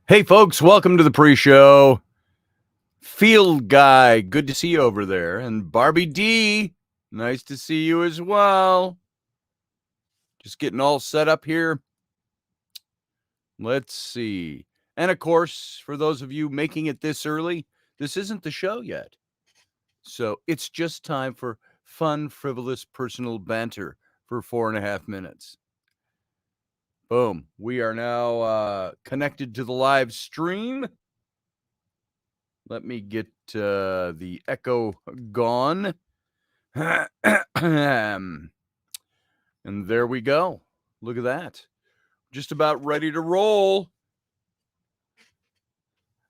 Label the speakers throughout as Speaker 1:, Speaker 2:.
Speaker 1: Hey, folks, welcome to the pre-show. Field Guy, good to see you over there. And Barbie D, nice to see you as well. Just getting all set up here. Let's see. And of course, for those of you making it this early, this isn't the show yet. So it's just time for fun, frivolous, personal banter for 4.5 minutes. Boom. We are now connected to the live stream. Let me get the echo gone. And there we go. Look at that. Just about ready to roll.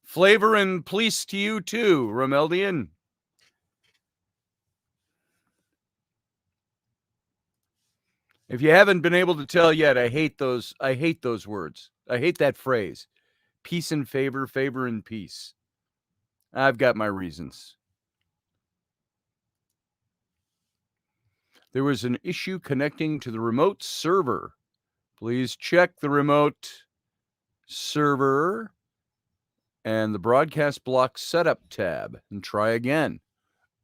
Speaker 1: Flavor and peace to you too, Romeldian. If you haven't been able to tell yet, I hate those words. I hate that phrase. Peace and favor, favor and peace. I've got my reasons. There was an issue connecting to the remote server. Please check the remote server and the broadcast block setup tab and try again.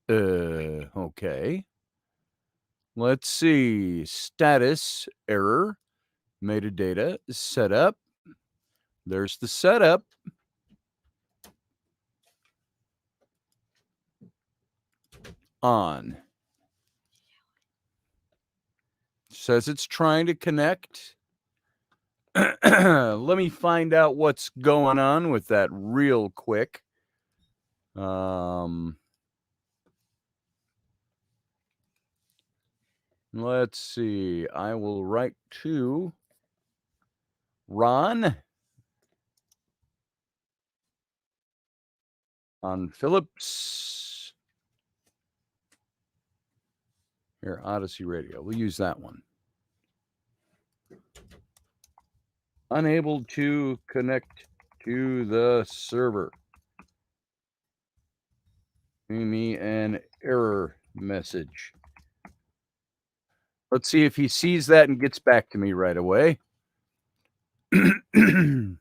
Speaker 1: Okay. Let's see. Status error. Metadata setup. There's the setup. On. Says it's trying to connect. Let me find out what's going on with that real quick. Let's see. I will write to Ron on Phillips. Here, Odyssey Radio. We'll use that one. Unable to connect to the server. Give me an error message. Let's see if he sees that and gets back to me right away. I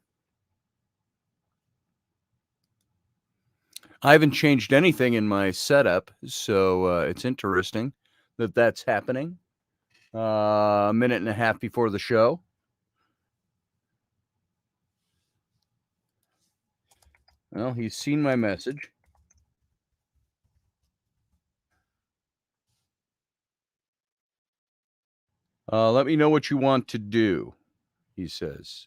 Speaker 1: haven't changed anything in my setup, so it's interesting that that's happening. A minute and a half before the show. Well, he's seen my message. Let me know what you want to do, he says.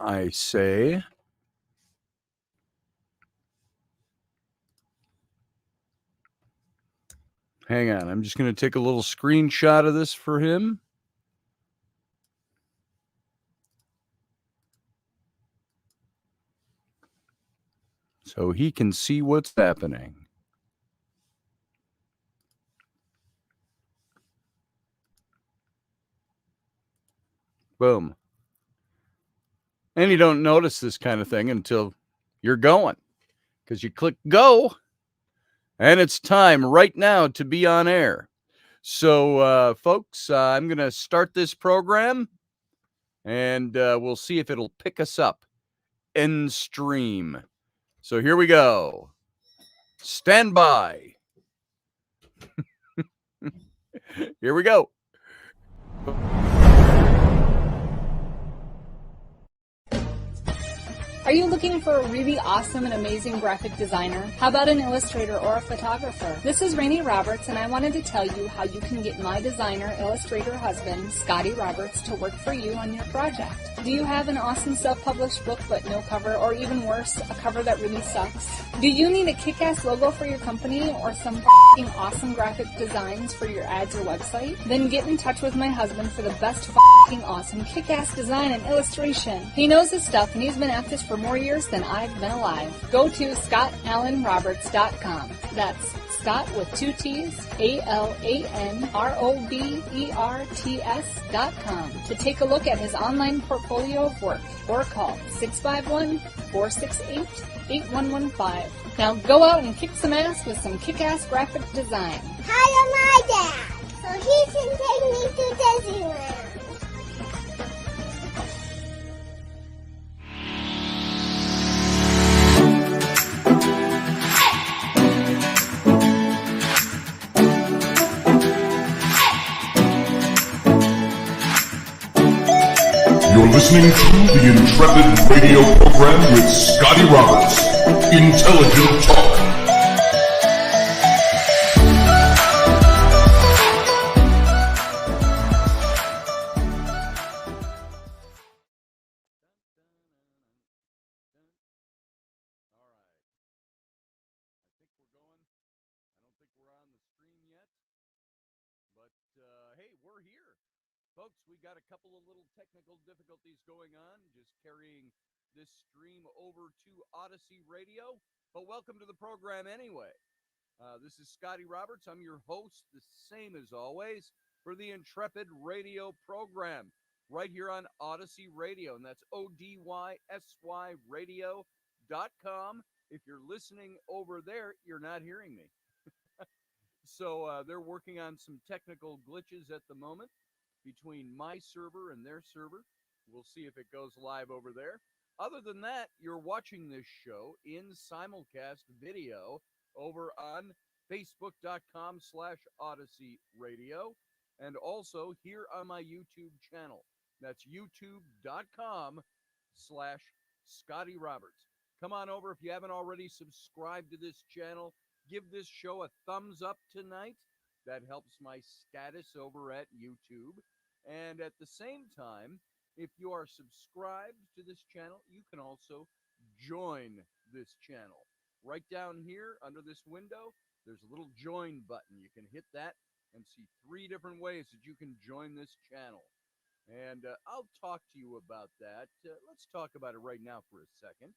Speaker 1: I say. Hang on, I'm just going to take a little screenshot of this for him. So he can see what's happening. Boom. And you don't notice this kind of thing until you're going, because you click go, and it's time right now to be on air. So, folks, I'm going to start this program, and we'll see if it'll pick us up in stream. So here we go. Stand by. Here we go.
Speaker 2: Are you looking for a really awesome and amazing graphic designer? How about an illustrator or a photographer? This is Rainey Roberts, and I wanted to tell you how you can get my designer, illustrator husband, Scotty Roberts, to work for you on your project. Do you have an awesome self-published book but no cover, or even worse, a cover that really sucks? Do you need a kick-ass logo for your company or some f***ing awesome graphic designs for your ads or website? Then get in touch with my husband for the best f***ing awesome kick-ass design and illustration. He knows his stuff, and he's been at this for for more years than I've been alive. Go to ScottAlanRoberts.com. That's Scott with 2 T's, AlanRoberts.com to take a look at his online portfolio of work or call 651-468-8115. Now go out and kick some ass with some kick-ass graphic design.
Speaker 3: Hire my dad so he can take me to Disneyland.
Speaker 4: You're listening to the Intrepid radio program with Scotty Roberts. Intelligent Talk.
Speaker 1: Folks, we got a couple of little technical difficulties going on, just carrying this stream over to Odyssey Radio. But welcome to the program anyway. This is Scotty Roberts. I'm your host, the same as always, for the Intrepid Radio program right here on Odyssey Radio. And that's ODYSY radio.com. If you're listening over there, you're not hearing me. So they're working on some technical glitches at the moment between my server and their server. We'll see if it goes live over there. Other than that, you're watching this show in simulcast video over on Facebook.com/Odyssey Radio and also here on my YouTube channel. That's YouTube.com/Scotty Roberts. Come on over if you haven't already subscribed to this channel. Give this show a thumbs up tonight. That helps my status over at YouTube. And at the same time, if you are subscribed to this channel, you can also join this channel. Right down here under this window, there's a little join button. You can hit that and see 3 different ways that you can join this channel. And I'll talk to you about that. Let's talk about it right now for a second.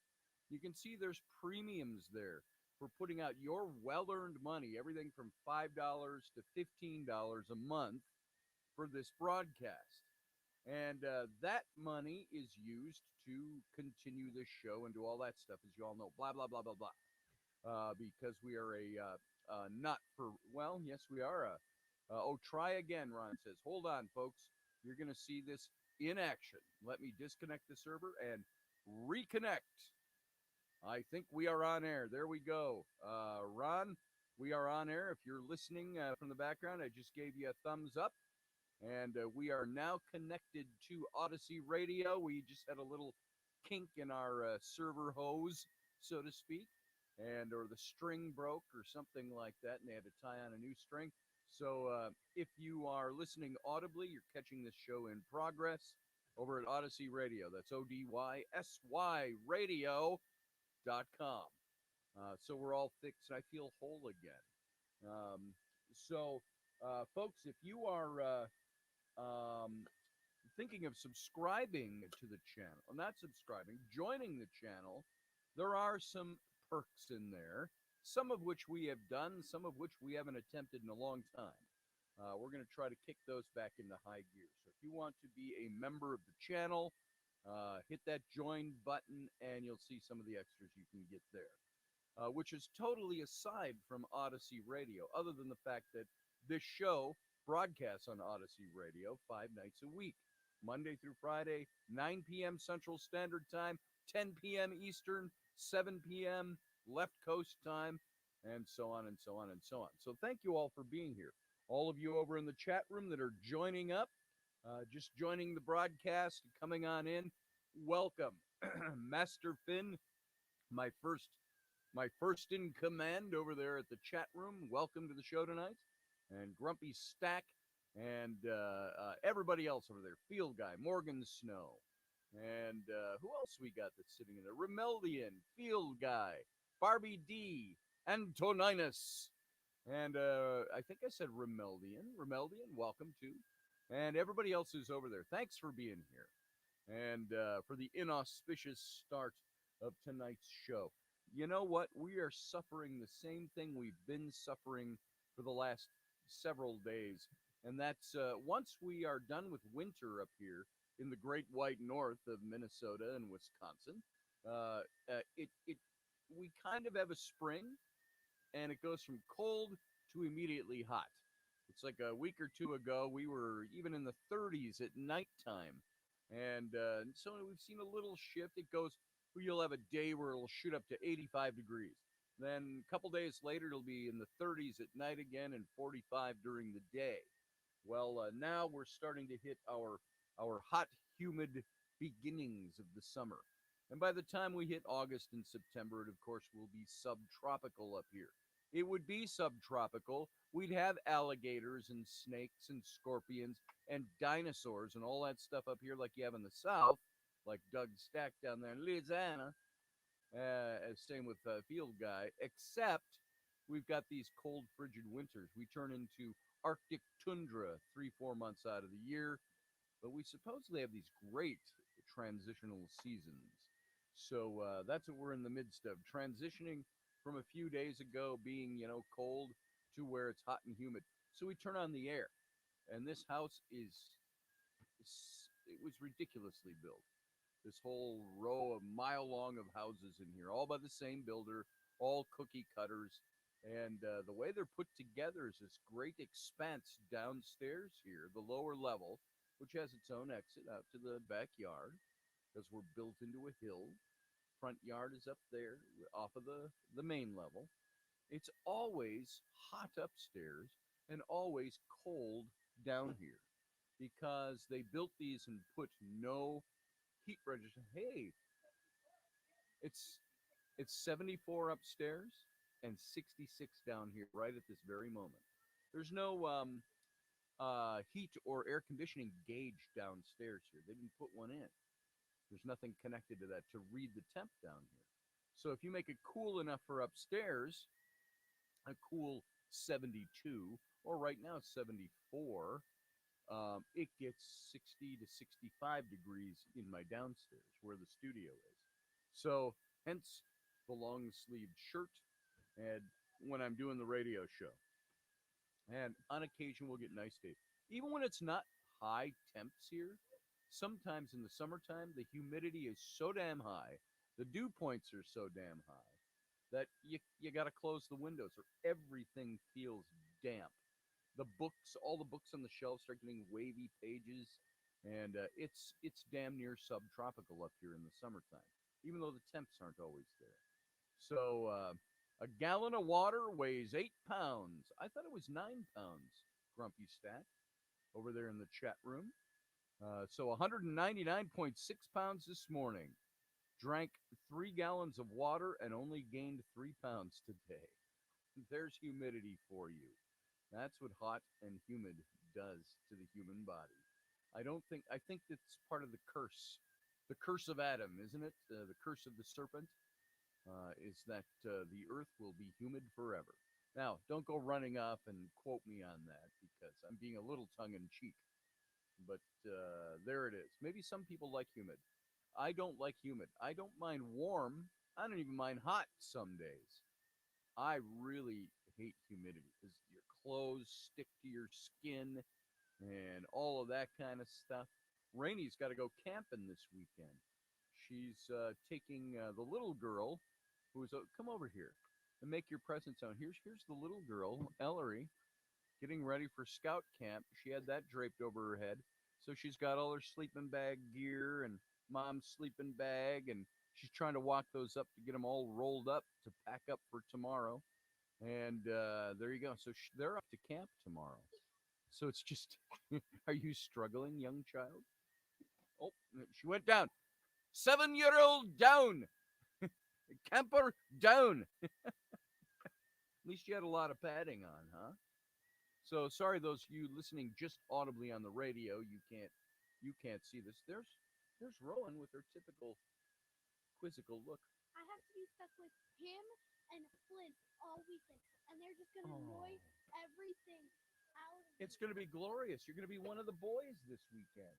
Speaker 1: You can see there's premiums there for putting out your well-earned money, everything from $5 to $15 a month for this broadcast. And that money is used to continue this show and do all that stuff, as you all know, blah, blah, blah, blah, blah. Because we are yes, we are try again, Ron says. Hold on, folks. You're going to see this in action. Let me disconnect the server and reconnect. I think we are on air. There we go. Ron, we are on air. If you're listening from the background, I just gave you a thumbs up. And we are now connected to Odyssey Radio. We just had a little kink in our server hose, so to speak, or the string broke or something like that, and they had to tie on a new string. So if you are listening audibly, you're catching this show in progress over at Odyssey Radio. That's ODYSY radio.com. So we're all fixed. I feel whole again. Folks, if you are thinking of subscribing to the channel, not subscribing, joining the channel, there are some perks in there, some of which we have done, some of which we haven't attempted in a long time. We're going to try to kick those back into high gear. So if you want to be a member of the channel, hit that join button and you'll see some of the extras you can get there, which is totally aside from Odyssey Radio, other than the fact that this show broadcasts on Odyssey Radio 5 nights a week, Monday through Friday, 9 p.m. Central Standard Time, 10 p.m. Eastern, 7 p.m. Left Coast Time, and so on and so on and so on. So thank you all for being here. All of you over in the chat room that are joining up, just joining the broadcast, coming on in, welcome. Master Finn, my first in command over there at the chat room, welcome to the show tonight. And Grumpy Stack, and everybody else over there. Field Guy, Morgan Snow, and who else we got that's sitting in there? Remeldian, Field Guy, Barbie D, Antoninus, and I think I said Remeldian. Remeldian, welcome too. And everybody else is over there. Thanks for being here. And for the inauspicious start of tonight's show. You know what? We are suffering the same thing we've been suffering for the last several days. And that's once we are done with winter up here in the great white north of Minnesota and Wisconsin, it we kind of have a spring, and it goes from cold to immediately hot. It's like a week or two ago, we were even in the 30s at nighttime. And so we've seen a little shift. It goes, you'll have a day where it'll shoot up to 85 degrees. Then a couple days later, it'll be in the 30s at night again and 45 during the day. Well, now we're starting to hit our hot, humid beginnings of the summer. And by the time we hit August and September, it of course will be subtropical up here. It would be subtropical. We'd have alligators and snakes and scorpions and dinosaurs and all that stuff up here like you have in the South, like Doug Stack down there in Louisiana. Same with Field Guy, except we've got these cold, frigid winters. We turn into Arctic tundra 3-4 months out of the year, but we supposedly have these great transitional seasons. So that's what we're in the midst of, transitioning from a few days ago being, cold to where it's hot and humid. So we turn on the air, and this house it was ridiculously built. This whole row of mile long of houses in here, all by the same builder, all cookie cutters. And the way they're put together is this great expanse downstairs here, the lower level, which has its own exit out to the backyard because we're built into a hill. Front yard is up there off of the main level. It's always hot upstairs and always cold down here because they built these and put no heat register. Hey, it's 74 upstairs and 66 down here right at this very moment. There's no heat or air conditioning gauge downstairs here. They didn't put one in. There's nothing connected to that to read the temp down here. So if you make it cool enough for upstairs, a cool 72, or right now 74, it gets 60 to 65 degrees in my downstairs where the studio is. So hence the long sleeved shirt and when I'm doing the radio show. And on occasion we'll get nice days. Even when it's not high temps here, sometimes in the summertime the humidity is so damn high, the dew points are so damn high that you got to close the windows or everything feels damp. The books, all the books on the shelves start getting wavy pages, and it's damn near subtropical up here in the summertime, even though the temps aren't always there. So a gallon of water weighs 8 pounds. I thought it was 9 pounds. Grumpy Stat over there in the chat room. So 199.6 pounds this morning. Drank 3 gallons of water and only gained 3 pounds today. There's humidity for you. That's what hot and humid does to the human body. I think it's part of the curse of Adam, isn't it? The curse of the serpent is that the earth will be humid forever. Now, don't go running up and quote me on that because I'm being a little tongue in cheek. But there it is. Maybe some people like humid. I don't like humid. I don't mind warm. I don't even mind hot some days. I really hate humidity because your clothes stick to your skin and all of that kind of stuff. Rainy's got to go camping this weekend. She's taking the little girl who's come over here and make your presence known. Here's the little girl, Ellery, getting ready for scout camp. She had that draped over her head. So she's got all her sleeping bag gear and mom's sleeping bag, and she's trying to walk those up to get them all rolled up to pack up for tomorrow. And there you go. So they're up to camp tomorrow. So it's just, are you struggling, young child? Oh, she went down. 7-year-old down. Camper down. At least you had a lot of padding on, huh? So sorry, those of you listening just audibly on the radio, you can't see this. There's Rowan with her typical quizzical look.
Speaker 3: I have to be stuck with him and Flint all weekend, and they're just gonna annoy everything out of me.
Speaker 1: It's going to be glorious. You're going to be one of the boys this weekend.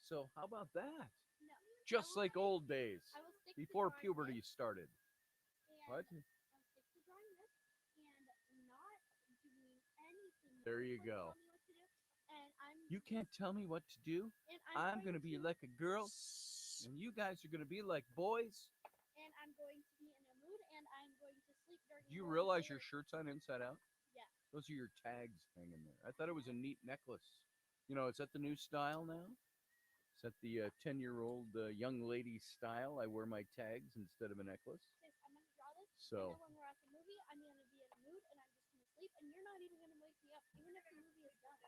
Speaker 1: So how about that?
Speaker 3: No.
Speaker 1: Just like old days,
Speaker 3: I will stick
Speaker 1: before
Speaker 3: to drawing
Speaker 1: puberty
Speaker 3: this,
Speaker 1: started.
Speaker 3: and
Speaker 1: What?
Speaker 3: I'll stick to drawing this and not doing anything.
Speaker 1: There
Speaker 3: Nobody's
Speaker 1: you
Speaker 3: gonna
Speaker 1: go.
Speaker 3: tell me what to do, and
Speaker 1: You can't tell me what to do. I'm going to be like a girl, and you guys are going to be like boys.
Speaker 3: and I'm going to be in a mood, and I'm going to sleep during.
Speaker 1: Do you
Speaker 3: the
Speaker 1: realize your
Speaker 3: entire-
Speaker 1: shirt's on inside out?
Speaker 3: Yeah.
Speaker 1: Those are your tags hanging there. I thought it was a neat necklace. You know, is that the new style now? Is that the 10-year-old young lady style? I wear my tags instead of a necklace.
Speaker 3: Yes, I'm gonna draw this.
Speaker 1: So-
Speaker 3: And then when we're at the movie, I'm gonna be in a mood, and I'm just gonna sleep, and you're not even gonna wake me up, even if the movie is done.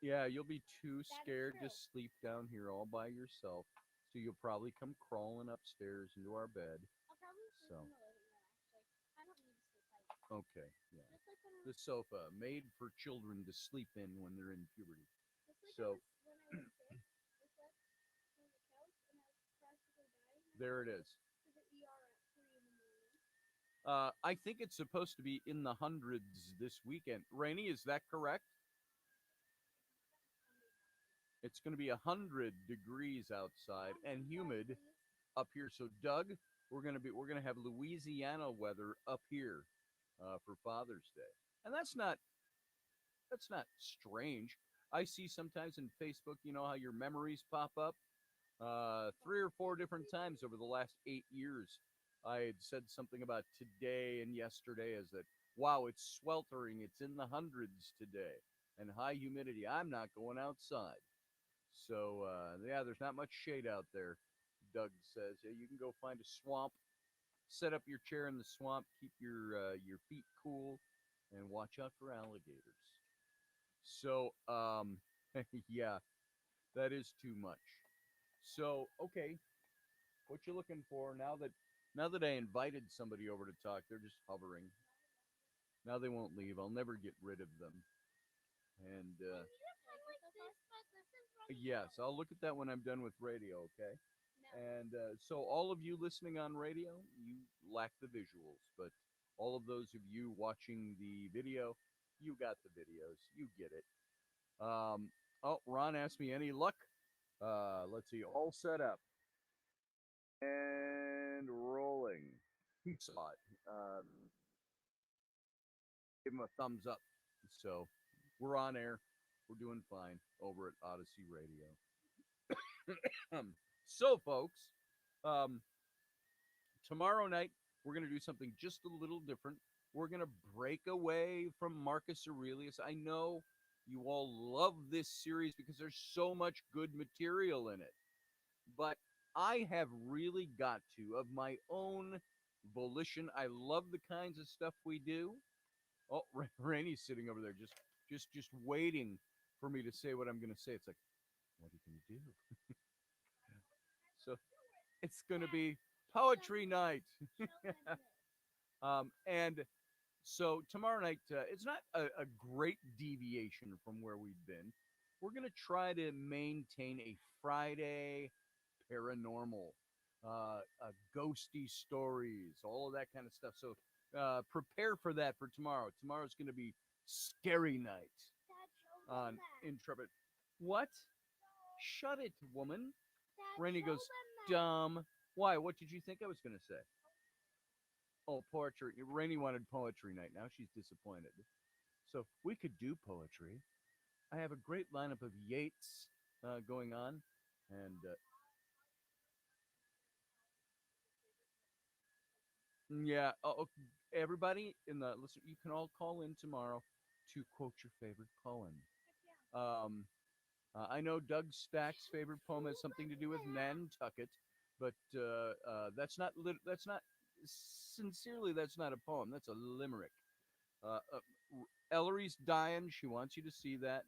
Speaker 1: Yeah, you'll be too
Speaker 3: That is
Speaker 1: scared to
Speaker 3: true.
Speaker 1: sleep down here all by yourself. So you'll probably come crawling upstairs into our bed.
Speaker 3: I'll probably sleep
Speaker 1: So-
Speaker 3: in the living room. Actually, I don't need to sleep like
Speaker 1: Okay, yeah.
Speaker 3: just like when I
Speaker 1: The sofa made for children to sleep in when they're in puberty.
Speaker 3: just like
Speaker 1: so-
Speaker 3: when I was sick. I slept on the couch, and I was practically dying.
Speaker 1: There it is.
Speaker 3: To the ER at 3 in the morning.
Speaker 1: I think it's supposed to be in the hundreds this weekend. Rainy, is that correct? It's going to be 100 degrees outside and humid up here. So, Doug, we're gonna have Louisiana weather up here for Father's Day, and that's not strange. I see sometimes in Facebook, you know how your memories pop up. 3 or 4 different times over the last 8 years, I had said something about today and yesterday as that, wow, it's sweltering. It's in the hundreds today and high humidity. I'm not going outside. So, yeah, there's not much shade out there, Doug says. Yeah, you can go find a swamp, set up your chair in the swamp, keep your feet cool, and watch out for alligators. So, yeah, that is too much. So, okay, what you looking for now that I invited somebody over to talk? They're just hovering. Now they won't leave. I'll never get rid of them. And yes, I'll look at that when I'm done with radio. Okay. And so all of you listening on radio, you lack the visuals, but all of those of you watching the video, you got the videos. You get it. Oh, Ron asked me any luck. Let's see, all set up and rolling. He saw it. Give him a thumbs up. So we're on air. We're doing fine over at Odyssey Radio. So, folks, tomorrow night we're going to do something just a little different. We're going to break away from Marcus Aurelius. I know you all love this series because there's so much good material in it. But I have really got to, of my own volition, I love the kinds of stuff we do. Oh, Rainey's sitting over there just waiting for me to say what I'm going to say. It's like, what are you going to do? So it's going to be poetry night. And so tomorrow night, it's not a great deviation from where we've been. We're going to try to maintain a Friday paranormal, ghosty stories, all of that kind of stuff. So prepare for that for tomorrow. Tomorrow's going to be scary night on Intrepid. What? Shut it, woman. Rainey goes, dumb. Why? What did you think I was going to say? Oh, poetry. Rainey wanted poetry night. Now she's disappointed. So we could do poetry. I have a great lineup of Yeats going on. And yeah, everybody in the listen, you can all call in tomorrow to quote your favorite poem. I know Doug Stack's favorite poem has something to do with Nantucket, but that's not sincerely. That's not a poem. That's a limerick. Ellery's dying. She wants you to see that.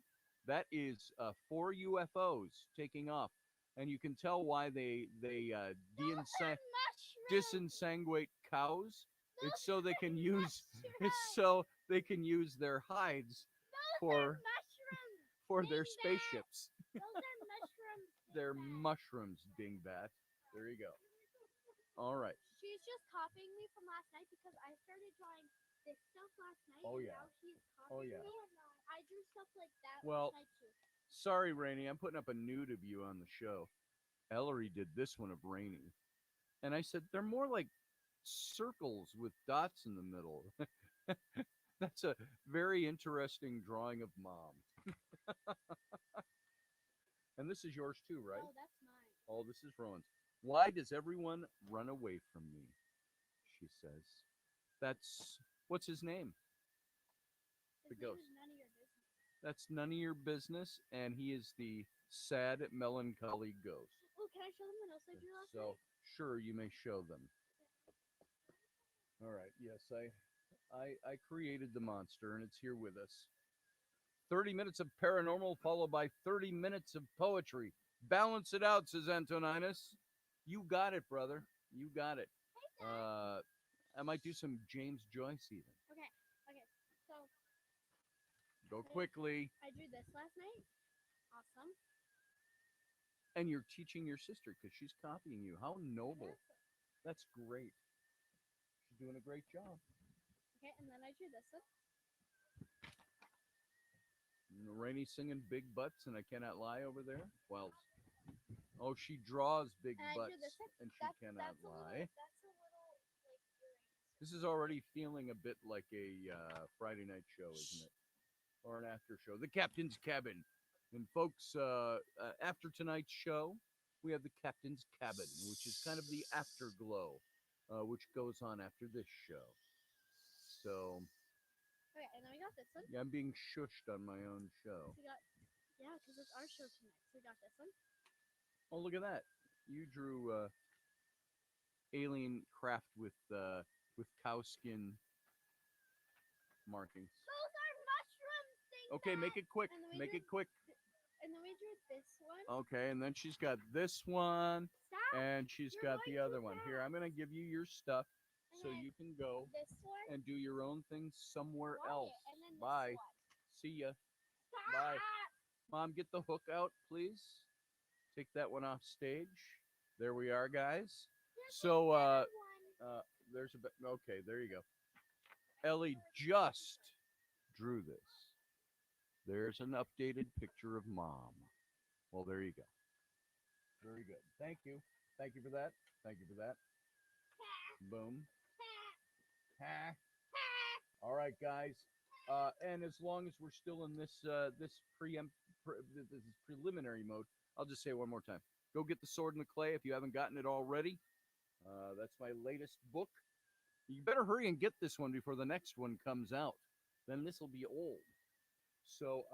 Speaker 1: That is 4 UFOs taking off, and you can tell why they disensanguate cows. It's so they can use their hides for their spaceships.
Speaker 3: Those are mushrooms.
Speaker 1: They're mushrooms, dingbat. There you go. All right.
Speaker 3: She's just copying me from last night because I started drawing this stuff last night.
Speaker 1: Oh,
Speaker 3: and
Speaker 1: yeah.
Speaker 3: Now she's copying
Speaker 1: yeah.
Speaker 3: me. I drew stuff like that
Speaker 1: Well,
Speaker 3: last night too.
Speaker 1: Sorry, Rainey. I'm putting up a nude of you on the show. Ellery did this one of Rainy. And I said, they're more like circles with dots in the middle. That's a very interesting drawing of mom. And this is yours too, right?
Speaker 3: Oh, that's mine.
Speaker 1: Oh, this is Rowan's. Why does everyone run away from me? She says. That's what's his name? The
Speaker 3: His name
Speaker 1: ghost.
Speaker 3: is none of your business.
Speaker 1: That's none of your business, and he is the sad, melancholy ghost.
Speaker 3: Oh, can I show them the notes I drew last
Speaker 1: So,
Speaker 3: night?
Speaker 1: sure, you may show them. All right. Yes, I created the monster, and it's here with us. 30 minutes of paranormal, followed by 30 minutes of poetry. Balance it out, says Antoninus. You got it, brother. You got it. I might do some James Joyce even.
Speaker 3: Okay. So
Speaker 1: Go quickly.
Speaker 3: I drew this last night. Awesome.
Speaker 1: And you're teaching your sister because she's copying you. How noble.
Speaker 3: Yes.
Speaker 1: That's great. She's doing a great job.
Speaker 3: Okay, and then I drew this one.
Speaker 1: Rainey singing big butts, and I cannot lie over there. Well, oh, she draws big
Speaker 3: And I drew
Speaker 1: butts,
Speaker 3: this one.
Speaker 1: and she cannot
Speaker 3: That's a
Speaker 1: lie.
Speaker 3: little, that's a little like Uranus.
Speaker 1: This is already feeling a bit like a Friday night show, isn't it? Or an after show. The Captain's Cabin. And folks, after tonight's show, we have the Captain's Cabin, which is kind of the afterglow, which goes on after this show. So,
Speaker 3: Okay, and then we got this one.
Speaker 1: yeah, I'm being shushed on my own show.
Speaker 3: We got, yeah, because it's our show tonight. So we got this one.
Speaker 1: Oh, look at that. You drew alien craft with cow skin markings.
Speaker 3: Those are mushroom things.
Speaker 1: Okay, make it quick.
Speaker 3: And then we
Speaker 1: Make
Speaker 3: drew-
Speaker 1: it quick.
Speaker 3: And then we drew this one.
Speaker 1: Okay, and then she's got this one,
Speaker 3: Stop.
Speaker 1: and she's
Speaker 3: You're
Speaker 1: got
Speaker 3: going
Speaker 1: the other
Speaker 3: too
Speaker 1: one. Here, I'm going to give you your stuff so
Speaker 3: And
Speaker 1: you can go
Speaker 3: this one.
Speaker 1: and do your own thing somewhere
Speaker 3: Quiet,
Speaker 1: else.
Speaker 3: And then this
Speaker 1: Bye.
Speaker 3: one.
Speaker 1: See ya.
Speaker 3: Stop.
Speaker 1: Bye. Mom, get the hook out, please. Take that one off stage. There we are, guys.
Speaker 3: Here's
Speaker 1: So,
Speaker 3: another one.
Speaker 1: there's a bit. Okay, there you go. Ellie just drew this. There's an updated picture of Mom. Well, there you go. Very good. Thank you. Thank you for that. Thank you for that. Boom. Ha. All right, guys. And as long as we're still in this this preliminary mode, I'll just say it one more time. Go get the Sword and the Clay if you haven't gotten it already. That's my latest book. You better hurry and get this one before the next one comes out. Then this will be old. So,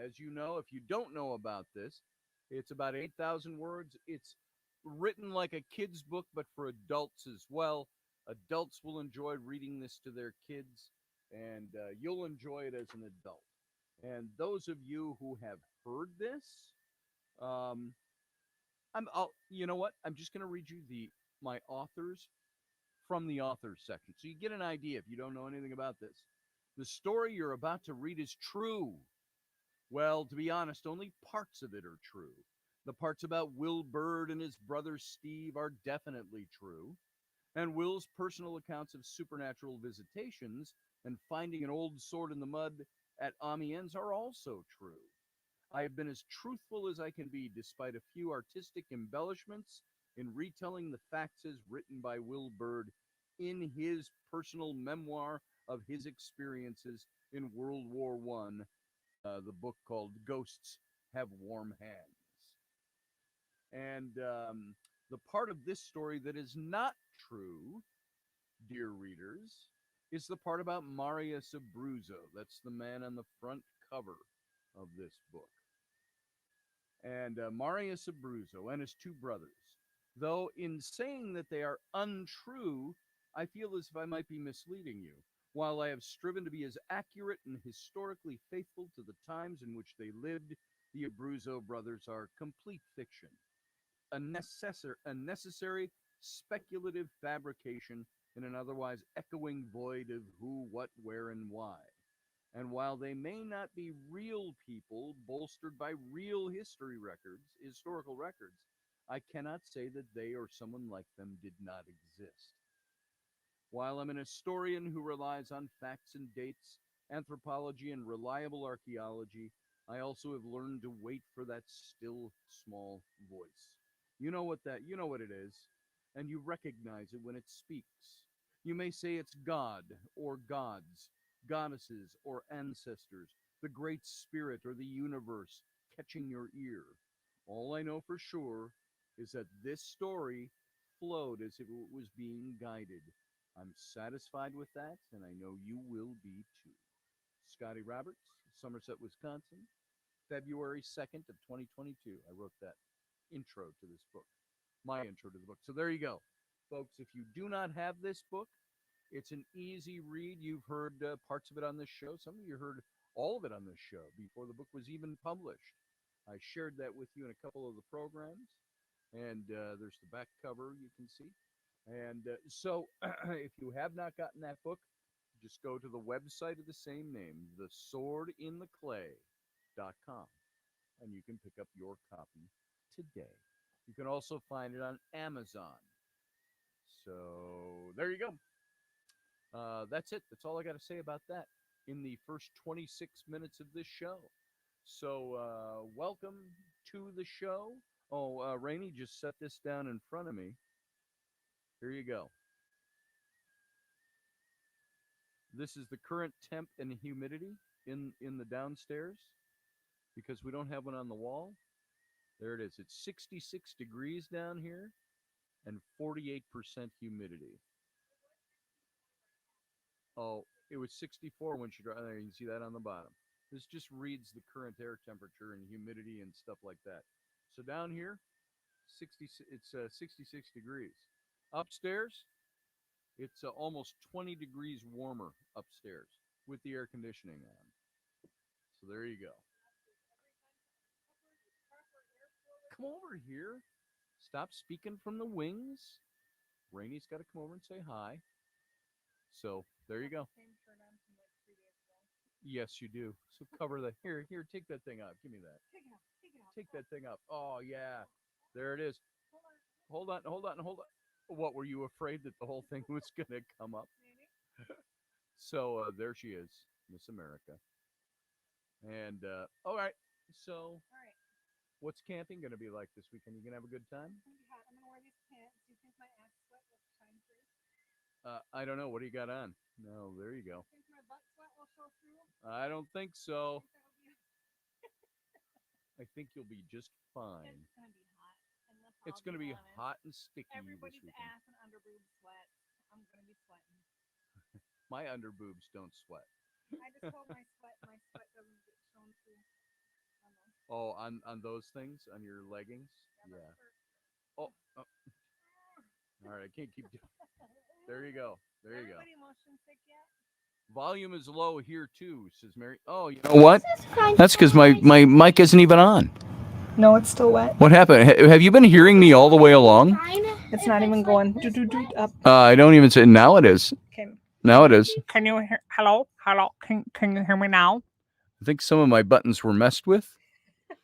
Speaker 1: as you know, if you don't know about this, it's about 8,000 words. It's written like a kid's book, but for adults as well. Adults will enjoy reading this to their kids, and you'll enjoy it as an adult. And those of you who have heard this, you know what? I'm just going to read you my authors from the authors section, so you get an idea if you don't know anything about this. The story you're about to read is true. Well, to be honest, only parts of it are true. The parts about Will Bird and his brother Steve are definitely true. And Will's personal accounts of supernatural visitations and finding an old sword in the mud at Amiens are also true. I have been as truthful as I can be, despite a few artistic embellishments, in retelling the facts as written by Will Bird in his personal memoir of his experiences in World War I, the book called Ghosts Have Warm Hands. And the part of this story that is not true, dear readers, is the part about Marius Abruzzo. That's the man on the front cover of this book. And Marius Abruzzo and his two brothers, though in saying that they are untrue, I feel as if I might be misleading you. While I have striven to be as accurate and historically faithful to the times in which they lived, the Abruzzo brothers are complete fiction, a necessary speculative fabrication in an otherwise echoing void of who, what, where, and why. And while they may not be real people bolstered by real historical records, I cannot say that they or someone like them did not exist. While I'm an historian who relies on facts and dates, anthropology, and reliable archaeology, I also have learned to wait for that still small voice. You know what it is, and you recognize it when it speaks. You may say it's God or gods, goddesses or ancestors, the great spirit or the universe catching your ear. All I know for sure is that this story flowed as if it was being guided. I'm satisfied with that, and I know you will be too. Scotty Roberts, Somerset, Wisconsin, February 2nd of 2022. I wrote that intro to this book, my intro to the book. So there you go. Folks, if you do not have this book, it's an easy read. You've heard parts of it on this show. Some of you heard all of it on this show before the book was even published. I shared that with you in a couple of the programs. And there's the back cover you can see. And so if you have not gotten that book, just go to the website of the same name, theswordintheclay.com, and you can pick up your copy today. You can also find it on Amazon. So there you go. That's it. That's all I got to say about that in the first 26 minutes of this show. So welcome to the show. Oh, Rainey just set this down in front of me. Here you go. This is the current temp and humidity in the downstairs because we don't have one on the wall. There it is. It's 66 degrees down here and 48% humidity. Oh, it was 64 when she dropped. There, you can see that on the bottom. This just reads the current air temperature and humidity and stuff like that. So down here, it's 66 degrees. Upstairs, it's almost 20 degrees warmer upstairs with the air conditioning on. So there you go. Come over here. Stop speaking from the wings. Rainey's got to come over and say hi. So there you go. Yes, you do. So cover the here. Take that thing up. Give me that. Take that thing up. Oh yeah, there it is. Hold on. What, were you afraid that the whole thing was gonna come up? So there she is, Miss America. And all right. So what's camping gonna be like this weekend? You gonna have a good time?
Speaker 2: I'm gonna wear these pants. Do you think my ass sweat will shine through?
Speaker 1: I don't know. What do you got on? No, there you go.
Speaker 2: Think my butt sweat will show through?
Speaker 1: I don't think so.
Speaker 2: I
Speaker 1: I think you'll be just fine.
Speaker 2: It's gonna be hot. And
Speaker 1: It's going to be hot and sticky
Speaker 2: everybody's
Speaker 1: this weekend.
Speaker 2: ass and underboob sweat. I'm gonna be sweating.
Speaker 1: My underboobs don't sweat.
Speaker 2: I just told my sweat doesn't get shown through.
Speaker 1: Oh, on those things, on your leggings? Yeah. Oh. All right, I can't keep doing. There you go. There you go.
Speaker 2: Everybody motion sick yet?
Speaker 1: Volume is low here too, says Mary. Oh, you know what? That's because my mic isn't even on.
Speaker 2: No, it's still wet.
Speaker 1: What happened? Have you been hearing me all the way along?
Speaker 2: It's not even going up.
Speaker 1: I don't even say. Now it is.
Speaker 2: Okay.
Speaker 1: Now it is.
Speaker 2: Can you hear? Hello? Can you hear me now?
Speaker 1: I think some of my buttons were messed with.
Speaker 2: I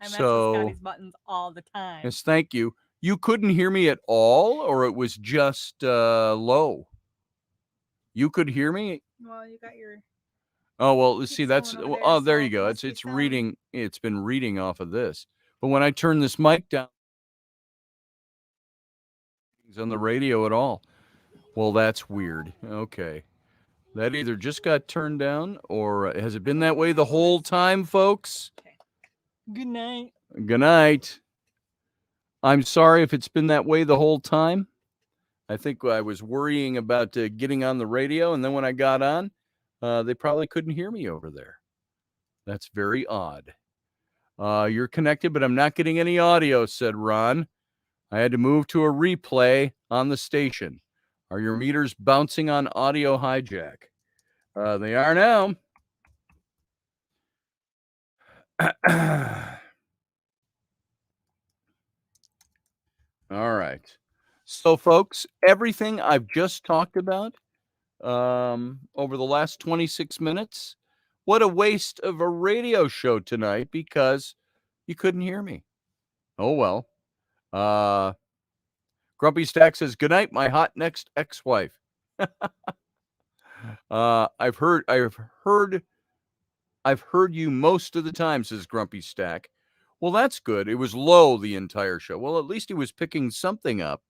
Speaker 2: mess with Scotty's buttons all the time.
Speaker 1: Yes, thank you. You couldn't hear me at all, or it was just low? You could hear me?
Speaker 2: Well, you got your...
Speaker 1: Oh, well, let's see. That's...
Speaker 2: There,
Speaker 1: oh, there
Speaker 2: so
Speaker 1: you go.
Speaker 2: it
Speaker 1: It's
Speaker 2: sound...
Speaker 1: reading. It's been reading off of this. But when I turn this mic down, it's on the radio at all. Well, that's weird. Okay. That either just got turned down, or has it been that way the whole time, folks?
Speaker 2: Okay. Good night.
Speaker 1: Good night. I'm sorry if it's been that way the whole time. I think I was worrying about getting on the radio, and then when I got on, they probably couldn't hear me over there. That's very odd. You're connected, but I'm not getting any audio, said Ron. I had to move to a replay on the station. Are your meters bouncing on audio hijack? They are now. All right. So, folks, everything I've just talked about over the last 26 minutes, what a waste of a radio show tonight because you couldn't hear me. Oh, well. Grumpy Stack says, good night, my hot next ex-wife. I've heard I've heard you most of the time, says Grumpy Stack. Well, that's good. It was low the entire show. Well, at least he was picking something up.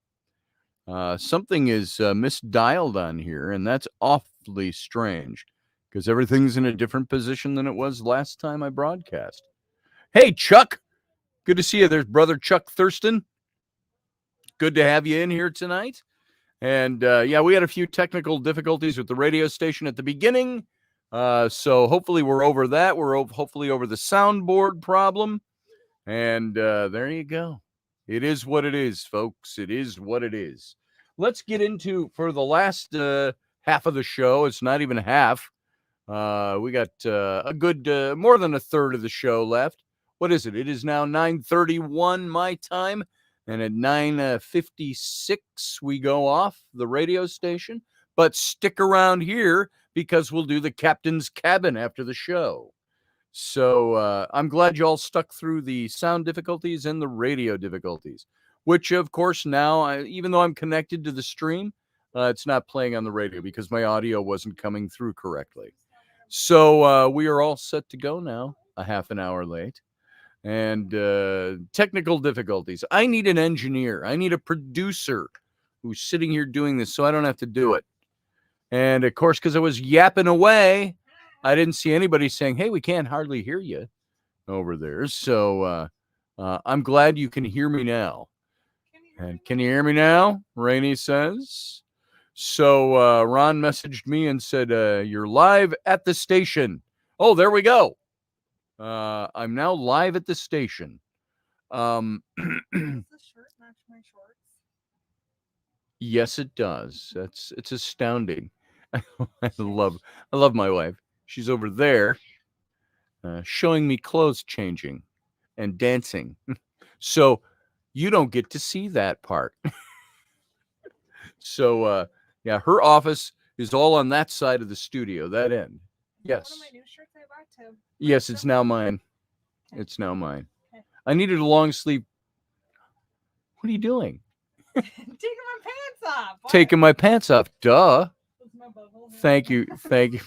Speaker 1: Something is misdialed on here, and that's awfully strange because everything's in a different position than it was last time I broadcast. Hey, Chuck. Good to see you. There's brother Chuck Thurston. Good to have you in here tonight. And yeah, we had a few technical difficulties with the radio station at the beginning. So hopefully we're over that. We're hopefully over the soundboard problem. And there you go. It is what it is, folks. It is what it is. Let's get into, for the last half of the show, it's not even half. We got a good, more than a third of the show left. What is it? It is now 9:31 my time. And at 9:56, we go off the radio station. But stick around here because we'll do the captain's cabin after the show. So I'm glad you all stuck through the sound difficulties and the radio difficulties, which, of course, now, even though I'm connected to the stream, it's not playing on the radio because my audio wasn't coming through correctly. So we are all set to go now, a half an hour late. And technical difficulties. I need an engineer. I need a producer who's sitting here doing this so I don't have to do it. And, of course, because I was yapping away, I didn't see anybody saying, hey, we can't hardly hear you over there. So I'm glad you can hear me now. And can you hear me now? Rainey says. So Ron messaged me and said, you're live at the station. Oh, there we go. I'm now live at the station. Does the shirt match my shorts? Yes, it does. It's astounding. I love my wife. She's over there showing me clothes changing and dancing. So you don't get to see that part. So yeah, her office is all on that side of the studio, that end. Yes. One of my new shirts I bought too. Yes, it's now mine. Okay. It's now mine. Okay. I needed a long sleeve. What are you doing?
Speaker 5: Taking my pants off. What?
Speaker 1: Taking my pants off. Duh. Thank you. Thank you.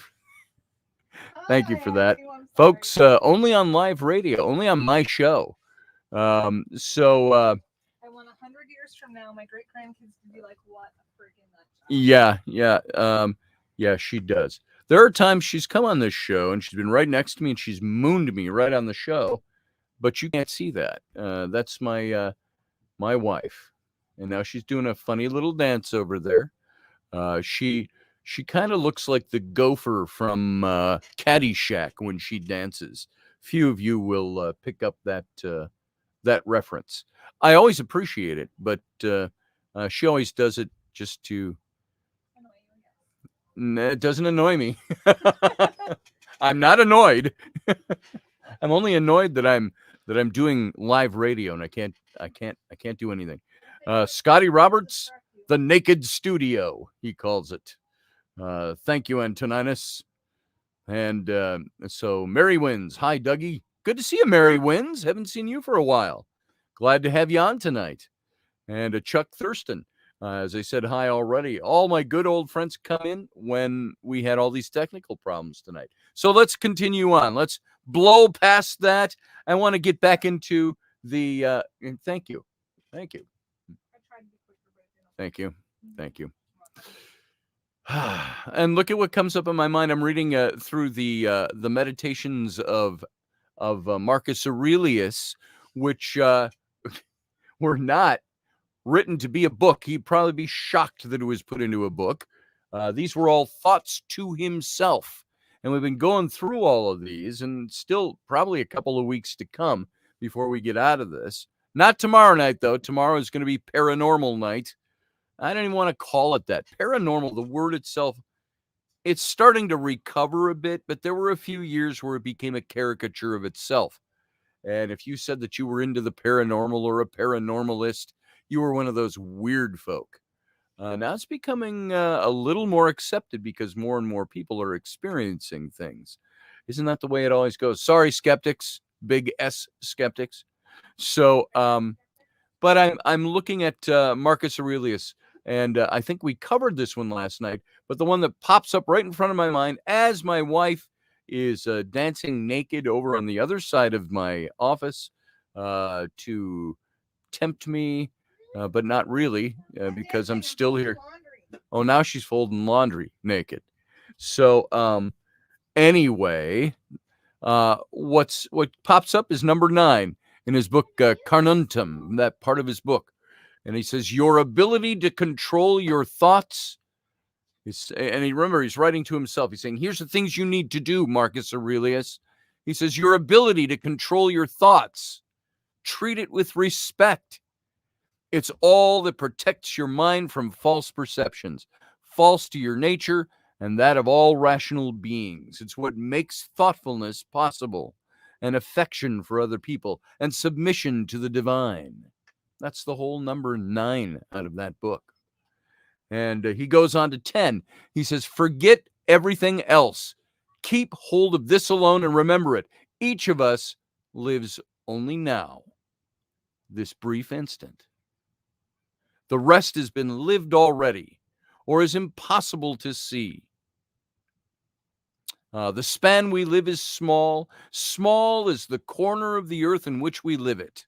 Speaker 1: Thank you for that. Folks, only on live radio, only on my show. So
Speaker 5: I want 100 years from now, my great grandkids to be like, what a freaking nut job.
Speaker 1: Yeah, she does. There are times she's come on this show and she's been right next to me and she's mooned me right on the show, but you can't see that. That's my wife, and now she's doing a funny little dance over there. She kind of looks like the gopher from Caddyshack when she dances. Few of you will pick up that reference. I always appreciate it, but she always does it just to. It doesn't annoy me. I'm not annoyed. I'm only annoyed that I'm doing live radio and I can't do anything. Scotty Roberts, the Naked Studio, he calls it. Thank you, Antoninus. And so Mary Wins. Hi, Dougie. Good to see you, Mary Wins. Haven't seen you for a while. Glad to have you on tonight. And Chuck Thurston. As I said, hi already. All my good old friends come in when we had all these technical problems tonight. So let's continue on. Let's blow past that. I want to get back into the. Thank you. Thank you. Thank you. Thank you. And look at what comes up in my mind. I'm reading through the meditations of Marcus Aurelius, which were not written to be a book. He'd probably be shocked that it was put into a book. These were all thoughts to himself. And we've been going through all of these and still probably a couple of weeks to come before we get out of this. Not tomorrow night, though. Tomorrow is going to be paranormal night. I don't even want to call it that. Paranormal, the word itself, it's starting to recover a bit, but there were a few years where it became a caricature of itself. And if you said that you were into the paranormal or a paranormalist, you were one of those weird folk. Now it's becoming a little more accepted because more and more people are experiencing things. Isn't that the way it always goes? Sorry, skeptics, big S skeptics. So, but I'm looking at Marcus Aurelius, and I think we covered this one last night. But the one that pops up right in front of my mind as my wife is dancing naked over on the other side of my office to tempt me, but not really, because I'm still here. Oh, now she's folding laundry naked. So anyway, what pops up is number 9 in his book, Carnuntum, that part of his book. And he says, your ability to control your thoughts. And remember, he's writing to himself. He's saying, here's the things you need to do, Marcus Aurelius. He says, your ability to control your thoughts. Treat it with respect. It's all that protects your mind from false perceptions, false to your nature and that of all rational beings. It's what makes thoughtfulness possible, and affection for other people, and submission to the divine. That's the whole number 9 out of that book. And he goes on to 10. He says, forget everything else. Keep hold of this alone and remember it. Each of us lives only now, this brief instant. The rest has been lived already, or is impossible to see. The span we live is small. Small as the corner of the earth in which we live it.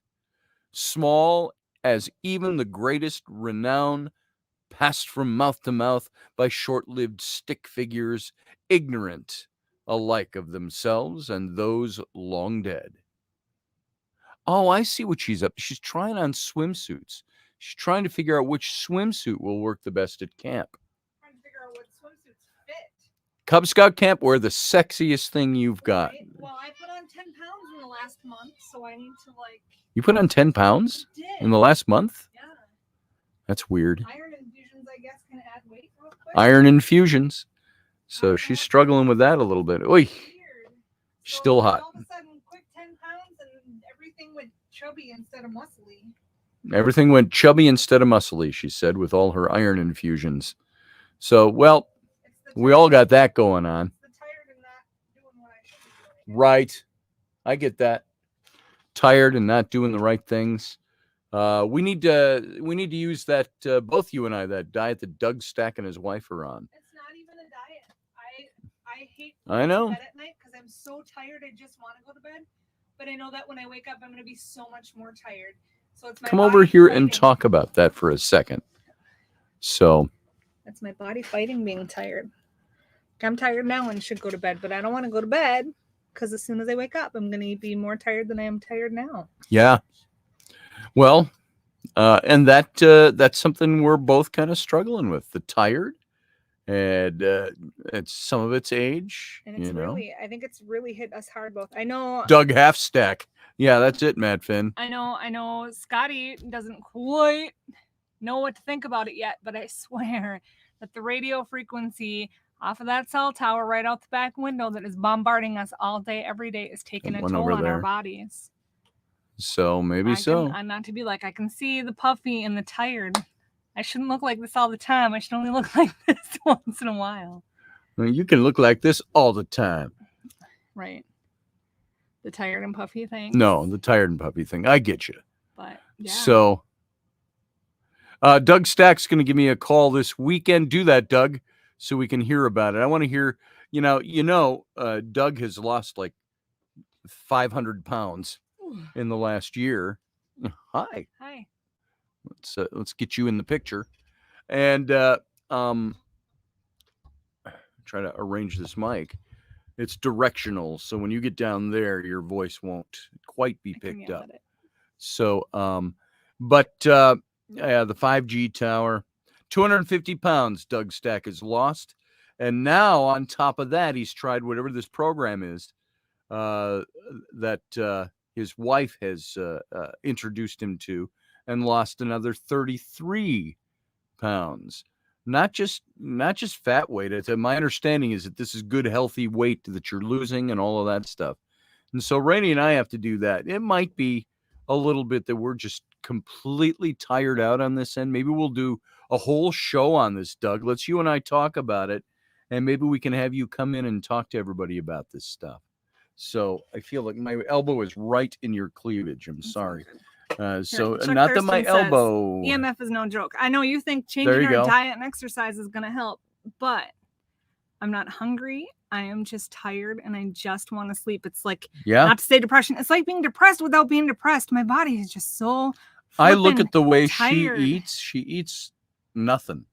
Speaker 1: Small as even the greatest renown, passed from mouth to mouth by short-lived stick figures, ignorant alike of themselves and those long dead. Oh, I see what she's up to. She's trying on swimsuits. She's trying to figure out which swimsuit will work the best at camp.
Speaker 5: Trying to figure out what swimsuits fit.
Speaker 1: Cub Scout camp, wear the sexiest thing you've got.
Speaker 5: Right? Well, I put on 10 pounds in the last month, so I need to
Speaker 1: You put on 10 pounds in the last month?
Speaker 5: Yeah.
Speaker 1: That's weird.
Speaker 5: Iron infusions, I guess, can add weight real quick.
Speaker 1: Iron infusions. So she's struggling with that a little bit. Oy.
Speaker 5: Weird.
Speaker 1: Still hot.
Speaker 5: All of a sudden, quick 10 pounds, and everything went chubby instead of muscly.
Speaker 1: Everything went chubby instead of muscly, she said, with all her iron infusions. So, well, we all got that going on.
Speaker 5: It's the tired and not doing what I should be doing.
Speaker 1: Right. I get that. Tired and not doing the right things. We need to use that, both you and I, that diet that Doug Stack and his wife are on.
Speaker 5: It's not even a diet. I hate
Speaker 1: I know.
Speaker 5: going to bed at night because I'm so tired. I just want to go to bed. But I know that when I wake up, I'm going to be so much more tired. So it's my
Speaker 1: Come over
Speaker 5: body
Speaker 1: here and
Speaker 5: fighting.
Speaker 1: talk about that for a second. So,
Speaker 5: That's my body fighting being tired. I'm tired now and should go to bed, but I don't want to go to bed because as soon as I wake up, I'm going to be more tired than I am tired now.
Speaker 1: yeah. Well, and that's something we're both kind of struggling with. The tired, and it's some of its age.
Speaker 5: And it's I think it's really hit us hard both. I know
Speaker 1: Doug Halfstack. Yeah, that's it, Matt Finn.
Speaker 5: I know Scotty doesn't quite know what to think about it yet, but I swear that the radio frequency off of that cell tower right out the back window that is bombarding us all day, every day, is taking a
Speaker 1: One
Speaker 5: toll
Speaker 1: over
Speaker 5: on our
Speaker 1: there.
Speaker 5: bodies.
Speaker 1: So maybe
Speaker 5: I'm not to be like, I can see the puffy and the tired. I shouldn't look like this all the time. I should only look like this once in a while.
Speaker 1: Well, you can look like this all the time.
Speaker 5: Right. The tired and puffy thing.
Speaker 1: No, the tired and puppy thing. I get you.
Speaker 5: But yeah.
Speaker 1: So, Doug Stack's going to give me a call this weekend. Do that, Doug, so we can hear about it. I want to hear, Doug has lost like 500 pounds in the last year. Hi. Let's get you in the picture. And try to arrange this mic. It's directional, so when you get down there, your voice won't quite be picked up. So, yeah, the 5G tower, 250 pounds Doug Stack has lost. And now, on top of that, he's tried whatever this program is that his wife has introduced him to, and lost another 33 pounds. Not just fat weight. My understanding is that this is good, healthy weight that you're losing and all of that stuff. And so Rainey and I have to do that. It might be a little bit that we're just completely tired out on this end. Maybe we'll do a whole show on this, Doug. Let's you and I talk about it, and maybe we can have you come in and talk to everybody about this stuff. So I feel like my elbow is right in your cleavage. I'm sorry. So
Speaker 5: Chuck
Speaker 1: not that my
Speaker 5: Thurston says,
Speaker 1: elbow.
Speaker 5: EMF is no joke. I know you think changing
Speaker 1: you
Speaker 5: our
Speaker 1: go.
Speaker 5: diet and exercise is going to help, but I'm not hungry. I am just tired and I just want to sleep. It's like,
Speaker 1: Yeah.
Speaker 5: not to say depression. It's like being depressed without being depressed. My body is just so
Speaker 1: I look
Speaker 5: flippin'
Speaker 1: at the way
Speaker 5: tired.
Speaker 1: she eats nothing.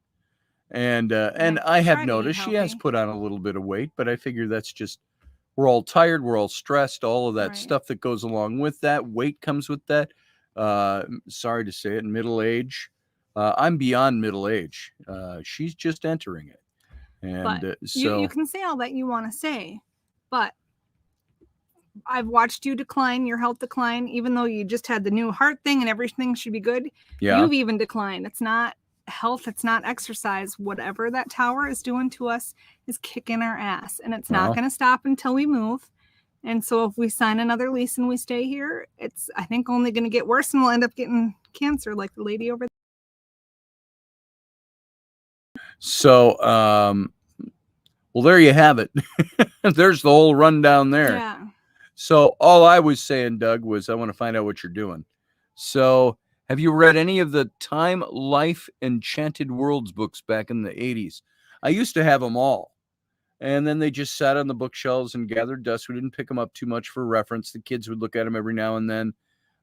Speaker 1: And
Speaker 5: I
Speaker 1: I have
Speaker 5: try to eat
Speaker 1: noticed she has
Speaker 5: healthy.
Speaker 1: put on a little bit of weight, but I figure that's just, we're all tired, we're all stressed, all of that
Speaker 5: Right.
Speaker 1: stuff that goes along with that. Weight comes with that. Sorry to say it, middle age. I'm beyond middle age. She's just entering it. And
Speaker 5: But
Speaker 1: so
Speaker 5: you can say all that you want to say, but I've watched you decline, your health decline, even though you just had the new heart thing and everything should be good.
Speaker 1: yeah.
Speaker 5: You've even declined. It's not health, it's not exercise. Whatever that tower is doing to us is kicking our ass, and it's not
Speaker 1: Well.
Speaker 5: going to stop until we move. And so if we sign another lease and we stay here, it's, I think, only going to get worse, and we'll end up getting cancer like the lady over there.
Speaker 1: So well, there you have it. There's the whole rundown there.
Speaker 5: Yeah.
Speaker 1: So all I was saying, Doug, was I want to find out what you're doing. So have you read any of the Time, Life, Enchanted Worlds books back in the 80s? I used to have them all. And then they just sat on the bookshelves and gathered dust. We didn't pick them up too much for reference. The kids would look at them every now and then.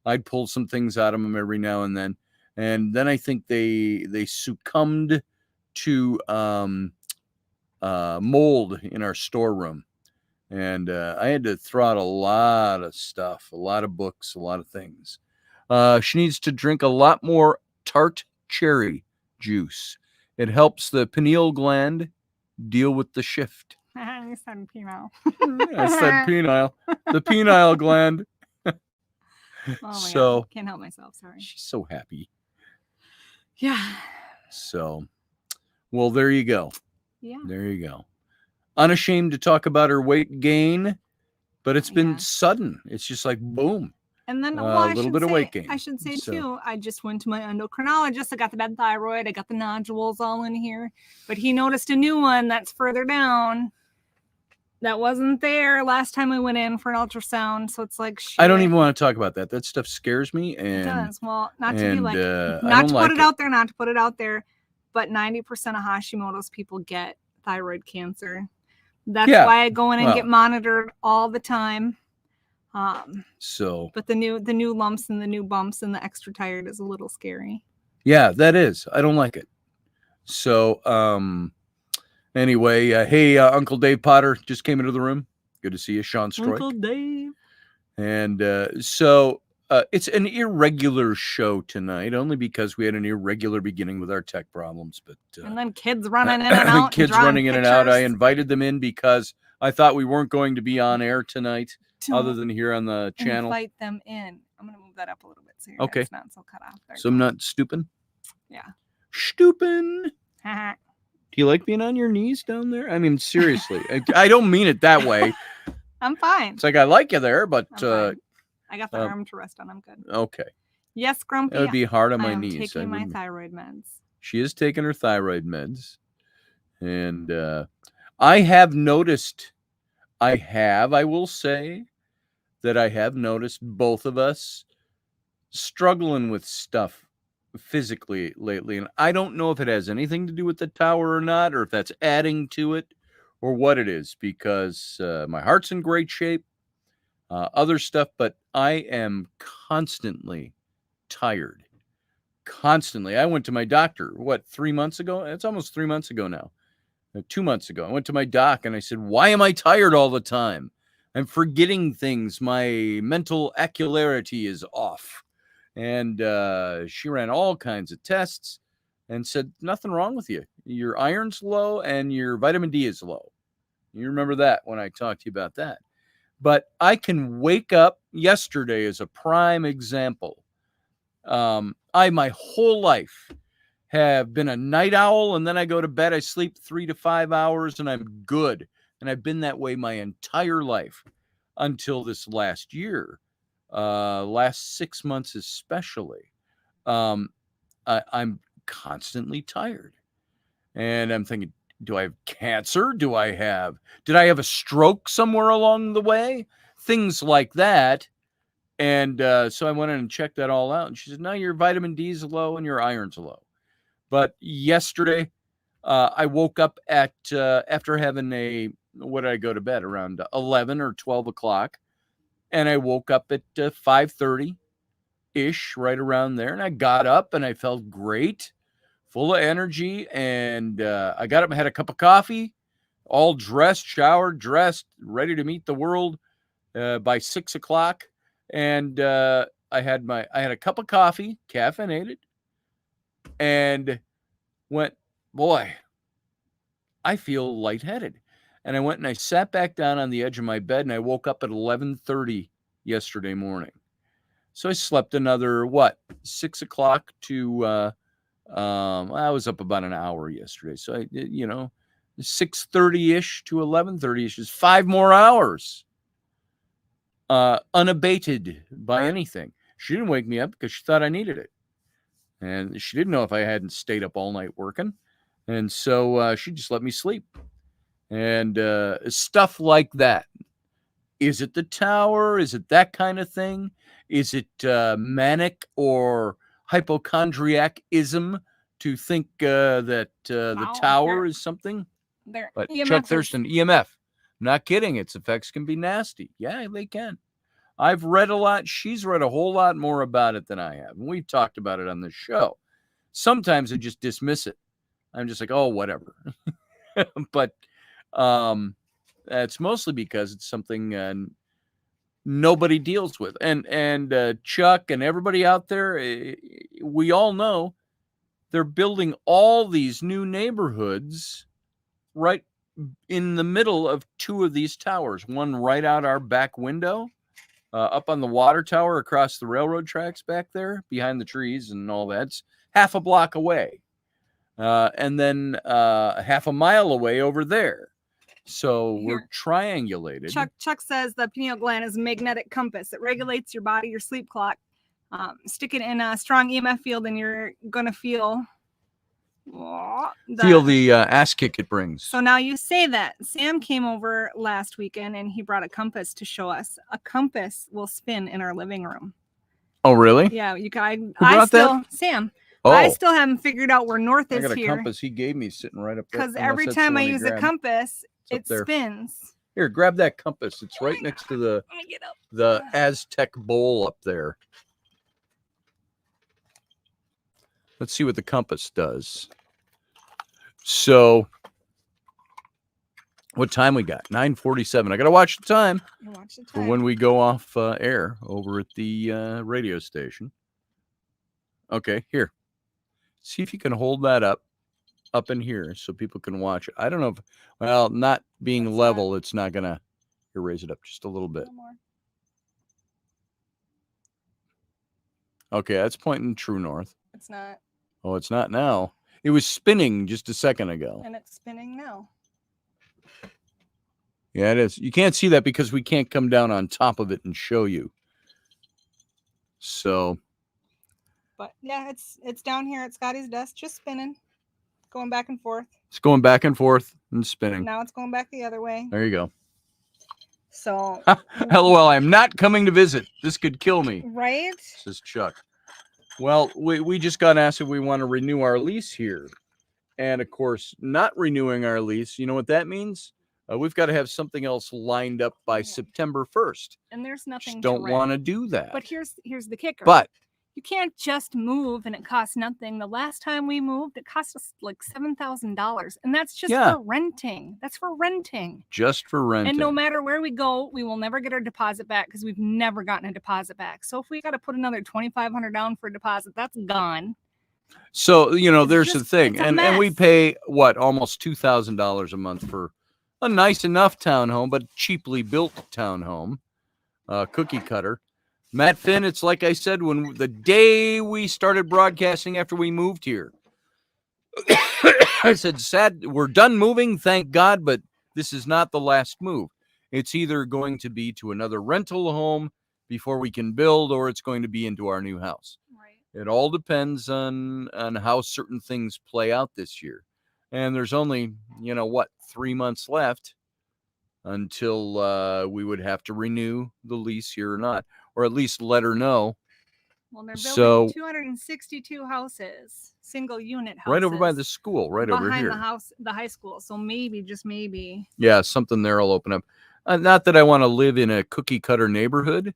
Speaker 1: I'd pull some things out of them every now and then. And then I think they succumbed to mold in our storeroom. And I had to throw out a lot of stuff, a lot of books, a lot of things. She needs to drink a lot more tart cherry juice. It helps the pineal gland deal with the shift.
Speaker 5: You said penile.
Speaker 1: I said penile. The penile gland.
Speaker 5: Oh my
Speaker 1: So-
Speaker 5: God. Can't help myself. Sorry.
Speaker 1: She's so happy.
Speaker 5: Yeah.
Speaker 1: So, well, there you go.
Speaker 5: Yeah.
Speaker 1: There you go. Unashamed to talk about her weight gain, but it's been
Speaker 5: Yeah.
Speaker 1: sudden. It's just like boom.
Speaker 5: And then
Speaker 1: A
Speaker 5: well, I
Speaker 1: little
Speaker 5: should
Speaker 1: bit of
Speaker 5: say,
Speaker 1: weight gain.
Speaker 5: I should say
Speaker 1: So-
Speaker 5: too, I just went to my endocrinologist. I got the bad thyroid. I got the nodules all in here. But he noticed a new one that's further down that wasn't there last time I went in for an ultrasound. So it's like,
Speaker 1: I don't
Speaker 5: shit.
Speaker 1: even want to talk about that. That stuff scares me.
Speaker 5: It
Speaker 1: And
Speaker 5: does. Well, not to be like,
Speaker 1: I
Speaker 5: not
Speaker 1: don't
Speaker 5: to
Speaker 1: like
Speaker 5: put it out there, not to put it out there, but 90% of Hashimoto's people get thyroid cancer. That's
Speaker 1: Yeah,
Speaker 5: why I go in and get
Speaker 1: well.
Speaker 5: monitored all the time.
Speaker 1: So
Speaker 5: But the new lumps and the new bumps and the extra tired is a little scary.
Speaker 1: yeah, that is. I don't like it. So anyway, hey, Uncle Dave Potter just came into the room. Good to see you, Sean Stroik.
Speaker 5: Uncle Dave.
Speaker 1: And so it's an irregular show tonight, only because we had an irregular beginning with our tech problems. But
Speaker 5: And then kids running in and out.
Speaker 1: kids
Speaker 5: drawing
Speaker 1: running in and out. I
Speaker 5: pictures.
Speaker 1: invited them in because I thought we weren't going to be on air tonight, other than here on the channel.
Speaker 5: Invite them in. I'm going to move that up a little bit so your
Speaker 1: Okay.
Speaker 5: head's not so cut off. There
Speaker 1: So
Speaker 5: you
Speaker 1: I'm
Speaker 5: go.
Speaker 1: not stooping.
Speaker 5: Yeah.
Speaker 1: Stooping. Do you like being on your knees down there? I mean, seriously, I don't mean it that way.
Speaker 5: I'm fine.
Speaker 1: It's like I like you there, but
Speaker 5: I'm fine. I got the
Speaker 1: um,
Speaker 5: arm to rest on. I'm good.
Speaker 1: okay,
Speaker 5: Yes, Grumpy.
Speaker 1: that would be hard on
Speaker 5: I
Speaker 1: my
Speaker 5: am
Speaker 1: knees. I
Speaker 5: taking my
Speaker 1: wouldn't-
Speaker 5: thyroid meds.
Speaker 1: She is taking her thyroid meds, and I have noticed. I will say that I have noticed both of us struggling with stuff physically lately, and I don't know if it has anything to do with the tower or not, or if that's adding to it, or what it is, because my heart's in great shape, other stuff, but I am constantly tired. Constantly. I went to my doctor, 3 months ago? It's almost 3 months ago now. 2 months ago. I went to my doc and I said, why am I tired all the time? I'm forgetting things. My mental acularity is off. And she ran all kinds of tests and said, nothing wrong with you. Your iron's low and your vitamin D is low. You remember that when I talked to you about that. But I can wake up. Yesterday is a prime example. I, my whole life, have been a night owl, and then I go to bed. I sleep 3 to 5 hours, and I'm good. And I've been that way my entire life until this last year, last 6 months especially. I'm constantly tired, and I'm thinking, do I have cancer? Did I have a stroke somewhere along the way? Things like that. And so I went in and checked that all out. And she said, no, your vitamin D is low and your iron's low. But yesterday, I woke up at after having a what did I go to bed? Around 11 or 12 o'clock. And I woke up at 5:30-ish, right around there. And I got up and I felt great, full of energy. And I got up and had a cup of coffee, all dressed, showered, dressed, ready to meet the world by 6 o'clock. And I had a cup of coffee, caffeinated, and went, boy, I feel lightheaded. And I went and I sat back down on the edge of my bed, and I woke up at 11:30 yesterday morning. So I slept another 6 o'clock to I was up about an hour yesterday. So I 6:30-ish to 11:30-ish is 5 more hours. Unabated by anything. She didn't wake me up because she thought I needed it. And she didn't know if I hadn't stayed up all night working. And so she just let me sleep. And stuff like that. Is it the tower? Is it that kind of thing? Is it manic or hypochondriacism to think that the tower is something? But Chuck Thurston, EMF. Not kidding. Its effects can be nasty. Yeah, they can. I've read a lot. She's read a whole lot more about it than I have. And we've talked about it on the show. Sometimes I just dismiss it. I'm just like, oh, whatever. But it's mostly because it's something nobody deals with. And Chuck and everybody out there, we all know they're building all these new neighborhoods right in the middle of 2 of these towers. One right out our back window, up on the water tower across the railroad tracks back there, behind the trees and all that. It's half a block away. And then half a mile away over there. So we're triangulated.
Speaker 5: Chuck says the pineal gland is a magnetic compass. It regulates your body, your sleep clock. Stick it in a strong EMF field and you're going to feel
Speaker 1: the ass kick it brings.
Speaker 5: So now you say that. Sam came over last weekend and he brought a compass to show us. A compass will spin in our living room.
Speaker 1: Oh, really?
Speaker 5: Yeah, you guys. Sam.
Speaker 1: Oh.
Speaker 5: I still haven't figured out where north is
Speaker 1: here. I got a
Speaker 5: here.
Speaker 1: compass he gave me sitting right up there.
Speaker 5: Because every time I use a compass, it
Speaker 1: there.
Speaker 5: spins.
Speaker 1: Here, grab that compass. It's right next to the Aztec bowl up there. Let's see what the compass does. So, what time we got? 9:47. I got to watch the time for when we go off air over at the radio station. Okay, here. See if you can hold that up in here so people can watch it. I don't know if, well, not being level, it's not going to raise it up just a little bit. Okay, that's pointing true north.
Speaker 5: It's not.
Speaker 1: Oh, it's not now. It was spinning just a second ago.
Speaker 5: And it's spinning now.
Speaker 1: Yeah, it is. You can't see that because we can't come down on top of it and show you. So.
Speaker 5: But yeah, it's down here at Scotty's desk, just spinning, going back and forth.
Speaker 1: It's going back and forth and spinning.
Speaker 5: Now it's going back the other way.
Speaker 1: There you go.
Speaker 5: So.
Speaker 1: LOL, I'm not coming to visit. This could kill me.
Speaker 5: Right?
Speaker 1: Says Chuck. Well, we just got asked if we want to renew our lease here. And, of course, not renewing our lease, you know what that means? We've got to have something else lined up by September 1st.
Speaker 5: And there's nothing
Speaker 1: just don't want to do that.
Speaker 5: But here's the kicker.
Speaker 1: But
Speaker 5: you can't just move and it costs nothing. The last time we moved, it cost us like $7,000. And that's just for renting. That's for renting.
Speaker 1: Just for renting.
Speaker 5: And no matter where we go, we will never get our deposit back because we've never gotten a deposit back. So if we got to put another $2,500 down for a deposit, that's gone.
Speaker 1: So, there's the thing. And we pay, almost $2,000 a month for a nice enough townhome, but cheaply built townhome, cookie cutter. Matt Finn, it's like I said, when the day we started broadcasting after we moved here, I said, sad, we're done moving, thank God, but this is not the last move. It's either going to be to another rental home before we can build, or it's going to be into our new house. Right. It all depends on how certain things play out this year. And there's only, 3 months left until we would have to renew the lease here or not. Or at least let her know
Speaker 5: Well, they're
Speaker 1: So-
Speaker 5: building 262 houses, single unit houses.
Speaker 1: Right over by the school, right over
Speaker 5: behind
Speaker 1: here.
Speaker 5: the house, the high school. So maybe, just maybe.
Speaker 1: Yeah, something there will open up. Not that I want to live in a cookie cutter neighborhood.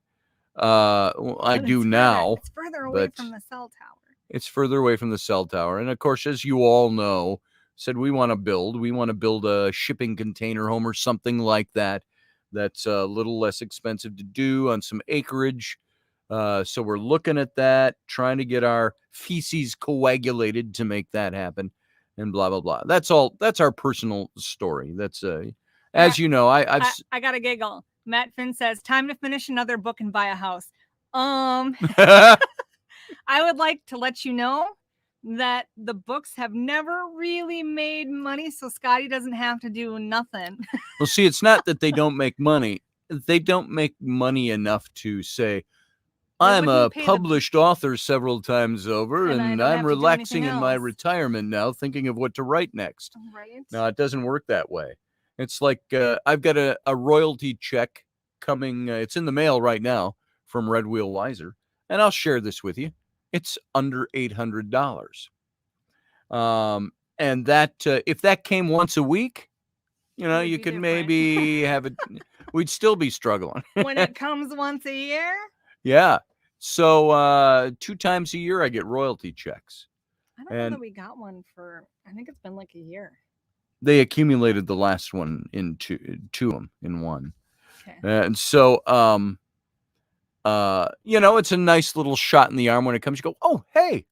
Speaker 1: Well, I
Speaker 5: But
Speaker 1: do
Speaker 5: it's
Speaker 1: now.
Speaker 5: It's further away
Speaker 1: but
Speaker 5: from the cell tower.
Speaker 1: It's further away from the cell tower. And of course, as you all know, said we want to build a shipping container home or something like that. That's a little less expensive to do on some acreage. So we're looking at that, trying to get our feces coagulated to make that happen, and blah blah blah. That's all. That's our personal story. That's as you know,
Speaker 5: I got a giggle. Matt Finn says, "Time to finish another book and buy a house." I would like to let you know that the books have never really made money, so Scotty doesn't have to do nothing.
Speaker 1: Well, see, it's not that they don't make money. They don't make money enough to say, I'm a published author several times over, and I'm relaxing in my retirement now, thinking of what to write next.
Speaker 5: Right.
Speaker 1: No, it doesn't work that way. It's like I've got a royalty check coming. It's in the mail right now from Red Wheel Weiser, and I'll share this with you. It's under $800. And that if that came once a week, you could maybe have it. We'd still be struggling.
Speaker 5: When it comes once a year?
Speaker 1: Yeah. So 2 times a year I get royalty checks.
Speaker 5: I don't know that we got one for, I think it's been like a year.
Speaker 1: They accumulated the last one into them in one.
Speaker 5: Okay.
Speaker 1: And so it's a nice little shot in the arm when it comes. You go, oh, hey,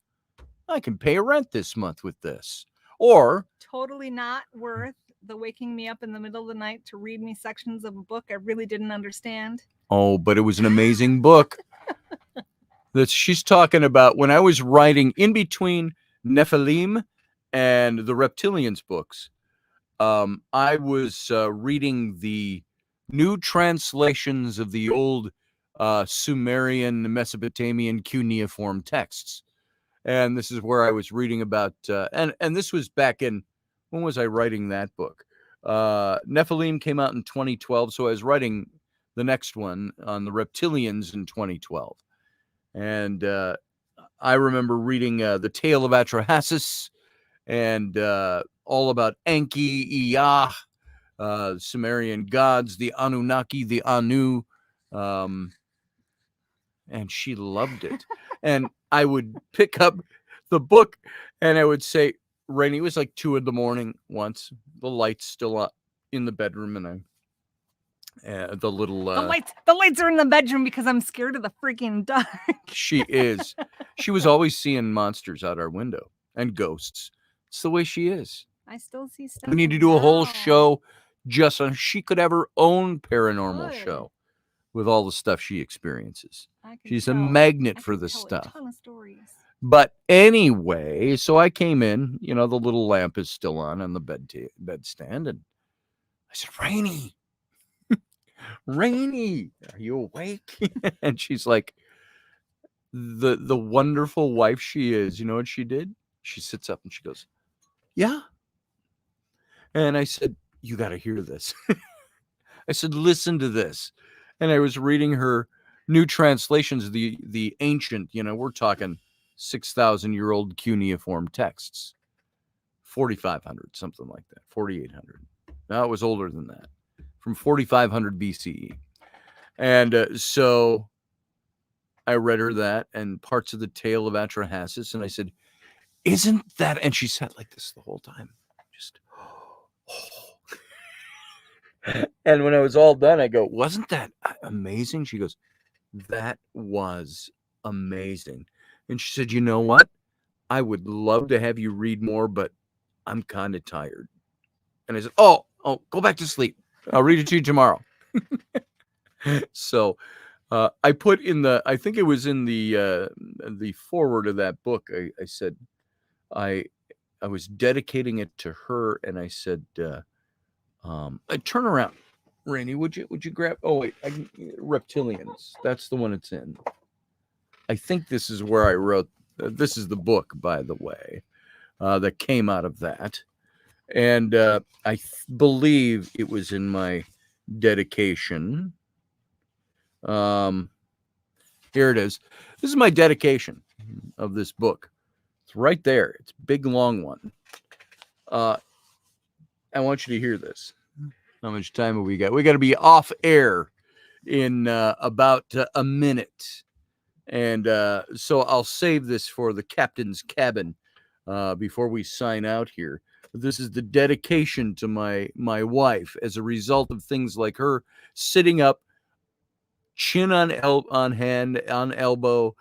Speaker 1: I can pay a rent this month with this. Or
Speaker 5: totally not worth the waking me up in the middle of the night to read me sections of a book I really didn't understand.
Speaker 1: Oh, but it was an amazing book that she's talking about. When I was writing in between Nephilim and the Reptilians books, I was reading the new translations of the old Sumerian, Mesopotamian cuneiform texts. And this is where I was reading about, and this was back in, when was I writing that book? Nephilim came out in 2012, so I was writing the next one on the Reptilians in 2012. And I remember reading The Tale of Atrahasis and all about Enki, Ea, Sumerian gods, the Anunnaki, the Anu, and she loved it. And I would pick up the book and I would say, Rainey, it was like 2 a.m. once, the light's still up in the bedroom, and the
Speaker 5: lights are in the bedroom because I'm scared of the freaking dark.
Speaker 1: She is. She was always seeing monsters out our window and ghosts. It's the way she is.
Speaker 5: I still see stuff.
Speaker 1: We need to do a whole show just on. She could have her own paranormal show with all the stuff she experiences. She's a magnet for this stuff.
Speaker 5: A ton of stories.
Speaker 1: But anyway, so I came in. The little lamp is still on the bedstand, and I said, Rainey, Rainey, are you awake? And she's like, the wonderful wife she is. You know what she did? She sits up and she goes, yeah. And I said, you got to hear this. I said, listen to this. And I was reading her new translations of the ancient, we're talking 6,000-year-old cuneiform texts, 4,500, something like that, 4,800. No, it was older than that, from 4,500 BCE. And so I read her that and parts of the Tale of Atrahasis, and I said, isn't that? And she sat like this the whole time, just, oh. And when I was all done, I go, wasn't that amazing? She goes, that was amazing. And she said, you know what? I would love to have you read more, but I'm kind of tired. And I said, oh, go back to sleep. I'll read it to you tomorrow. So I put in I think it was in the foreword of that book. I said, I was dedicating it to her. And I said, turn around, Rainey, would you grab, oh wait, Reptilians. That's the one it's in. I think this is where I wrote, this is the book, by the way, that came out of that. And I believe it was in my dedication. Here it is. This is my dedication of this book. It's right there. It's a big, long one. I want you to hear this. How much time have we got? We got to be off air in about a minute. And so I'll save this for the captain's cabin before we sign out here. This is the dedication to my wife as a result of things like her sitting up, chin on hand, on elbow,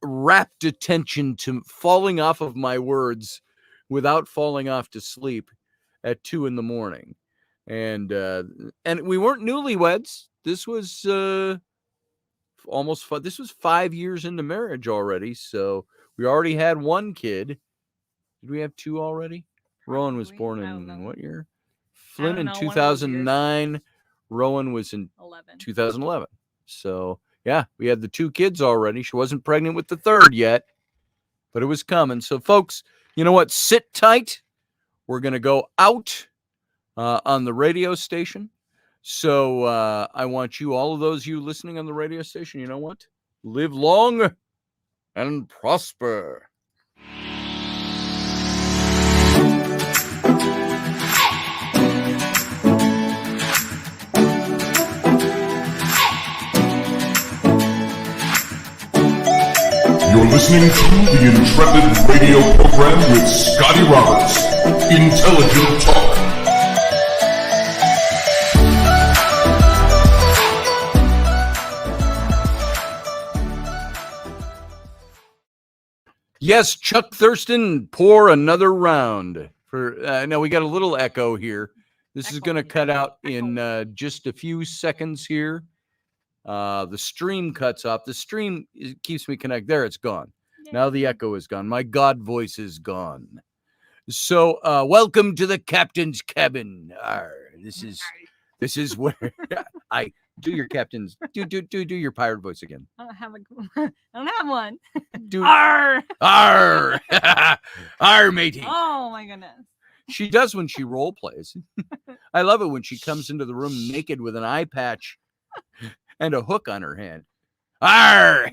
Speaker 1: rapt attention to falling off of my words without falling off to sleep at 2 a.m. And we weren't newlyweds. This was this was 5 years into marriage already. So we already had one kid. Did we have two already? Rowan was born in what year? Flynn in 2009. Rowan was in 2011. So yeah, we had the 2 kids already. She wasn't pregnant with the 3rd yet, but it was coming. So folks, you know what? Sit tight. We're going to go out on the radio station. So I want you, all of those you listening on the radio station, you know what? Live long and prosper.
Speaker 4: You're listening to the Intrepid radio program with Scotty Roberts. Intelligent Talk.
Speaker 1: Yes, Chuck Thurston, pour another round. For now, we got a little echo here. This is going to cut out in just a few seconds here. The stream cuts off. The stream keeps me connected. There, it's gone. Now the echo is gone. My God voice is gone. So, welcome to the captain's cabin. This is where I do your captain's. Do your pirate voice again.
Speaker 5: I don't have one.
Speaker 1: Do
Speaker 5: Arr!
Speaker 1: Arr! Arr, matey.
Speaker 5: Oh my goodness.
Speaker 1: She does when she role plays. I love it when she comes into the room naked with an eye patch and a hook on her hand. Arr!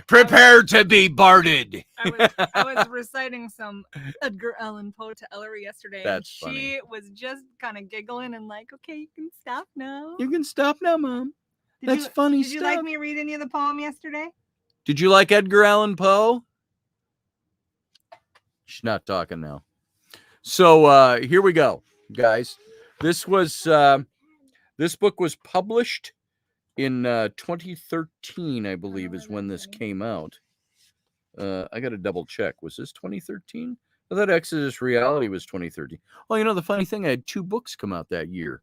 Speaker 1: Prepare to be barded.
Speaker 5: I was reciting some Edgar Allan Poe to Ellery yesterday.
Speaker 1: That's
Speaker 5: and she was just kind of giggling and like, okay, you can stop now.
Speaker 1: You can stop now, Mom. That's funny stuff.
Speaker 5: Did you like me read any of the poem yesterday?
Speaker 1: Did you like Edgar Allan Poe? She's not talking now. So here we go, guys. This book was published in 2013, I believe, is when this came out. I got to double check. Was this 2013? I thought Exodus Reality was 2013. Oh, you know, the funny thing, I had 2 books come out that year.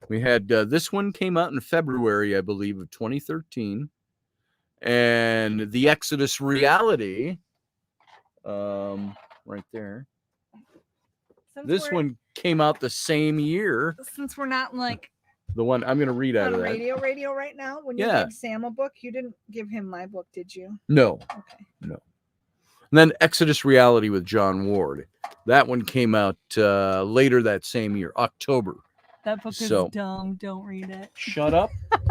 Speaker 1: We had this one came out in February, I believe, of 2013. And the Exodus Reality, right there. This one came out the same year.
Speaker 5: Since we're not like
Speaker 1: the one I'm going to read out
Speaker 5: on
Speaker 1: of that.
Speaker 5: radio right now. When you gave Sam a book, you didn't give him my book, did you?
Speaker 1: No.
Speaker 5: Okay.
Speaker 1: No. And then Exodus Reality with John Ward. That one came out later that same year, October.
Speaker 5: That book is dumb. Don't read it.
Speaker 1: Shut up,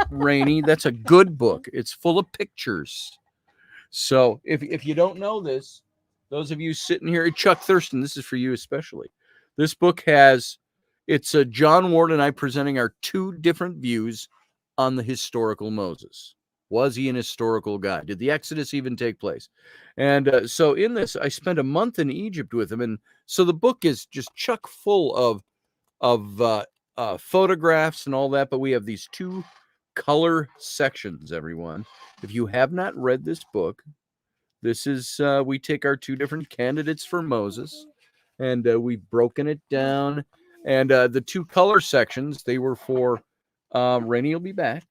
Speaker 1: Rainey. That's a good book. It's full of pictures. So if you don't know this, those of you sitting here, Chuck Thurston, this is for you especially. This book it's John Ward and I presenting our 2 different views on the historical Moses. Was he an historical guy? Did the Exodus even take place? And so in this, I spent a month in Egypt with him. And so the book is just chock full of photographs and all that. But we have these 2 color sections, everyone. If you have not read this book, this is, we take our 2 different candidates for Moses. And we've broken it down. And the 2 color sections, they were for, Rainey will be back,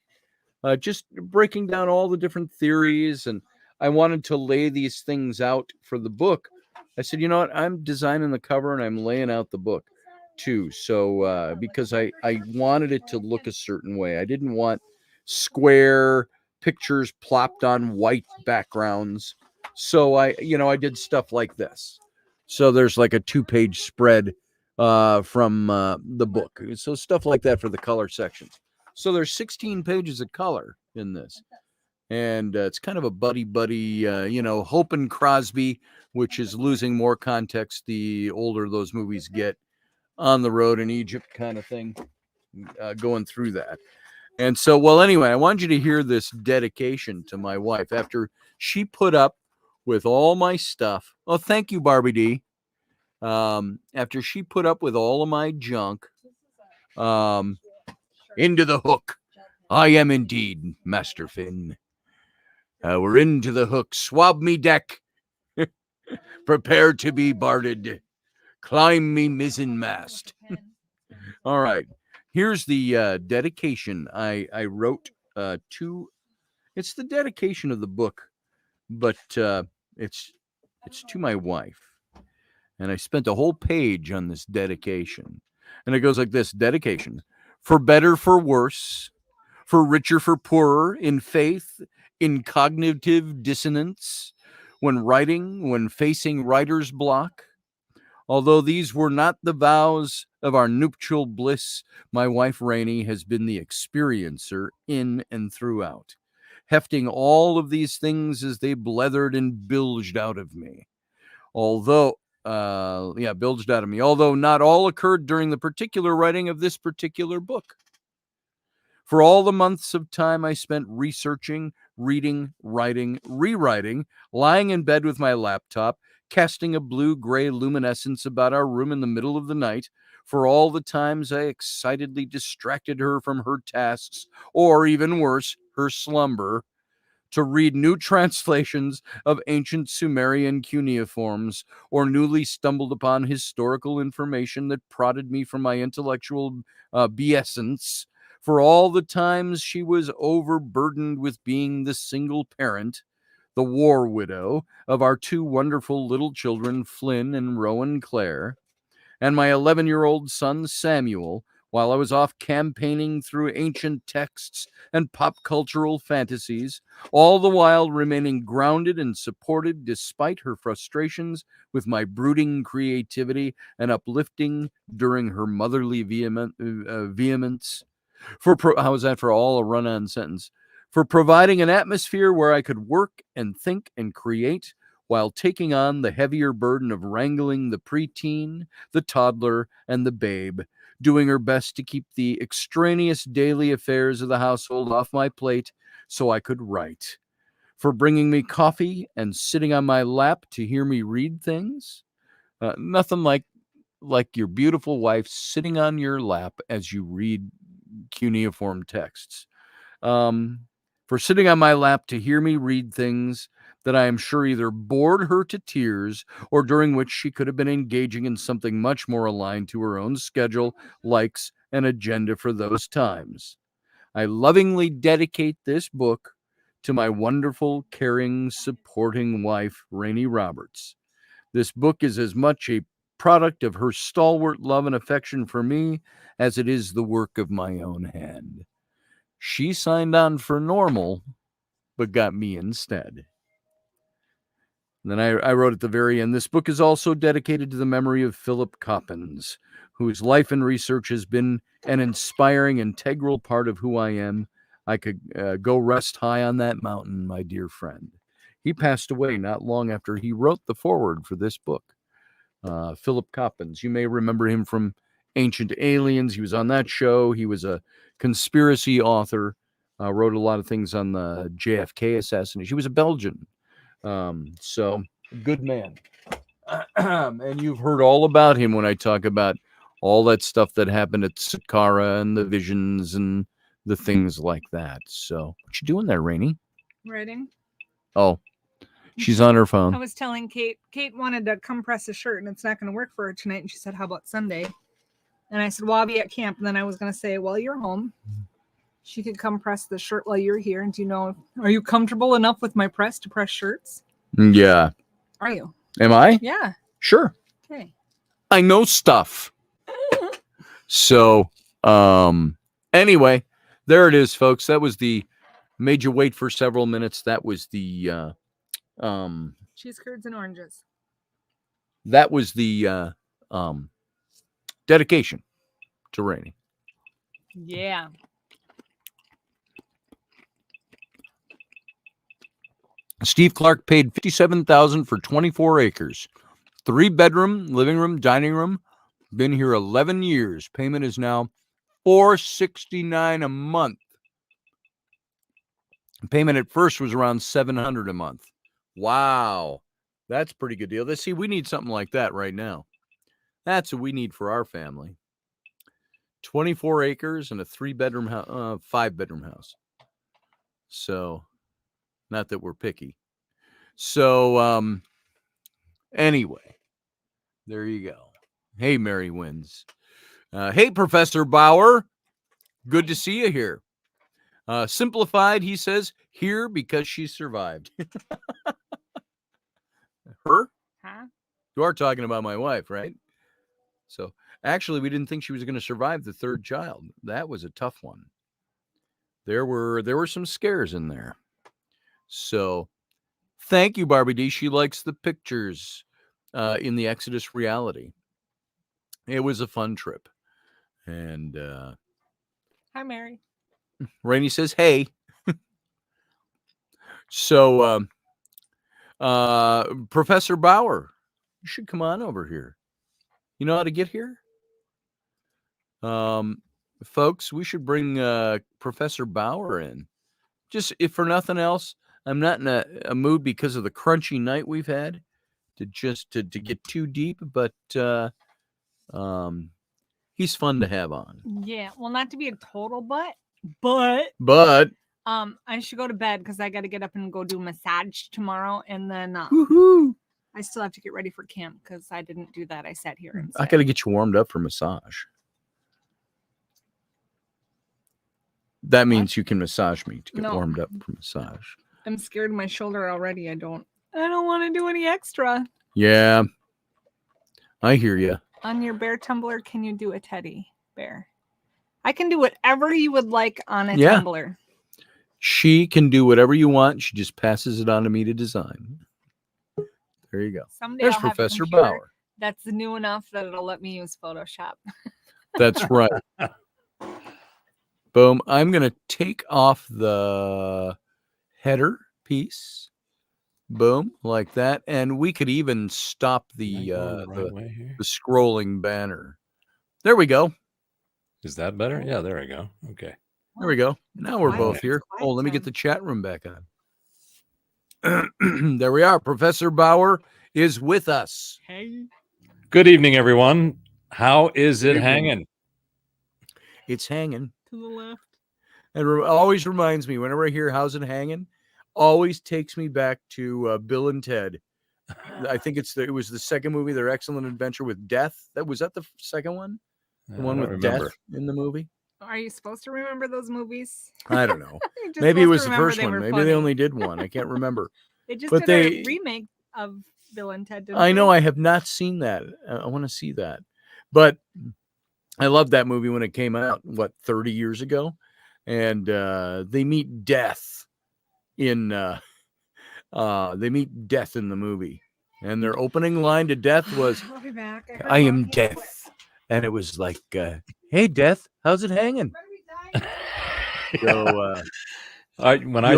Speaker 1: just breaking down all the different theories. And I wanted to lay these things out for the book. I said, you know what? I'm designing the cover and I'm laying out the book too. So because I wanted it to look a certain way. I didn't want square pictures plopped on white backgrounds. So I did stuff like this. So there's like a 2-page spread from the book. So stuff like that for the color sections. So there's 16 pages of color in this. And it's kind of a buddy, Hope and Crosby, which is losing more context the older those movies get, on the road in Egypt kind of thing, going through that. And so, well, anyway, I want you to hear this dedication to my wife after she put up with all my stuff. Oh, thank you, Barbie D. After she put up with all of my junk, into the hook. I am indeed Master Finn. We're into the hook. Swab me deck. Prepare to be barded. Climb me mizzen mast. All right. Here's the dedication I wrote to. It's the dedication of the book, but it's to my wife. And I spent a whole page on this dedication. And it goes like this: dedication. For better, for worse, for richer, for poorer, in faith, in cognitive dissonance, when writing, when facing writer's block. Although these were not the vows of our nuptial bliss, my wife Rainey has been the experiencer in and throughout, hefting all of these things as they blethered and bilged out of me. Bilged out of me. Although not all occurred during the particular writing of this particular book. For all the months of time I spent researching, reading, writing, rewriting, lying in bed with my laptop, casting a blue-gray luminescence about our room in the middle of the night, for all the times I excitedly distracted her from her tasks, or even worse, her slumber, to read new translations of ancient Sumerian cuneiforms, or newly stumbled upon historical information that prodded me from my intellectual beescence, for all the times she was overburdened with being the single parent, the war widow of our two wonderful little children, Flynn and Rowan Clare, and my 11-year-old son, Samuel, while I was off campaigning through ancient texts and pop cultural fantasies, all the while remaining grounded and supported despite her frustrations with my brooding creativity and uplifting during her motherly vehemence. How was that for all a run-on sentence? For providing an atmosphere where I could work and think and create while taking on the heavier burden of wrangling the preteen, the toddler, and the babe, doing her best to keep the extraneous daily affairs of the household off my plate so I could write. For bringing me coffee and sitting on my lap to hear me read things. Nothing like your beautiful wife sitting on your lap as you read cuneiform texts. For sitting on my lap to hear me read things that I am sure either bored her to tears or during which she could have been engaging in something much more aligned to her own schedule, likes, and agenda for those times. I lovingly dedicate this book to my wonderful, caring, supporting wife, Rainey Roberts. This book is as much a product of her stalwart love and affection for me as it is the work of my own hand. She signed on for normal, but got me instead. And then I wrote at the very end, this book is also dedicated to the memory of Philip Coppens, whose life and research has been an inspiring, integral part of who I am. I could go rest high on that mountain, my dear friend. He passed away not long after he wrote the foreword for this book. Philip Coppens. You may remember him from Ancient Aliens. He was on that show. He was a conspiracy author, wrote a lot of things on the JFK assassination. He was a Belgian. So, good man. And you've heard all about him when I talk about all that stuff that happened at Saqqara and the visions and the things like that. So, what you doing there, Rainey?
Speaker 5: Writing.
Speaker 1: Oh, she's on her phone.
Speaker 5: I was telling Kate wanted to come press a shirt and it's not going to work for her tonight. And she said, how about Sunday? And I said, well, I'll be at camp. And then I was going to say, well, you're home. She could come press the shirt while you're here. And do you know, are you comfortable enough with my press to press shirts?
Speaker 1: Yeah.
Speaker 5: Are you?
Speaker 1: Am I?
Speaker 5: Yeah.
Speaker 1: Sure.
Speaker 5: Okay.
Speaker 1: I know stuff. So, anyway, there it is, folks. That was made you wait for several minutes. That was the,
Speaker 5: cheese curds and oranges.
Speaker 1: That was the, dedication to Rainey.
Speaker 5: Yeah.
Speaker 1: Steve Clark paid $57,000 for 24 acres. 3-bedroom, living room, dining room. Been here 11 years. Payment is now $469 a month. Payment at first was around $700 a month. Wow. That's a pretty good deal. Let's see, we need something like that right now. That's what we need for our family. 24 acres and a 3-bedroom house, 5-bedroom house. So, not that we're picky. So, anyway, there you go. Hey, Mary Wins. Hey, Professor Bauer. Good to see you here. Simplified, he says, here because she survived. Her?
Speaker 5: Huh?
Speaker 1: You are talking about my wife, right? So, actually, we didn't think she was going to survive the 3rd child. That was a tough one. There were some scares in there. So, thank you, Barbie D. She likes the pictures in the Exodus reality. It was a fun trip. And
Speaker 5: Hi, Mary.
Speaker 1: Rainey says, hey. So, Professor Bauer, you should come on over here. You know how to get here? Folks, we should bring Professor Bauer in. Just if for nothing else, I'm not in a mood because of the crunchy night we've had to get too deep, but he's fun to have on.
Speaker 5: Yeah, well, not to be a total but I should go to bed because I got to get up and go do a massage tomorrow, and then
Speaker 1: woohoo,
Speaker 5: I still have to get ready for camp because I didn't do that. I sat here and
Speaker 1: I got to get you warmed up for massage. That means you can massage me to get warmed up for massage.
Speaker 5: I'm scared of my shoulder already. I don't want to do any extra.
Speaker 1: Yeah, I hear you.
Speaker 5: On your bear tumbler, can you do a teddy bear? I can do whatever you would like on a tumbler.
Speaker 1: She can do whatever you want. She just passes it on to me to design. There you go.
Speaker 5: Someday
Speaker 1: There's
Speaker 5: I'll have
Speaker 1: Professor
Speaker 5: a computer
Speaker 1: Bauer.
Speaker 5: that's new enough that it'll let me use Photoshop.
Speaker 1: That's right. Boom. I'm going to take off the header piece. Boom, like that. And we could even stop the scrolling banner. There we go.
Speaker 6: Is that better? Yeah, there we go. Okay.
Speaker 1: There we go. Now we're both here. Oh, let me get the chat room back on. There we are. Professor Bauer is with us.
Speaker 5: Hey.
Speaker 6: Good evening, everyone. How is it hanging?
Speaker 1: It's hanging.
Speaker 5: To the left.
Speaker 1: And always reminds me, whenever I hear how's it hanging, always takes me back to Bill and Ted. I think it was the second movie, Their Excellent Adventure with Death. Was that the second one? The one with death in the movie?
Speaker 5: Are you supposed to remember those movies?
Speaker 1: I don't know. Maybe it was the first one. Maybe they only did one. I can't remember.
Speaker 5: They just did a remake of Bill and Ted.
Speaker 1: I know. I have not seen that. I want to see that. But I loved that movie when it came out, 30 years ago? And they meet death in the movie. And their opening line to Death was,
Speaker 5: I'll be back.
Speaker 1: I am Death. And it was like, hey, Death, how's it hanging? So,
Speaker 6: when I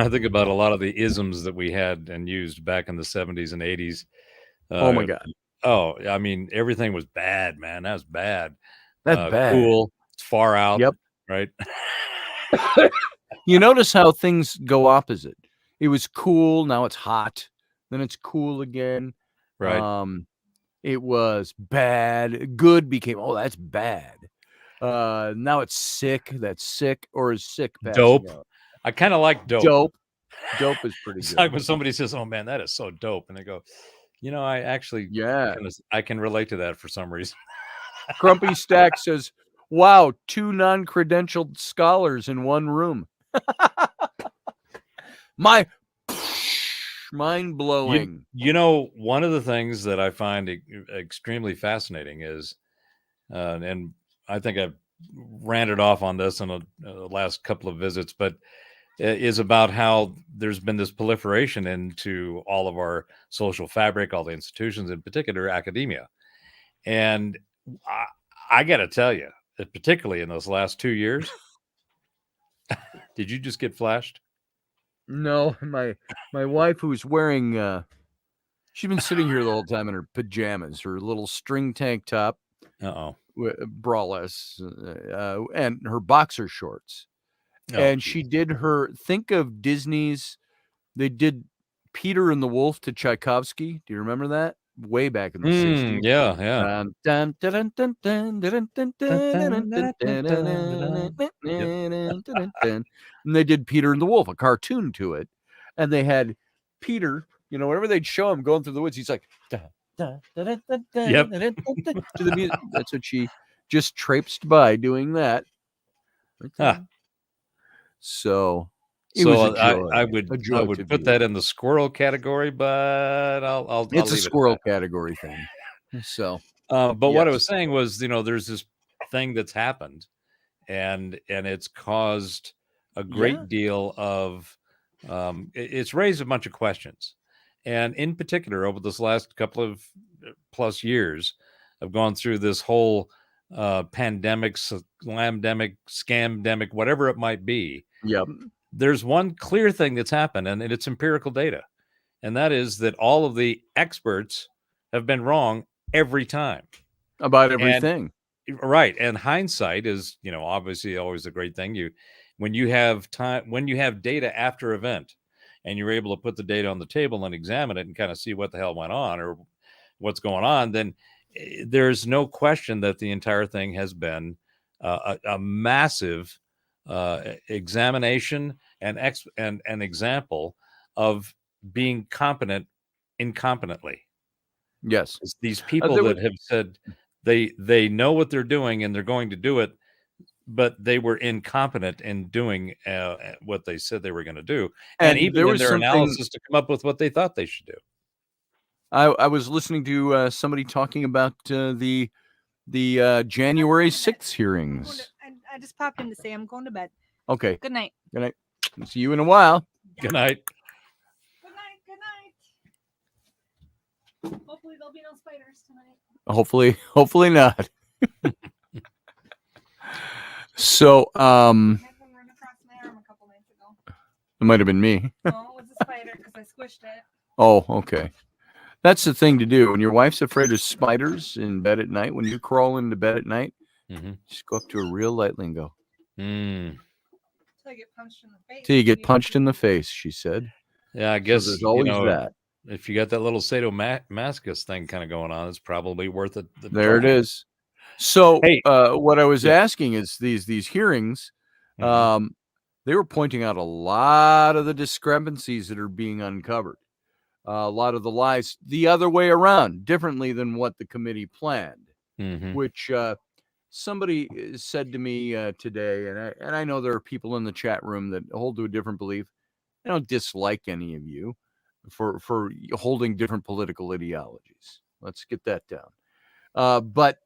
Speaker 6: think about a lot of the isms that we had and used back in the 70s and 80s.
Speaker 1: Oh, my God.
Speaker 6: Oh, I mean, everything was bad, man. That was bad.
Speaker 1: That's bad.
Speaker 6: Cool. It's far out.
Speaker 1: Yep.
Speaker 6: Right.
Speaker 1: You notice how things go opposite. It was cool. Now it's hot. Then it's cool again.
Speaker 6: Right.
Speaker 1: It was bad. Good became, that's bad. Now it's sick. That's sick, or is sick.
Speaker 6: Dope. Out. I kind of like dope.
Speaker 1: Dope is pretty
Speaker 6: it's
Speaker 1: good.
Speaker 6: Like when somebody says, oh man, that is so dope. And they go, I actually, I can relate to that for some reason.
Speaker 1: Grumpy Stack says, wow, 2 non-credentialed scholars in one room. Mind blowing.
Speaker 6: One of the things that I find extremely fascinating is, and I think I've ranted off on this in the last couple of visits, but is about how there's been this proliferation into all of our social fabric, all the institutions, in particular academia. And I got to tell you, that particularly in those last 2 years, did you just get flashed?
Speaker 1: No, my wife, who's wearing she's been sitting here the whole time in her pajamas, her little string tank top,
Speaker 6: Uh-oh.
Speaker 1: braless, and her boxer shorts.
Speaker 6: Oh,
Speaker 1: And she did her, think of Disney's, they did Peter and the Wolf to Tchaikovsky. Do you remember that? Way back in the 60s.
Speaker 6: yeah, yeah.
Speaker 1: Dun, dun, dun, dun, dun, dun, dun, dun, dun, dun, dun, dun, dun, dun. And they did Peter and the Wolf, a cartoon to it. And they had Peter, whenever they'd show him going through the woods, he's like, dun, dun, dun, dun, dun, dun,
Speaker 6: Yep.
Speaker 1: dun, dun, dun, to the music. That's what she just traipsed by doing that. Right there.
Speaker 6: Huh.
Speaker 1: So it was a joy.
Speaker 6: I would
Speaker 1: to
Speaker 6: put
Speaker 1: view.
Speaker 6: that in the squirrel category, but I'll
Speaker 1: It's a
Speaker 6: leave it at
Speaker 1: squirrel
Speaker 6: that.
Speaker 1: category thing. So,
Speaker 6: But what I
Speaker 1: yes.
Speaker 6: was saying was, there's this thing that's happened, and it's caused a great deal of it's raised a bunch of questions, and in particular over this last couple of plus years, I've gone through this whole pandemic, slamdemic, scamdemic, whatever it might be.
Speaker 1: Yep.
Speaker 6: There's one clear thing that's happened, and it's empirical data, and that is that all of the experts have been wrong every time
Speaker 1: About everything.
Speaker 6: right. And hindsight is, obviously always a great thing. When you have data after event, and you're able to put the data on the table and examine it and kind of see what the hell went on or what's going on, then there's no question that the entire thing has been a massive examination and an example of being competent incompetently.
Speaker 1: Yes.
Speaker 6: It's these people
Speaker 1: there
Speaker 6: that
Speaker 1: was-
Speaker 6: have said they know what they're doing and they're going to do it, but they were incompetent in doing what they said they were going to do, and even
Speaker 1: there
Speaker 6: in
Speaker 1: was
Speaker 6: their
Speaker 1: something,
Speaker 6: analysis to come up with what they thought they should do.
Speaker 1: I was listening to somebody talking about the January 6th hearings.
Speaker 5: I just popped in to say I'm going to bed.
Speaker 1: Okay.
Speaker 5: Good night.
Speaker 1: Good night. See you in a while.
Speaker 6: Good night.
Speaker 5: Good night. Good night. Hopefully there'll be no spiders tonight.
Speaker 1: Hopefully not. So,
Speaker 5: I had one run across my arm a couple nights ago.
Speaker 1: it might have been me.
Speaker 5: No, it was a spider because I squished it.
Speaker 1: Oh, okay. That's the thing to do. When your wife's afraid of spiders in bed at night, when you crawl into bed at night, just go up to her real lightly and go.
Speaker 5: Until I get punched in the face.
Speaker 1: Till you get punched in the face, she said.
Speaker 6: Yeah, I guess
Speaker 1: So there's always that.
Speaker 6: If you got that little sadomasochism thing kind of going on, it's probably worth it.
Speaker 1: There it is. So,
Speaker 6: Hey.
Speaker 1: what I was asking is these hearings, they were pointing out a lot of the discrepancies that are being uncovered, a lot of the lies the other way around, differently than what the committee planned, which somebody said to me today, and I know there are people in the chat room that hold to a different belief. I don't dislike any of you for holding different political ideologies. Let's get that down. But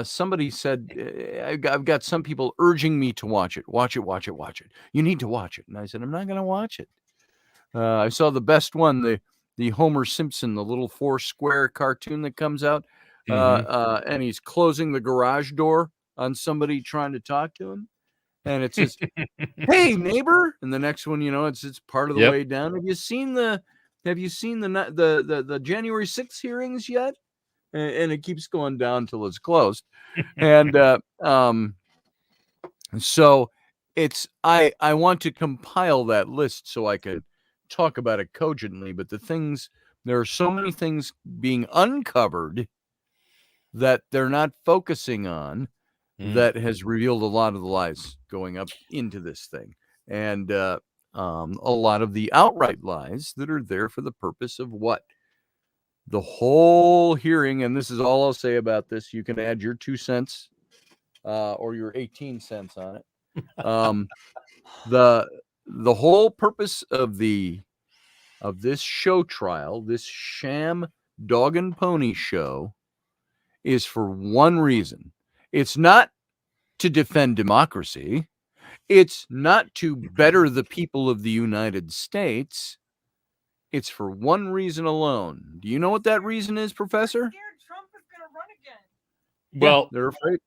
Speaker 1: somebody said, I've got some people urging me to watch it. Watch it. You need to watch it. And I said, I'm not going to watch it. I saw the best one, the Homer Simpson, the little 4-square cartoon that comes out. And he's closing the garage door on somebody trying to talk to him. And it says, "Hey neighbor," and the next one, it's part of the way down. Have you seen the January 6th hearings yet? And it keeps going down till it's closed. And so it's I want to compile that list so I could talk about it cogently. But there are so many things being uncovered that they're not focusing on. That has revealed a lot of the lies going up into this thing, and a lot of the outright lies that are there for the purpose of what? The whole hearing, and this is all I'll say about this. You can add your 2 cents or your 18 cents on it. The whole purpose of this show trial, this sham dog and pony show, is for one reason. It's not to defend democracy. It's not to better the people of the United States. It's for one reason alone. Do you know what that reason is, Professor?
Speaker 5: I'm scared Trump is going to run again.
Speaker 6: Well,
Speaker 1: they're afraid.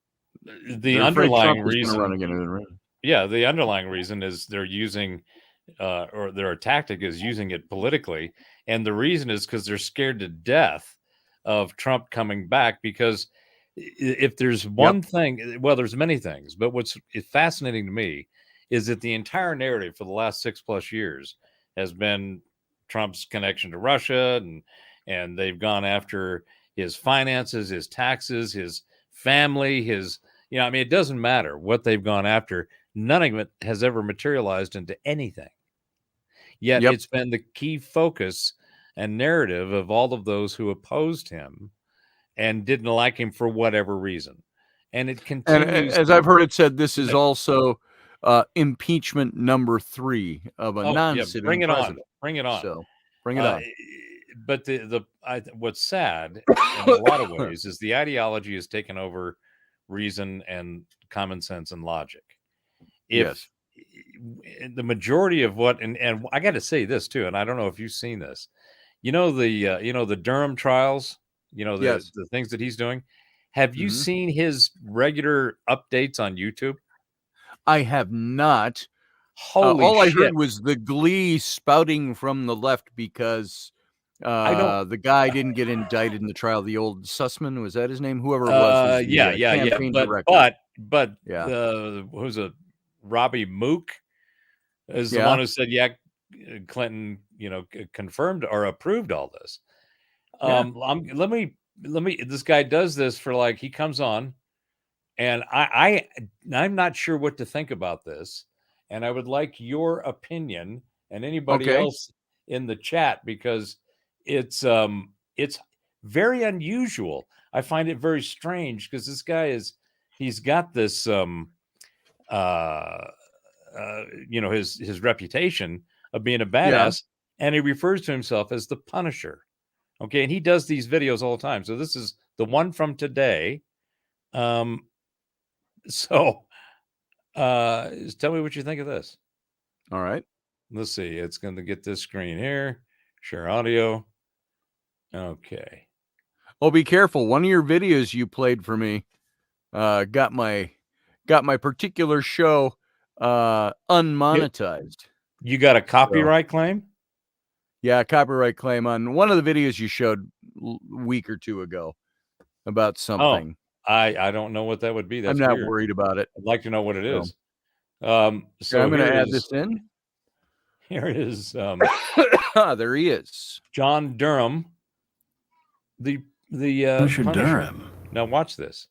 Speaker 6: The underlying
Speaker 1: Trump is
Speaker 6: reason.
Speaker 1: gonna run again.
Speaker 6: Yeah, the underlying reason is they're using or their tactic is using it politically. And the reason is because they're scared to death of Trump coming back. Because if there's one thing, well, there's many things, but what's fascinating to me is that the entire narrative for the last 6+ years has been Trump's connection to Russia, and they've gone after his finances, his taxes, his family, his, I mean, it doesn't matter what they've gone after. None of it has ever materialized into anything. Yet it's been the key focus and narrative of all of those who opposed him and didn't like him for whatever reason. And it continues.
Speaker 1: And as I've heard it said, this is also impeachment number 3 of a non-sitting
Speaker 6: bring it
Speaker 1: president.
Speaker 6: on. Bring it on.
Speaker 1: So bring it on.
Speaker 6: But what's sad in a lot of ways is the ideology has taken over reason and common sense and logic. If the majority of what, and I got to say this too, and I don't know if you've seen this, the Durham trials, the things that he's doing. Have you seen his regular updates on YouTube?
Speaker 1: I have not.
Speaker 6: Holy
Speaker 1: all
Speaker 6: shit.
Speaker 1: I heard was the glee spouting from the left because the guy didn't get indicted in the trial. The old Sussman, was that his name? Whoever it was campaign director.
Speaker 6: But who's a Robbie Mook is the one who said, Clinton, confirmed or approved all this. Let me, this guy does this for he comes on, and I'm not sure what to think about this. And I would like your opinion and anybody else in the chat, because it's very unusual. I find it very strange because this guy he's got this, his reputation of being a badass, and he refers to himself as the Punisher. Okay. And he does these videos all the time. So this is the one from today. So just tell me what you think of this.
Speaker 1: All right.
Speaker 6: Let's see. It's going to get this screen here. Share audio. Okay.
Speaker 1: Oh, be careful. One of your videos you played for me got my particular show unmonetized.
Speaker 6: You got a copyright claim?
Speaker 1: Yeah,
Speaker 6: copyright
Speaker 1: claim on one of the videos you showed a week or two ago about something.
Speaker 6: I don't know what that would be. That's
Speaker 1: I'm not
Speaker 6: weird.
Speaker 1: worried about it.
Speaker 6: I'd like to know what it is. So
Speaker 1: I'm going to add this in.
Speaker 6: Here it is.
Speaker 1: There he is.
Speaker 6: John Durham. The
Speaker 7: Punisher Durham.
Speaker 6: Now watch this.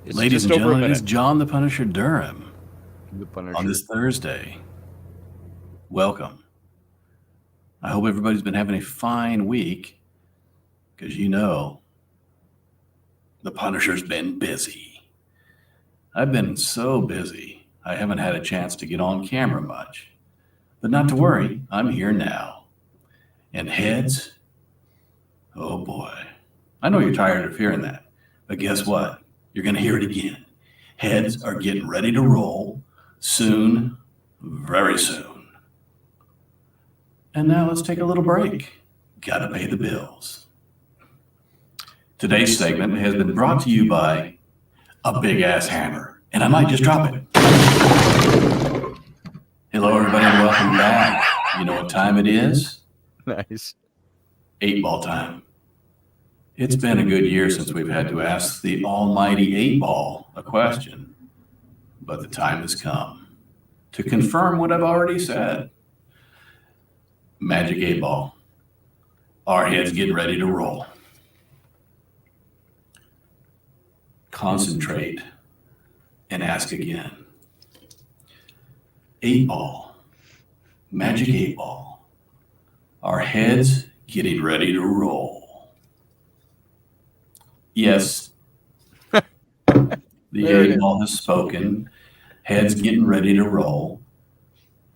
Speaker 7: Ladies and gentlemen, it's John the Punisher Durham.
Speaker 1: The Punisher.
Speaker 7: On this Thursday. Welcome. I hope everybody's been having a fine week, because the Punisher's been busy. I've been so busy, I haven't had a chance to get on camera much. But not to worry, I'm here now. And heads, oh boy. I know you're tired of hearing that, but guess what? You're going to hear it again. Heads are getting ready to roll soon, very soon. And now let's take a little break. Gotta pay the bills. Today's segment has been brought to you by a big-ass hammer. And I might just drop it. Hello, everybody, and welcome back. You know what time it is?
Speaker 1: Nice.
Speaker 7: 8-ball time. It's been a good year since we've had to ask the almighty 8-ball a question. But the time has come to confirm what I've already said. Magic 8-ball. Our heads getting ready to roll. Concentrate and ask again. 8-ball. Magic 8-ball. Our heads getting ready to roll. Yes. The 8-ball has spoken. Heads getting ready to roll.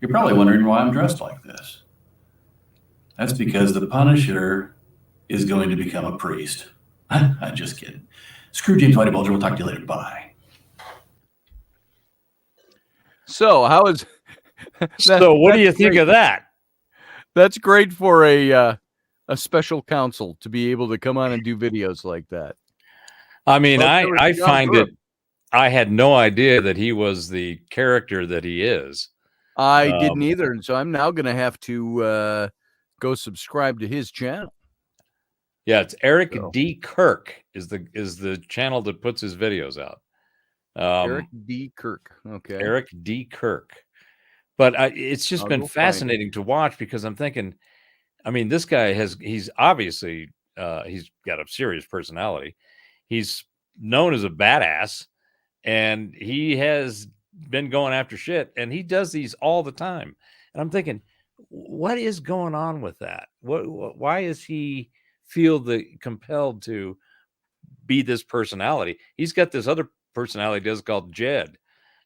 Speaker 7: You're probably wondering why I'm dressed like this. That's because the Punisher is going to become a priest. I'm just kidding. Screw James Whitey Bulger. We'll talk to you later. Bye.
Speaker 1: So how is
Speaker 6: so what do you think of that?
Speaker 1: That's great for a special counsel to be able to come on and do videos like that.
Speaker 6: I mean, I find it, I had no idea that he was the character that he is.
Speaker 1: I didn't either, and so I'm now going to have to go subscribe to his channel.
Speaker 6: Yeah, it's Eric
Speaker 1: So.
Speaker 6: D. Kirk is the channel that puts his videos out.
Speaker 1: Eric D. Kirk. Okay.
Speaker 6: Eric D. Kirk. But it's just
Speaker 1: I'll
Speaker 6: been
Speaker 1: go find
Speaker 6: fascinating to watch because I'm thinking, I mean, this guy he's obviously he's got a serious personality. He's known as a badass, and he has been going after shit, and he does these all the time. And I'm thinking, what is going on with that? Why is he feel compelled to be this personality? He's got this other personality he does called Jed,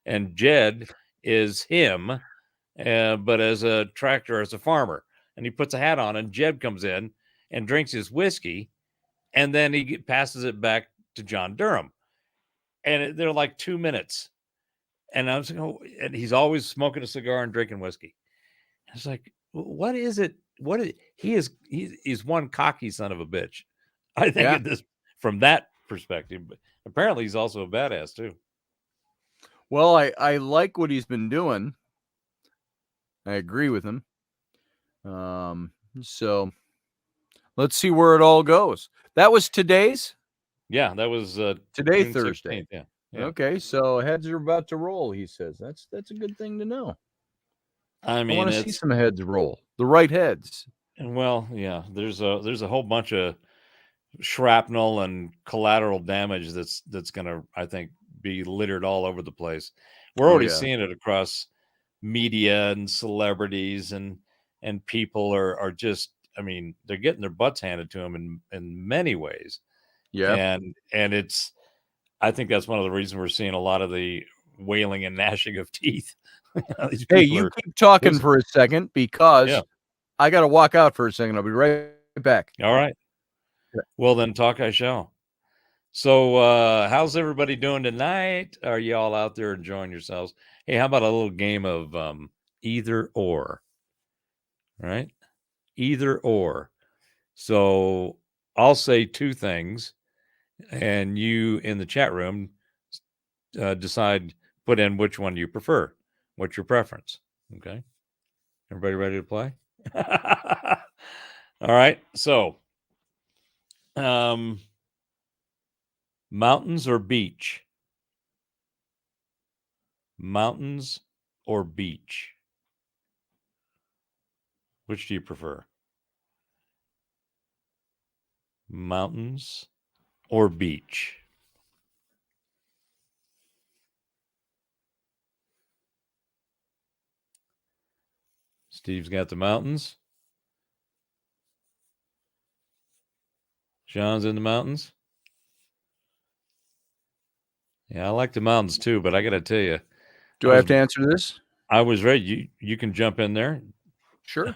Speaker 6: and Jed is him, but as a tractor, as a farmer. And he puts a hat on, and Jed comes in and drinks his whiskey, and then he passes it back to John Durham. And they're like 2 minutes. And I was like, oh, and he's always smoking a cigar and drinking whiskey. I was like, what is it? He's one cocky son of a bitch. I think from that perspective, but apparently he's also a badass too.
Speaker 1: Well, I like what he's been doing. I agree with him. So let's see where it all goes. That was today's?
Speaker 6: Yeah, that was
Speaker 1: today,
Speaker 6: June
Speaker 1: Thursday.
Speaker 6: 16th, yeah.
Speaker 1: Okay, so heads are about to roll, he says. That's a good thing to know.
Speaker 6: I mean,
Speaker 1: I want to see some heads roll. The right heads.
Speaker 6: Well, yeah, there's a whole bunch of shrapnel and collateral damage that's gonna, I think, be littered all over the place. We're already seeing it across media and celebrities, and people are just, I mean, they're getting their butts handed to them in many ways.
Speaker 1: Yeah.
Speaker 6: And it's, I think that's one of the reasons we're seeing a lot of the wailing and gnashing of teeth.
Speaker 1: Hey, you keep talking for a second because I got to walk out for a second. I'll be right back.
Speaker 6: All right. Well, then talk I shall. So how's everybody doing tonight? Are you all out there enjoying yourselves? Hey, how about a little game of either or? Right? Either or. So I'll say two things, and you in the chat room put in which one you prefer. What's your preference? Okay. Everybody ready to play? All right. So mountains or beach? Mountains or beach? Which do you prefer? Mountains or beach? Steve's got the mountains. Sean's in the mountains. Yeah, I like the mountains too, but I got to tell you.
Speaker 1: Do I have to answer this?
Speaker 6: I was ready. You can jump in there.
Speaker 1: Sure.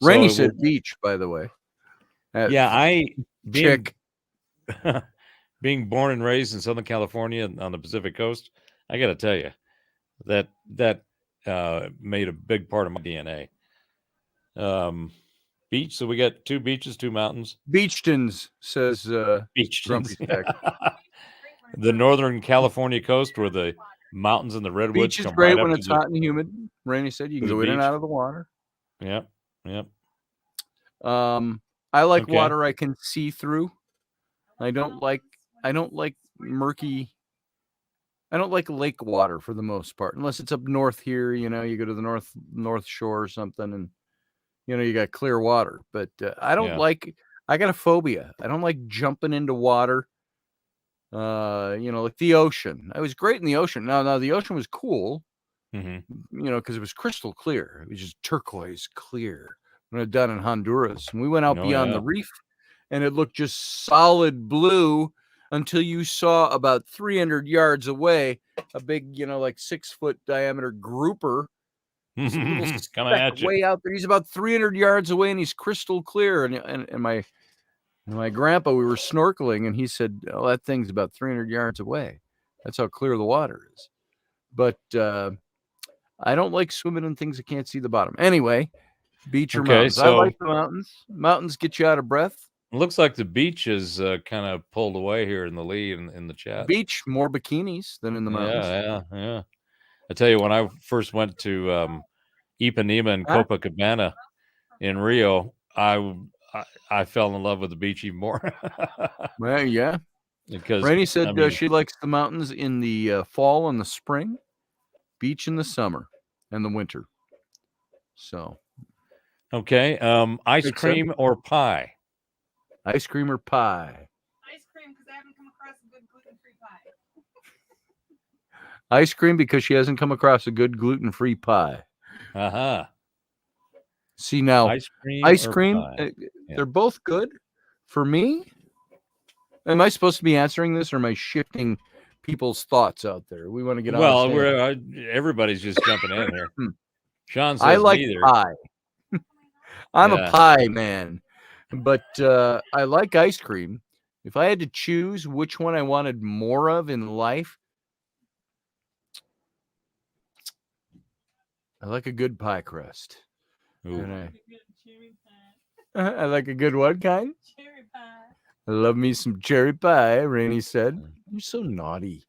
Speaker 1: Rainey said beach, by the way.
Speaker 6: Yeah, being born and raised in Southern California on the Pacific Coast, I got to tell you that made a big part of my DNA. Beach. So we got two beaches, two mountains.
Speaker 1: Beachtons, says
Speaker 6: Beachtons. The Northern California coast, where the mountains and the redwoods.
Speaker 1: Beach is great when it's hot and humid. Rainey said you can go in and out of the water.
Speaker 6: Yep.
Speaker 1: I like water I can see through. I don't like murky. I don't like lake water for the most part, unless it's up north here. You know, you go to the North Shore or something, and you got clear water. But I don't like. I got a phobia. I don't like jumping into water. Like the ocean. I was great in the ocean. Now the ocean was cool. Because it was crystal clear. It was just turquoise clear. When I was down in Honduras, and we went out beyond the reef, and it looked just solid blue until you saw about 300 yards away a big, like 6-foot diameter grouper
Speaker 6: coming at you
Speaker 1: way out there. He's about 300 yards away, and he's crystal clear. And my grandpa, we were snorkeling, and he said, "Oh, that thing's about 300 yards away. That's how clear the water is." But I don't like swimming in things I can't see the bottom. Anyway, beach or mountains. I like the mountains. Mountains get you out of breath.
Speaker 6: It looks like the beach is kind of pulled away here in the lead in the chat.
Speaker 1: Beach, more bikinis than in the mountains.
Speaker 6: Yeah. I tell you, when I first went to Ipanema and
Speaker 1: Huh?
Speaker 6: Copacabana in Rio, I fell in love with the beach even more.
Speaker 1: Well, yeah.
Speaker 6: Because
Speaker 1: Rainey
Speaker 6: I
Speaker 1: said
Speaker 6: mean,
Speaker 1: she likes the mountains in the fall and the spring, beach in the summer and the winter. So,
Speaker 6: okay, ice
Speaker 1: Makes sense.
Speaker 6: cream or pie?
Speaker 1: ice cream or pie?
Speaker 5: Ice cream, because I haven't come across a good gluten-free pie.
Speaker 1: Ice cream because she hasn't come across a good gluten-free pie.
Speaker 6: Uh-huh.
Speaker 1: See now,
Speaker 6: Ice cream
Speaker 1: ice
Speaker 6: or
Speaker 1: cream,
Speaker 6: pie? Yeah.
Speaker 1: they're both good. For me, am I supposed to be answering this, or am I shifting people's thoughts out there? We want to get
Speaker 6: Well,
Speaker 1: honest.
Speaker 6: everybody's just jumping in here. Sean
Speaker 1: I
Speaker 6: says
Speaker 1: like
Speaker 6: neither.
Speaker 1: pie. I'm a
Speaker 6: Yeah.
Speaker 1: pie man, but I like ice cream. If I had to choose which one I wanted more of in life, I like a good pie crust.
Speaker 6: Ooh.
Speaker 1: And
Speaker 5: A good cherry pie.
Speaker 1: I like a good what kind?
Speaker 5: Cherry pie.
Speaker 1: I love me some cherry pie, Rainey said. You're so naughty.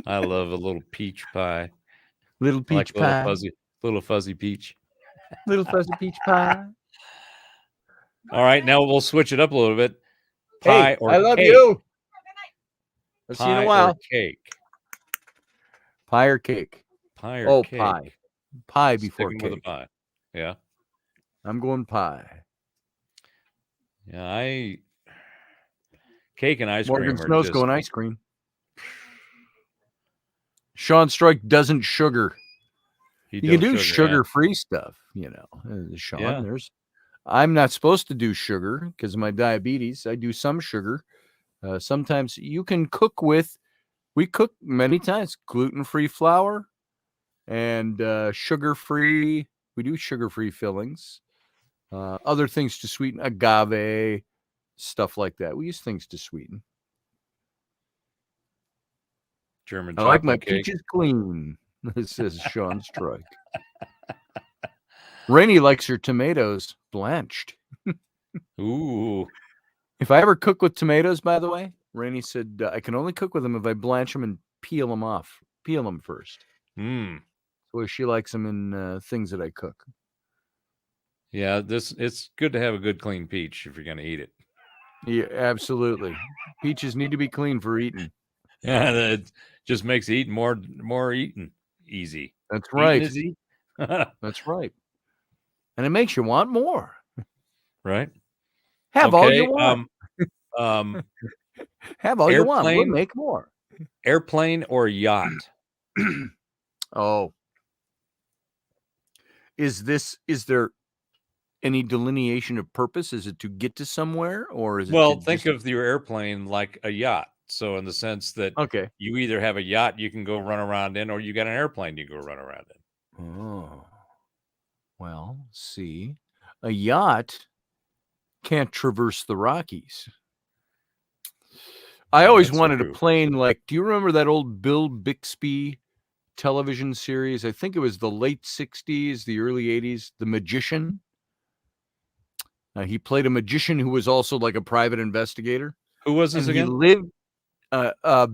Speaker 6: I love a little peach pie.
Speaker 1: Little
Speaker 6: I like
Speaker 1: peach
Speaker 6: a little
Speaker 1: pie.
Speaker 6: little fuzzy peach.
Speaker 1: Little fuzzy peach pie.
Speaker 6: All right, now we'll switch it up a little bit. Pie
Speaker 1: Hey,
Speaker 6: or
Speaker 1: I love
Speaker 6: cake?
Speaker 1: you. I'll see you in a
Speaker 6: Pie or
Speaker 1: while.
Speaker 6: cake?
Speaker 1: Pie or cake?
Speaker 6: Pie or
Speaker 1: Oh,
Speaker 6: cake?
Speaker 1: pie. Pie before
Speaker 6: Sticking with a
Speaker 1: cake.
Speaker 6: pie. Yeah.
Speaker 1: I'm going pie.
Speaker 6: Yeah, cake and ice
Speaker 1: Morgan
Speaker 6: cream are
Speaker 1: Snow's
Speaker 6: just
Speaker 1: going ice cream. Sean Strike doesn't sugar.
Speaker 6: he
Speaker 1: You can
Speaker 6: don't
Speaker 1: do
Speaker 6: sugar,
Speaker 1: sugar-free stuff, Sean.
Speaker 6: Yeah.
Speaker 1: I'm not supposed to do sugar because of my diabetes. I do some sugar. Sometimes you can cook with. We cook many times gluten-free flour and sugar-free. We do sugar-free fillings. Other things to sweeten, agave, stuff like that. We use things to sweeten.
Speaker 6: German
Speaker 1: I like my
Speaker 6: chocolate cake.
Speaker 1: peaches clean, says Sean Strike. Rainey likes her tomatoes blanched.
Speaker 6: Ooh.
Speaker 1: If I ever cook with tomatoes, by the way, Rainey said I can only cook with them if I blanch them and peel them first.
Speaker 6: Hmm.
Speaker 1: So she likes them in things that I cook.
Speaker 6: Yeah, it's good to have a good clean peach if you're going to eat it.
Speaker 1: Yeah, absolutely. Peaches need to be clean for eating.
Speaker 6: Yeah, that just makes eating more eating easy.
Speaker 1: That's
Speaker 6: Eating
Speaker 1: right.
Speaker 6: is easy.
Speaker 1: That's right. And it makes you want more.
Speaker 6: Right?
Speaker 1: Have all you want. Have all you want. We'll make more.
Speaker 6: Airplane or yacht?
Speaker 1: Oh. Is there any delineation of purpose? Is it to get to somewhere, or is it
Speaker 6: Well,
Speaker 1: to
Speaker 6: think of your airplane like a yacht. So in the sense that
Speaker 1: Okay.
Speaker 6: you either have a yacht you can go run around in, or you got an airplane you can go run around in.
Speaker 1: Oh. Well, see. A yacht can't traverse the Rockies. I always
Speaker 6: That's
Speaker 1: wanted
Speaker 6: true.
Speaker 1: a plane like, do you remember that old Bill Bixby television series? I think it was the late 60s, the early 80s, The Magician. He played a magician who was also like a private investigator.
Speaker 6: Who was this
Speaker 1: And he
Speaker 6: again?
Speaker 1: lived,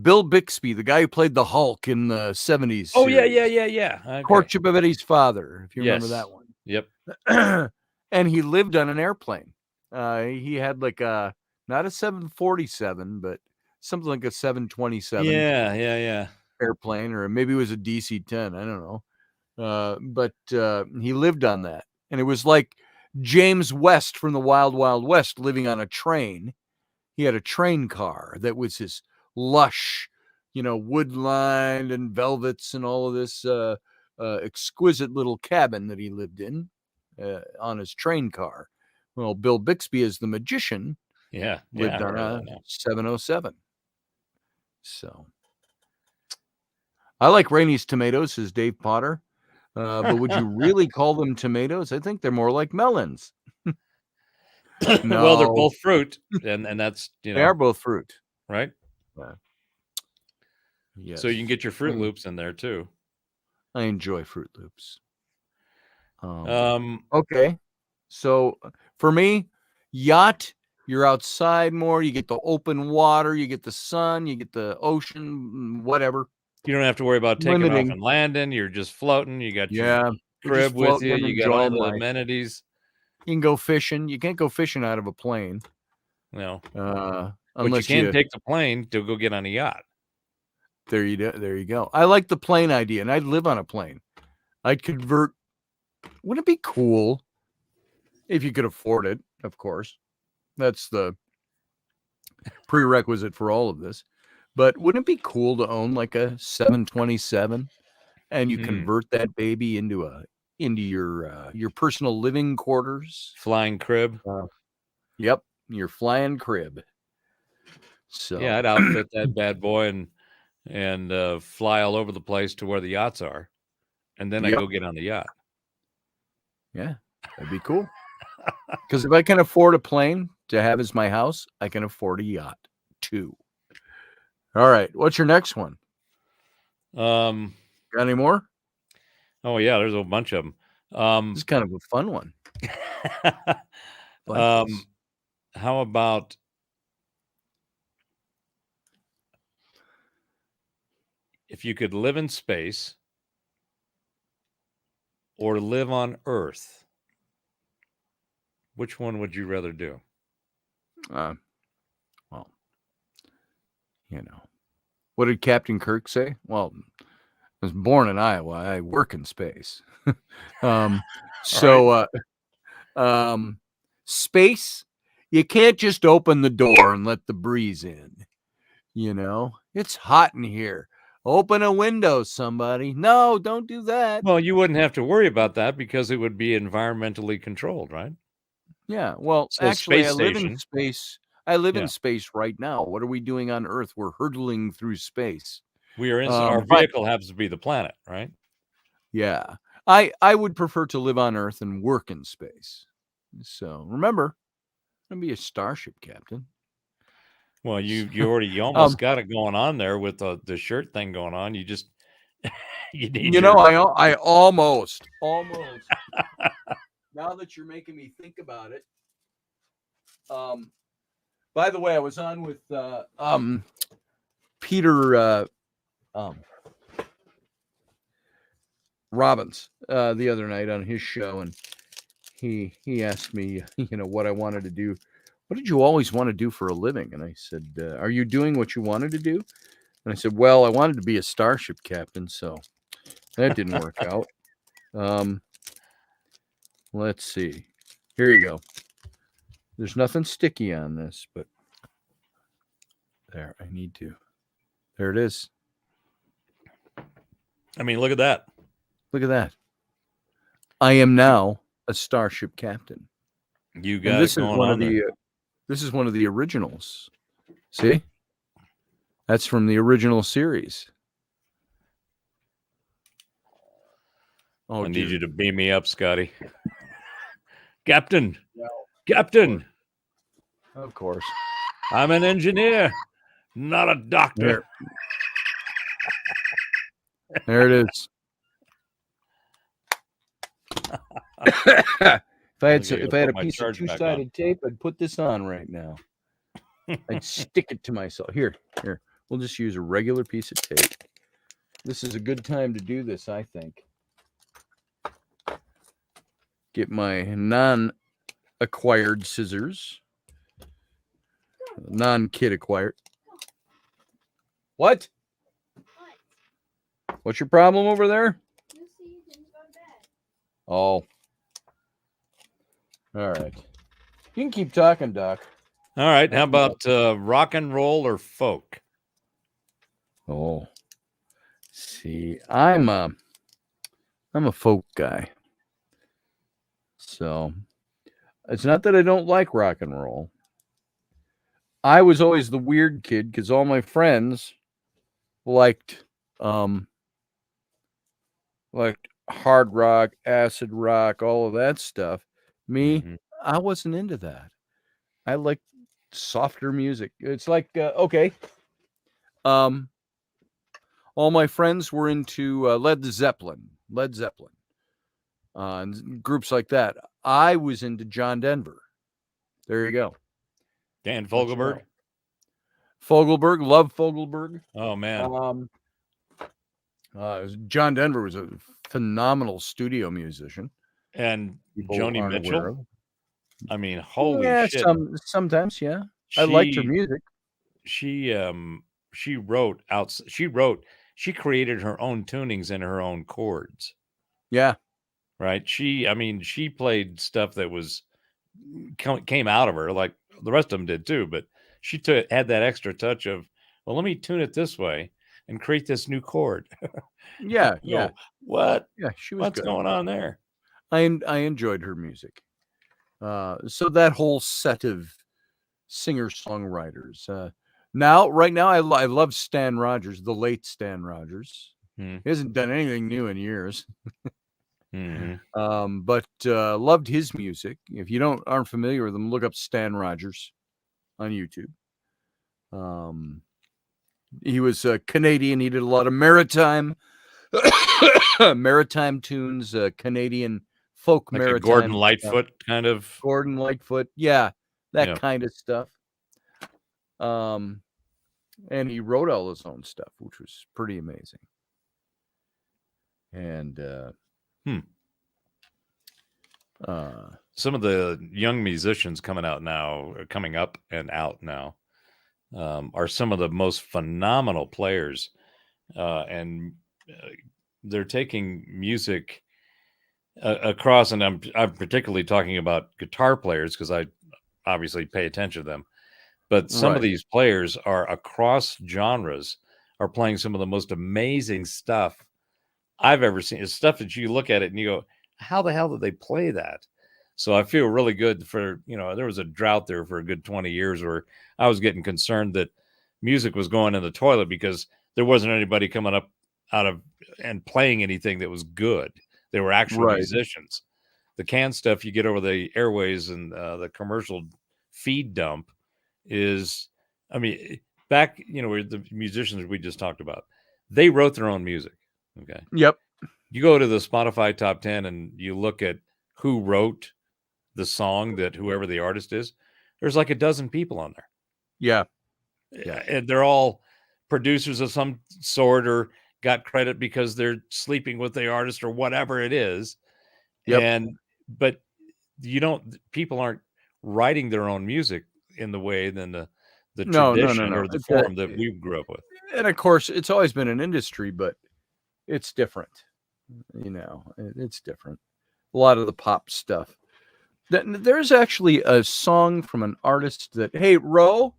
Speaker 1: Bill Bixby, the guy who played the Hulk in the 70s
Speaker 6: Oh,
Speaker 1: series.
Speaker 6: yeah. Okay.
Speaker 1: Courtship of Eddie's Father, if you remember
Speaker 6: Yes.
Speaker 1: that one.
Speaker 6: Yep.
Speaker 1: And he lived on an airplane. He had like not a 747, but something like a 727
Speaker 6: Yeah.
Speaker 1: airplane, or maybe it was a DC-10. I don't know. But he lived on that. And it was like James West from the Wild Wild West living on a train. He had a train car that was his lush, wood lined and velvets and all of this exquisite little cabin that he lived in on his train car. Well, Bill Bixby, as the magician, lived on a 707. So I like Rainey's tomatoes, says Dave Potter. But would you really call them tomatoes? I think they're more like melons. No.
Speaker 6: Well, they're both fruit, and that's
Speaker 1: They are both fruit,
Speaker 6: right?
Speaker 1: Yes.
Speaker 6: So you can get your Fruit Loops in there too.
Speaker 1: I enjoy Fruit Loops. Okay. So for me, yacht, you're outside more. You get the open water, you get the sun, you get the ocean, whatever.
Speaker 6: You don't have to worry about taking off
Speaker 1: Limiting.
Speaker 6: and landing. You're just floating. You got your
Speaker 1: You're just
Speaker 6: crib with
Speaker 1: floating
Speaker 6: you.
Speaker 1: and
Speaker 6: You got all
Speaker 1: enjoying
Speaker 6: the
Speaker 1: life.
Speaker 6: amenities.
Speaker 1: You can go fishing. You can't go fishing out of a plane,
Speaker 6: No, but you
Speaker 1: unless
Speaker 6: can
Speaker 1: you.
Speaker 6: take the plane to go get on a yacht.
Speaker 1: There you go. I like the plane idea, and I'd live on a plane. I'd convert. Wouldn't it be cool if you could afford it? Of course, that's the prerequisite for all of this. But wouldn't it be cool to own like a 727, and you convert that baby into your personal living quarters?
Speaker 6: Flying crib.
Speaker 1: Yep, your flying crib. So
Speaker 6: Yeah, I'd outfit that bad boy and fly all over the place to where the yachts are, and then I
Speaker 1: Yep.
Speaker 6: go get on the yacht.
Speaker 1: Yeah, that'd be cool. Because if I can afford a plane to have as my house, I can afford a yacht too. All right, what's your next one? Got any more?
Speaker 6: Oh yeah, there's a bunch of them.
Speaker 1: This is kind of a fun one.
Speaker 6: How about if you could live in space or live on Earth? Which one would you rather do?
Speaker 1: Well, what did Captain Kirk say? Well, I was born in Iowa. I work in space. Space, you can't just open the door and let the breeze in. It's hot in here. Open a window, somebody. No, don't do that.
Speaker 6: Well, you wouldn't have to worry about that because it would be environmentally controlled, right?
Speaker 1: Yeah. Well,
Speaker 6: So
Speaker 1: actually,
Speaker 6: space
Speaker 1: I live in
Speaker 6: station.
Speaker 1: space. I live
Speaker 6: Yeah.
Speaker 1: in space right now. What are we doing on Earth? We're hurtling through space.
Speaker 6: We are in our
Speaker 1: but-
Speaker 6: vehicle happens to be the planet, right?
Speaker 1: Yeah. I would prefer to live on Earth and work in space. So remember, I'm gonna be a starship captain.
Speaker 6: Well, you almost got it going on there with the shirt thing going on. You just you need
Speaker 1: I almost. Now that you're making me think about it. By the way, I was on with Peter Robbins the other night on his show, and he asked me, what I wanted to do. What did you always want to do for a living? And I said, are you doing what you wanted to do? And I said, well, I wanted to be a starship captain, so that didn't work out. Let's see. Here you go. There's nothing sticky on this, but there, there it is.
Speaker 6: I mean, look at that.
Speaker 1: Look at that. I am now a starship captain.
Speaker 6: You got
Speaker 1: and this
Speaker 6: it
Speaker 1: is
Speaker 6: going
Speaker 1: one
Speaker 6: on
Speaker 1: of
Speaker 6: there.
Speaker 1: the this is one of the originals. See? That's from the original series. Oh,
Speaker 6: I need you to beam me up, Scotty. Captain.
Speaker 1: Of course.
Speaker 6: I'm an engineer, not a doctor.
Speaker 1: There it is. If I had a piece of two-sided tape, I'd put this on right now. I'd stick it to myself. Here. We'll just use a regular piece of tape. This is a good time to do this, I think. Get my non-acquired scissors. Non-kid acquired. What? What's your problem over there? Oh. All right. You can keep talking, Doc.
Speaker 6: All right. How about rock and roll or folk?
Speaker 1: Oh. See, I'm a folk guy. So it's not that I don't like rock and roll. I was always the weird kid because all my friends liked hard rock, acid rock, all of that stuff. Me, I wasn't into that. I liked softer music. It's like okay. All my friends were into Led Zeppelin, and groups like that. I was into John Denver. There you go.
Speaker 6: Dan Fogelberg.
Speaker 1: Fogelberg, love Fogelberg.
Speaker 6: Oh man.
Speaker 1: John Denver was a phenomenal studio musician.
Speaker 6: And
Speaker 1: People
Speaker 6: Joni
Speaker 1: aren't aware
Speaker 6: Mitchell.
Speaker 1: of.
Speaker 6: I mean, holy
Speaker 1: Yeah,
Speaker 6: shit.
Speaker 1: sometimes, yeah. I liked her
Speaker 6: She
Speaker 1: music.
Speaker 6: she created her own tunings and her own chords,
Speaker 1: Yeah,
Speaker 6: right? She played stuff that was came out of her, like the rest of them did too, but she had that extra touch of, well, let me tune it this way and create this new chord.
Speaker 1: yeah,
Speaker 6: You
Speaker 1: yeah,
Speaker 6: go, what?
Speaker 1: yeah. She was
Speaker 6: What's
Speaker 1: good.
Speaker 6: going on there?
Speaker 1: I enjoyed her music. So that whole set of singer-songwriters. Right now, I love Stan Rogers, the late Stan Rogers.
Speaker 6: Hmm.
Speaker 1: He hasn't done anything new in years.
Speaker 6: Mm-hmm.
Speaker 1: But loved his music. If you aren't familiar with him, look up Stan Rogers on YouTube. He was Canadian. He did a lot of maritime tunes, Canadian folk
Speaker 6: Like
Speaker 1: maritime.
Speaker 6: a Gordon
Speaker 1: stuff.
Speaker 6: Lightfoot kind of.
Speaker 1: Gordon Lightfoot, yeah, that
Speaker 6: Yeah.
Speaker 1: kind of stuff. And he wrote all his own stuff, which was pretty amazing. And
Speaker 6: some of the young musicians coming up and out now, are some of the most phenomenal players, and they're taking music across. And I'm particularly talking about guitar players because I obviously pay attention to them. But some of
Speaker 1: Right.
Speaker 6: these players are across genres, are playing some of the most amazing stuff I've ever seen. It's stuff that you look at it and you go, how the hell did they play that? So I feel really good for, there was a drought there for a good 20 years where I was getting concerned that music was going in the toilet because there wasn't anybody coming up out of and playing anything that was good. They were actual
Speaker 1: Right.
Speaker 6: musicians. The canned stuff you get over the airways and the commercial feed dump is, back, where the musicians we just talked about, they wrote their own music. Okay.
Speaker 1: Yep.
Speaker 6: You go to the Spotify top 10 and you look at who wrote the song that whoever the artist is, there's like a dozen people on there.
Speaker 1: Yeah.
Speaker 6: And they're all producers of some sort or got credit because they're sleeping with the artist or whatever it is.
Speaker 1: Yep.
Speaker 6: But people aren't writing their own music in the way than the
Speaker 1: No.
Speaker 6: tradition or the form that we grew up with.
Speaker 1: And of course, it's always been an industry, but it's different. It's different. A lot of the pop stuff. There's actually a song from an artist that, hey, Rowan,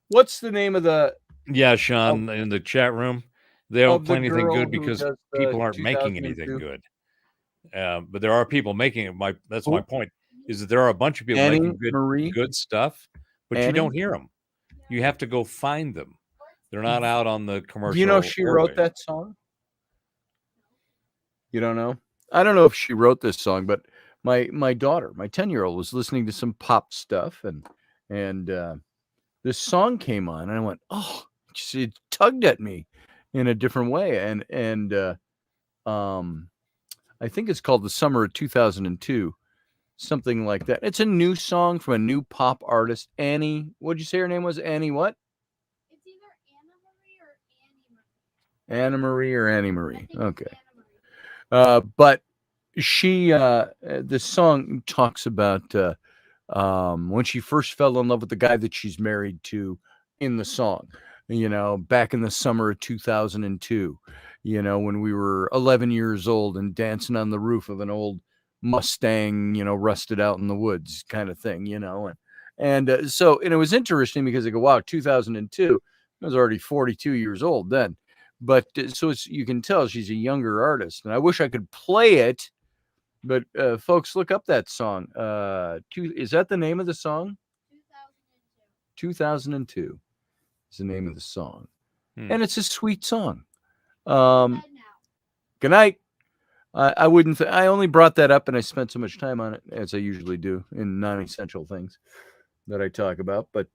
Speaker 1: what's the name of the...
Speaker 6: Yeah, Sean, in the chat room, they don't play anything good because people aren't making anything
Speaker 1: 2002?
Speaker 6: good. But there are people making it. That's my point, is that there are a bunch of people making good stuff, but you don't hear them. You have to go find them. They're not out on the commercial.
Speaker 1: Do you know she wrote that song? You don't know? I don't know if she wrote this song, but my daughter, my 10-year-old, was listening to some pop stuff, and this song came on, and I went, oh, it tugged at me in a different way, and I think it's called "The Summer of 2002," something like that. It's a new song from a new pop artist, Annie. What'd you say her name was? Annie what?
Speaker 3: It's either Anna Marie or Annie Marie.
Speaker 1: Anna Marie or Annie Marie.
Speaker 3: I think it's
Speaker 1: Okay.
Speaker 3: Anna Marie.
Speaker 1: But she, the song talks about when she first fell in love with the guy that she's married to in the song, back in the summer of 2002, when we were 11 years old and dancing on the roof of an old Mustang, rusted out in the woods kind of thing, and so it was interesting because I go, wow, 2002, I was already 42 years old then. But so you can tell she's a younger artist, and I wish I could play it. But folks, look up that song. Is that the name of the song? 2002 is the name of the song, and it's a sweet song. Good night. I wouldn't. I only brought that up, and I spent so much time on it, as I usually do in non-essential things that I talk about. But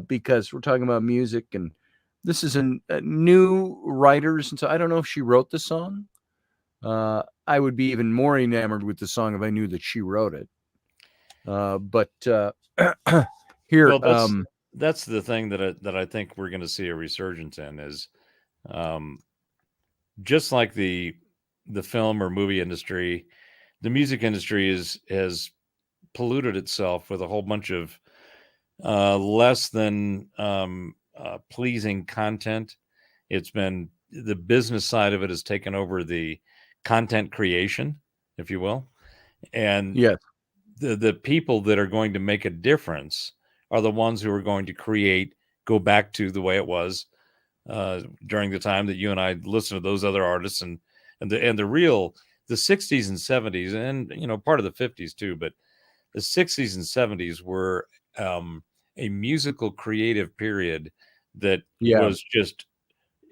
Speaker 1: because we're talking about music, and this is a new writers, and so I don't know if she wrote the song. I would be even more enamored with the song if I knew that she wrote it. But here,
Speaker 6: that's the thing that I think we're going to see a resurgence in is just like the film or movie industry, the music industry has polluted itself with a whole bunch of less than pleasing content. It's been the business side of it has taken over the content creation, if you will, and
Speaker 1: Yes.
Speaker 6: the people that are going to make a difference are the ones who are going to go back to the way it was during the time that you and I listened to those other artists and the 60s and 70s and part of the 50s too, but the 60s and 70s were a musical creative period that
Speaker 1: Yeah.
Speaker 6: was just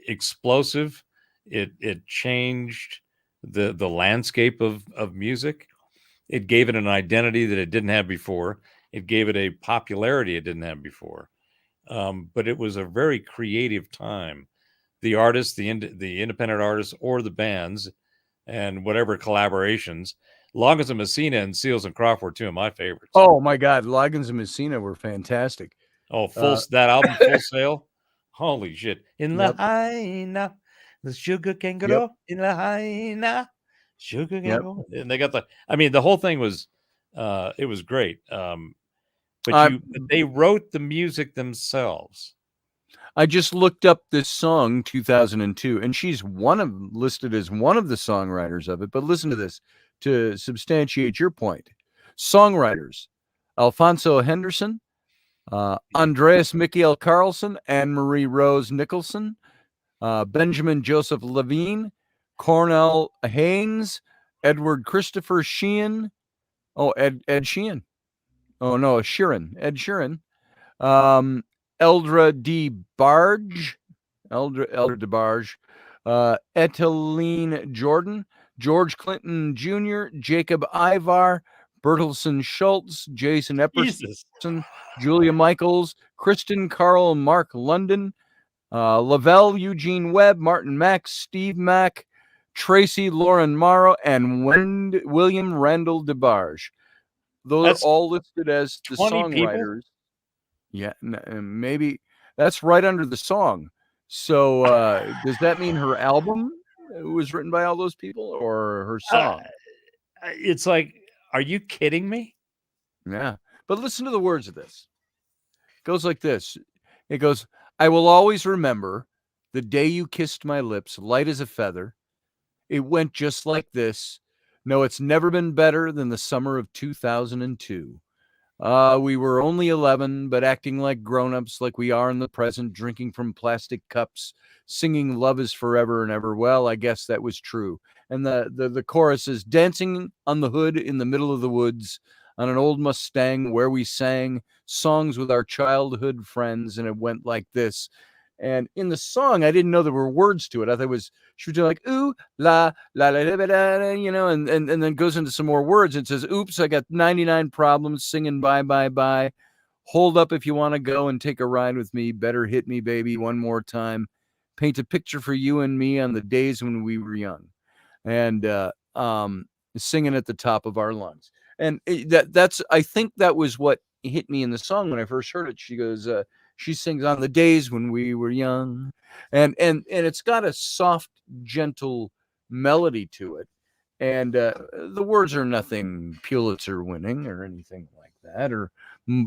Speaker 6: explosive. It changed the landscape of music. It gave it an identity that it didn't have before. It gave it a popularity it didn't have before. But it was a very creative time. The artists, the independent artists, or the bands, and whatever collaborations. Loggins and Messina and Seals and Croft were two of my favorites.
Speaker 1: Oh my God, Loggins and Messina were fantastic.
Speaker 6: Oh, that album, Full Sail. Holy shit! In
Speaker 1: Yep.
Speaker 6: Lahaina, the sugar can grow.
Speaker 1: Yep.
Speaker 6: In Lahaina, sugar can
Speaker 1: Yep.
Speaker 6: grow. And they got the whole thing was, it was great. But they wrote the music themselves.
Speaker 1: I just looked up this song 2002, and she's listed as one of the songwriters of it. But listen to this to substantiate your point. Songwriters: Alfonso Henderson, Andreas Michael Carlson, Anne Marie Rose Nicholson, Benjamin Joseph Levine, Cornell Haynes, Edward Christopher Sheehan. Oh, Ed Sheehan. Oh no, Sheeran. Ed Sheeran. Eldra DeBarge, Eteline Jordan, George Clinton Jr., Jacob Ivar, Bertelson Schultz, Jason Epperson, Julia Michaels, Kristen Carl, Mark London, Lavelle Eugene Webb, Martin Mack, Steve Mack, Tracy Lauren Morrow, and William Randall DeBarge. Those are all listed as the songwriters. People? Yeah, maybe that's right under the song. So does that mean her album was written by all those people or her song?
Speaker 6: It's like, are you kidding me?
Speaker 1: Yeah. But listen to the words of this. It goes like this. It goes, I will always remember the day you kissed my lips, light as a feather. It went just like this. No, it's never been better than the summer of 2002. We were only 11, but acting like grown-ups like we are in the present, drinking from plastic cups, singing love is forever and ever. Well, I guess that was true. And the chorus is dancing on the hood in the middle of the woods on an old Mustang where we sang songs with our childhood friends, and it went like this. And in the song, I didn't know there were words to it. I thought it was, she was doing like, ooh, la, la, la, la, la, la, and then goes into some more words. It says, oops, I got 99 problems singing bye, bye, bye. Hold up if you want to go and take a ride with me. Better hit me, baby, one more time. Paint a picture for you and me on the days when we were young. And singing at the top of our lungs. And that's, I think that was what hit me in the song when I first heard it. She goes, she sings on the days when we were young, and it's got a soft, gentle melody to it, and the words are nothing Pulitzer winning or anything like that, or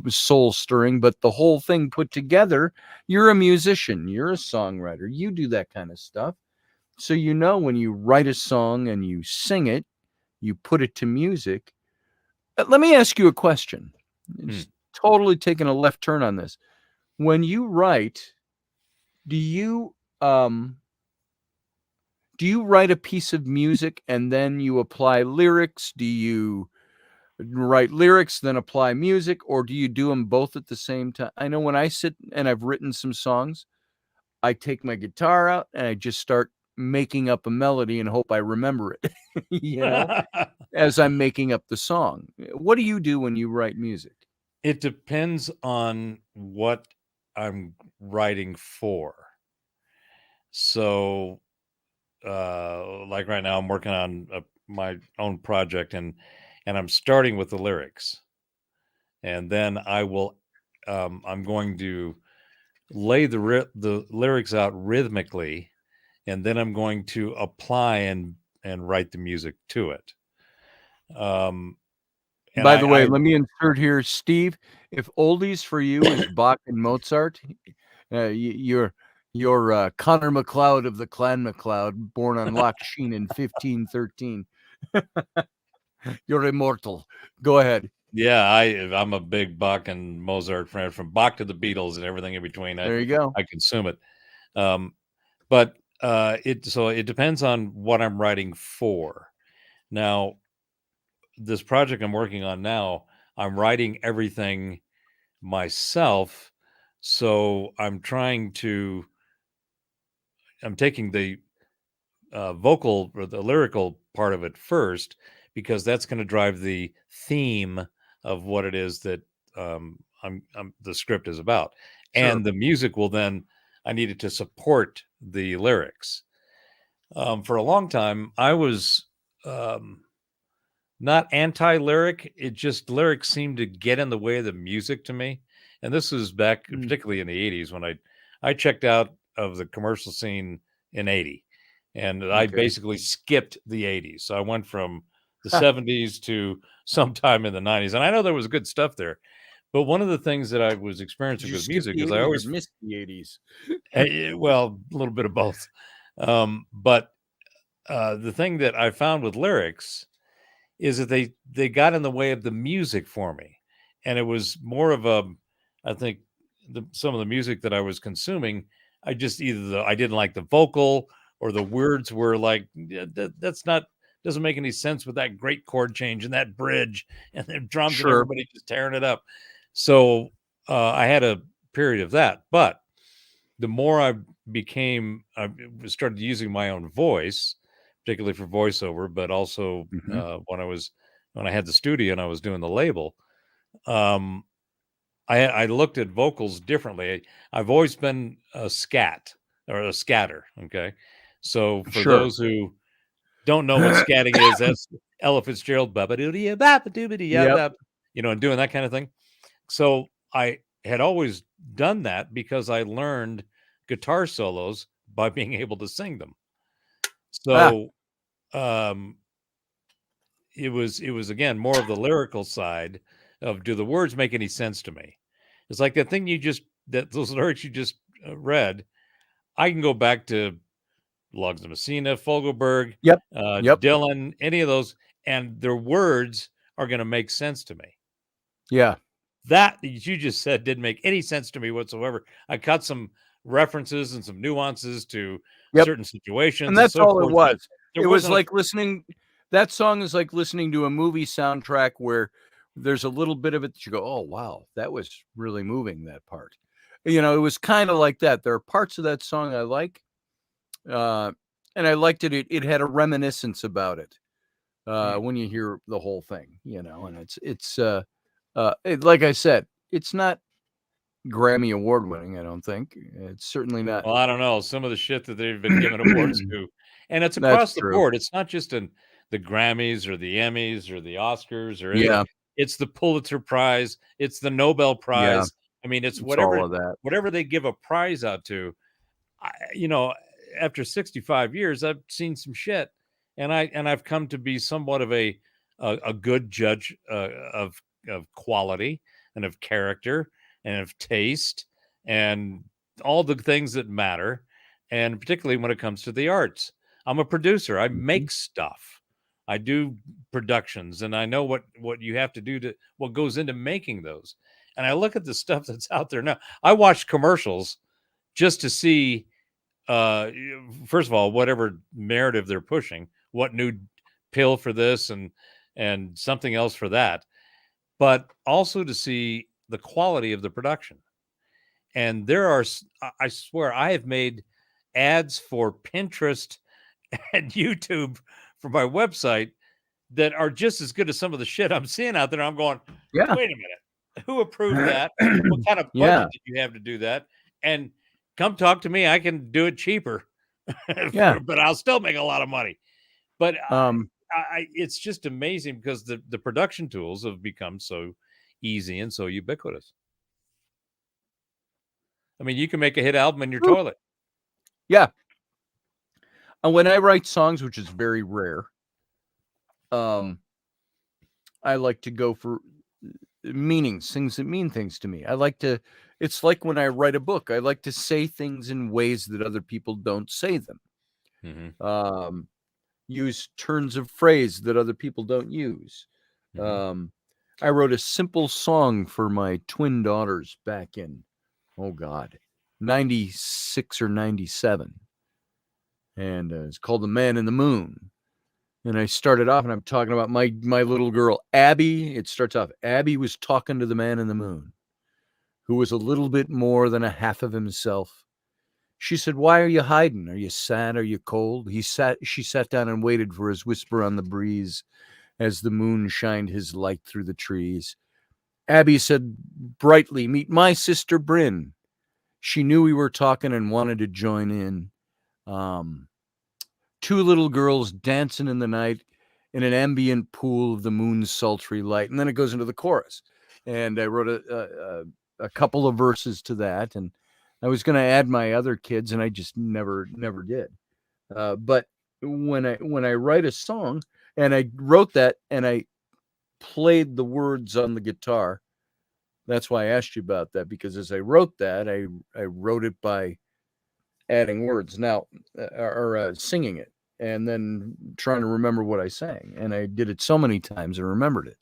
Speaker 1: soul stirring, but the whole thing put together, you're a musician, you're a songwriter, you do that kind of stuff, so when you write a song and you sing it, you put it to music. Let me ask you a question. It's totally taking a left turn on this. When you write, do you write a piece of music and then you apply lyrics? Do you write lyrics, then apply music, or do you do them both at the same time? I know when I sit and I've written some songs, I take my guitar out and I just start making up a melody and hope I remember it, as I'm making up the song. What do you do when you write music?
Speaker 6: It depends on what I'm writing for. So, like right now, I'm working on my own project, and I'm starting with the lyrics, and then I will, I'm going to lay the lyrics out rhythmically, and then I'm going to apply and write the music to it. And
Speaker 1: By the way, let me insert here, Steve. If oldies for you is Bach and Mozart, you're Connor MacLeod of the Clan MacLeod, born on Loch Sheen in 1513. You're immortal. Go ahead.
Speaker 6: Yeah, I'm a big Bach and Mozart fan, from Bach to the Beatles and everything in between.
Speaker 1: There you go.
Speaker 6: I consume it. But it depends on what I'm writing for. Now, this project I'm working on now, I'm writing everything myself. So I'm taking the vocal or the lyrical part of it first, because that's going to drive the theme of what it is that the script is about.
Speaker 1: Sure.
Speaker 6: And the music will then, I needed to support the lyrics. For a long time, I was not anti-lyric. It just, lyrics seemed to get in the way of the music to me. And this was back, particularly in the 80s, when I checked out of the commercial scene in 80. And I basically skipped the 80s. So I went from the 70s to sometime in the 90s. And I know there was good stuff there. But one of the things that I was experiencing with music is I always
Speaker 1: missed the 80s.
Speaker 6: Well, a little bit of both. But the thing that I found with lyrics is that they got in the way of the music for me. And it was more of I think some of the music that I was consuming, I just I didn't like the vocal, or the words were like, doesn't make any sense with that great chord change and that bridge and the drums and everybody just tearing it up. So I had a period of that. But the more I started using my own voice, particularly for voiceover, but also when I had the studio and I was doing the label, I looked at vocals differently. I've always been a scat or a scatter. Okay. So for those who don't know what scatting is, that's Ella Fitzgerald, and doing that kind of thing. So I had always done that because I learned guitar solos by being able to sing them. So it was again more of the lyrical side of, do the words make any sense to me? It's like that thing those lyrics you just read. I can go back to Lugs of Messina, Fogelberg, Dylan, any of those, and their words are going to make sense to me.
Speaker 1: Yeah.
Speaker 6: That you just said didn't make any sense to me whatsoever. I cut some references and some nuances to certain situations.
Speaker 1: And that's all it was.
Speaker 6: It
Speaker 1: was like listening. That song is like listening to a movie soundtrack where there's a little bit of it that you go, oh, wow, that was really moving, that part. It was kind of like that. There are parts of that song I like. And I liked it. It had a reminiscence about it when you hear the whole thing, and it's like I said, it's not Grammy award winning. I don't think it's certainly not.
Speaker 6: Well, I don't know. Some of the shit that they've been given awards to, and it's across the board. It's not just in the Grammys or the Emmys or the Oscars or anything.
Speaker 1: Yeah.
Speaker 6: It's the Pulitzer Prize. It's the Nobel Prize. Yeah. I mean, it's whatever they give a prize out to. After 65 years, I've seen some shit, and I've come to be somewhat of a good judge of quality and of character and of taste and all the things that matter, and particularly when it comes to the arts. I'm a producer. I make stuff. I do productions, and I know what you have to do what goes into making those. And I look at the stuff that's out there now. I watch commercials just to see, first of all, whatever narrative they're pushing, what new pill for this and something else for that, but also to see the quality of the production. And I swear, I have made ads for Pinterest and YouTube for my website that are just as good as some of the shit I'm seeing out there. I'm going, wait a minute, who approved that? What kind of budget did you have to do that? And come talk to me. I can do it cheaper, but I'll still make a lot of money. But it's just amazing because the production tools have become so easy and so ubiquitous. I mean, you can make a hit album in your toilet.
Speaker 1: Yeah. when I write songs, which is very rare, I like to go for meanings, things that mean things to me. I like to. It's like when I write a book, I like to say things in ways that other people don't say them. Use turns of phrase that other people don't use. I wrote a simple song for my twin daughters back in, 96 or 97. And it's called The Man in the Moon. And I started off and I'm talking about my little girl, Abby. It starts off, Abby was talking to the man in the moon, who was a little bit more than a half of himself. She said, "Why are you hiding? Are you sad? Are you cold?" She sat down and waited for his whisper on the breeze as the moon shined his light through the trees. Abby said brightly, "Meet my sister Bryn." She knew we were talking and wanted to join in. Two little girls dancing in the night in an ambient pool of the moon's sultry light. And then it goes into the chorus. And I wrote a couple of verses to that. And I was going to add my other kids, and I just never did. But when I write a song, and I wrote that, and I played the words on the guitar, that's why I asked you about that, because as I wrote that, I wrote it by adding words now, or singing it, and then trying to remember what I sang. And I did it so many times I remembered it.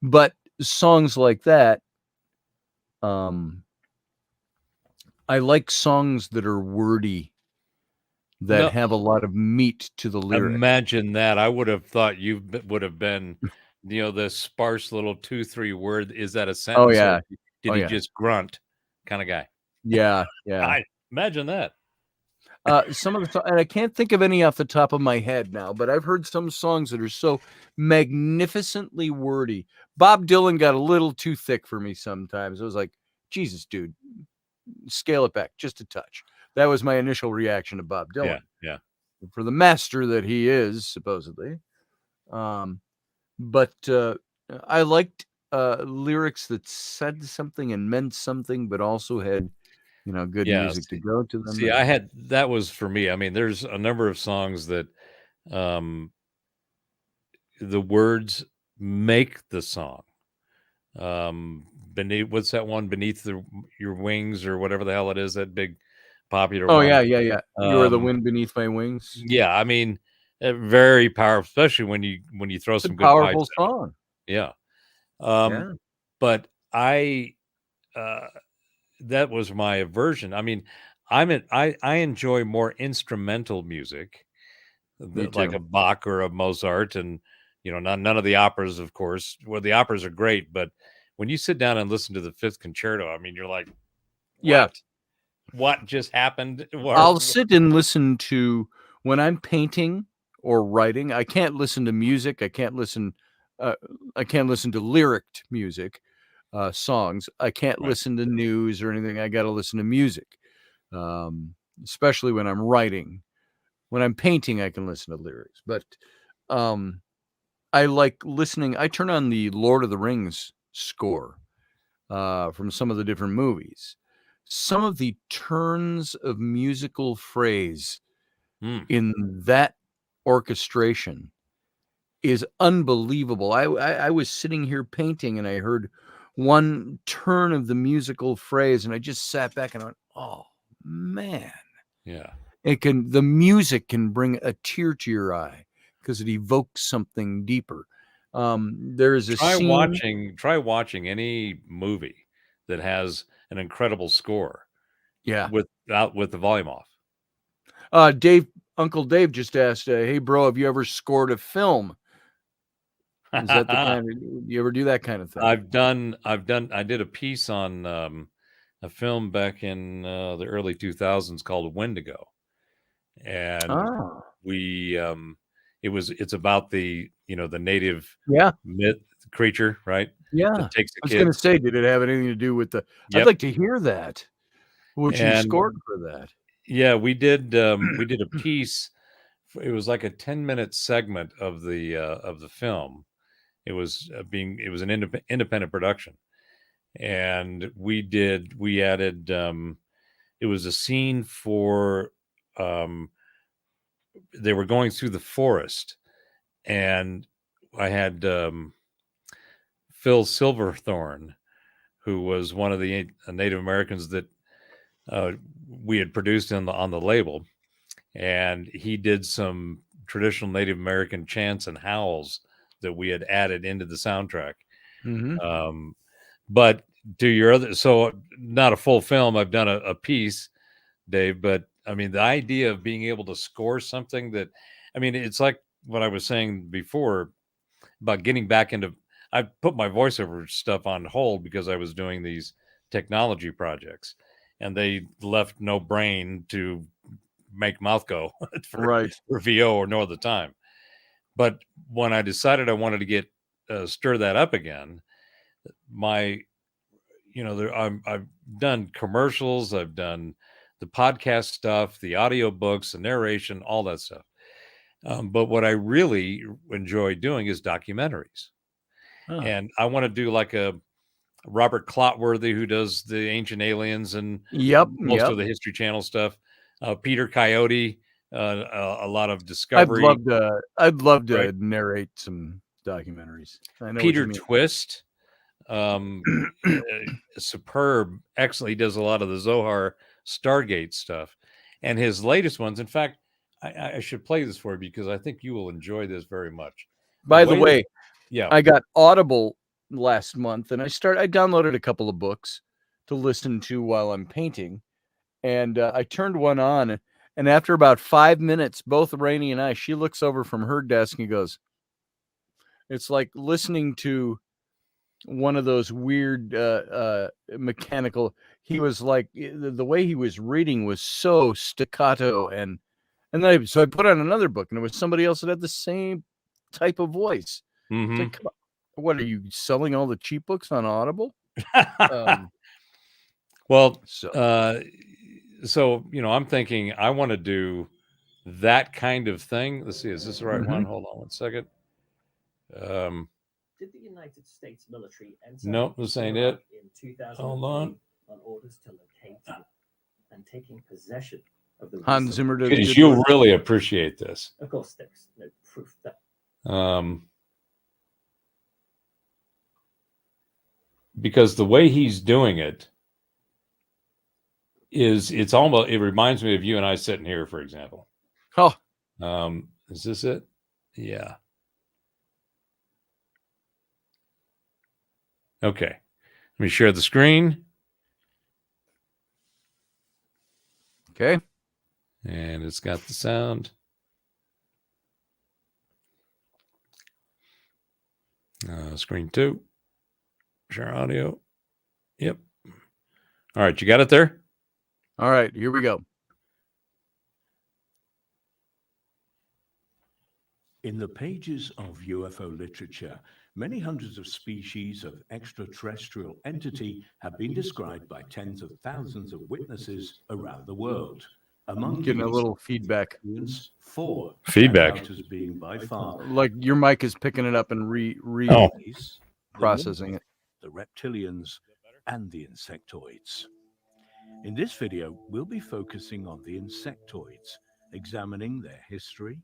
Speaker 1: But songs like that, I like songs that are wordy, that have a lot of meat to the lyric.
Speaker 6: Imagine that. I would have thought you would have been, this sparse little 2-3 word. Is that a sentence?
Speaker 1: Oh yeah.
Speaker 6: Or did he just grunt kind of guy?
Speaker 1: Yeah.
Speaker 6: I imagine that.
Speaker 1: Some of the, and I can't think of any off the top of my head now, but I've heard some songs that are so magnificently wordy. Bob Dylan got a little too thick for me sometimes. I was like, Jesus, dude, scale it back just a touch. That was my initial reaction to Bob Dylan.
Speaker 6: Yeah.
Speaker 1: For the master that he is, supposedly. But I liked lyrics that said something and meant something, but also had, good music to go to them.
Speaker 6: See, that was for me. I mean, there's a number of songs that the words make the song. What's that one? Beneath Your Wings, or whatever the hell it is, that big popular one.
Speaker 1: Yeah. You are the wind beneath my wings.
Speaker 6: Yeah, I mean, very powerful, especially when you throw some good
Speaker 1: powerful
Speaker 6: pipes
Speaker 1: song.
Speaker 6: Yeah. But that was my aversion. I mean, I enjoy more instrumental music, like a Bach or a Mozart, and none of the operas, of course. Well, the operas are great, but when you sit down and listen to the Fifth Concerto, I mean, you're like, what just happened?
Speaker 1: I'll sit and listen to, when I'm painting or writing, I can't listen to music. I can't listen to lyricked music, songs. I can't listen to news or anything. I got to listen to music, especially when I'm writing. When I'm painting, I can listen to lyrics. But I like listening. I turn on the Lord of the Rings score from some of the different movies. Some of the turns of musical phrase in that orchestration is unbelievable. I was sitting here painting and I heard one turn of the musical phrase and I just sat back and I went, oh man.
Speaker 6: Yeah.
Speaker 1: The music can bring a tear to your eye because it evokes something deeper. There is a scene.
Speaker 6: Try watching any movie that has an incredible score.
Speaker 1: Yeah.
Speaker 6: With the volume off.
Speaker 1: Uncle Dave just asked, hey bro, have you ever scored a film? Is that the kind of, you ever do that kind of thing?
Speaker 6: I did a piece on a film back in the early 2000s called Wendigo. And it's about the native myth creature, right?
Speaker 1: Yeah.
Speaker 6: That takes
Speaker 1: I was going to say, did it have anything to do with the, I'd like to hear that. What you scored for that?
Speaker 6: Yeah, we did a piece. It was like a 10-minute segment of the film. It was an independent production. And we added it was a scene for they were going through the forest, and I had Phil Silverthorne, who was one of the Native Americans that we had produced on the label, and he did some traditional Native American chants and howls that we had added into the soundtrack. But to your other, so not a full film, I've done a piece, Dave, but I mean, the idea of being able to score something that, I mean, it's like what I was saying before about getting back into, I put my voiceover stuff on hold because I was doing these technology projects, and they left no brain to make mouth go for VO or no other time. But when I decided I wanted to get stir that up again, my, you know, I've done commercials, I've done the podcast stuff, the audio books, the narration, all that stuff. But what I really enjoy doing is documentaries. And I want to do like a Robert Clotworthy, who does the Ancient Aliens and most of the History Channel stuff. Peter Coyote, a lot of Discovery.
Speaker 1: I'd love to narrate some documentaries. I know
Speaker 6: Peter Twist, superb, excellent. He does a lot of the Zohar Stargate stuff, and his latest ones. In fact, I should play this for you because I think you will enjoy this very much.
Speaker 1: By the way,
Speaker 6: yeah,
Speaker 1: I got Audible last month, and I downloaded a couple of books to listen to while I'm painting, and I turned one on, and after about 5 minutes, both Rainey and she looks over from her desk and goes, "It's like listening to one of those weird mechanical." He was like, the way he was reading was so staccato, and then so I put on another book, and it was somebody else that had the same type of voice. It's like, what are you selling all the cheap books on Audible?
Speaker 6: Well, so you know, I'm thinking I want to do that kind of thing. Let's see, is this the right one? Hold on one second.
Speaker 8: Did the United States military enter?
Speaker 6: No, this ain't it.
Speaker 8: In 2000,
Speaker 6: hold on
Speaker 8: orders to locate and taking possession of the
Speaker 1: Hans Zimmer.
Speaker 6: Because you'll really appreciate this.
Speaker 8: Of course, there's no proof that.
Speaker 6: Because the way he's doing it is, it reminds me of you and I sitting here, for example. Is this it? Yeah. Okay. Let me share the screen.
Speaker 1: Okay.
Speaker 6: And it's got the sound. Screen 2. Share audio. Yep. All right. You got it there?
Speaker 1: All right. Here we go.
Speaker 9: In the pages of UFO literature, many hundreds of species of extraterrestrial entity have been described by tens of thousands of witnesses around the world. Among
Speaker 1: getting a little feedback.
Speaker 9: 4
Speaker 6: feedback
Speaker 9: as being by far,
Speaker 1: like your mic is picking it up and processing it.
Speaker 9: The reptilians and the insectoids. In this video, we'll be focusing on the insectoids, examining their history,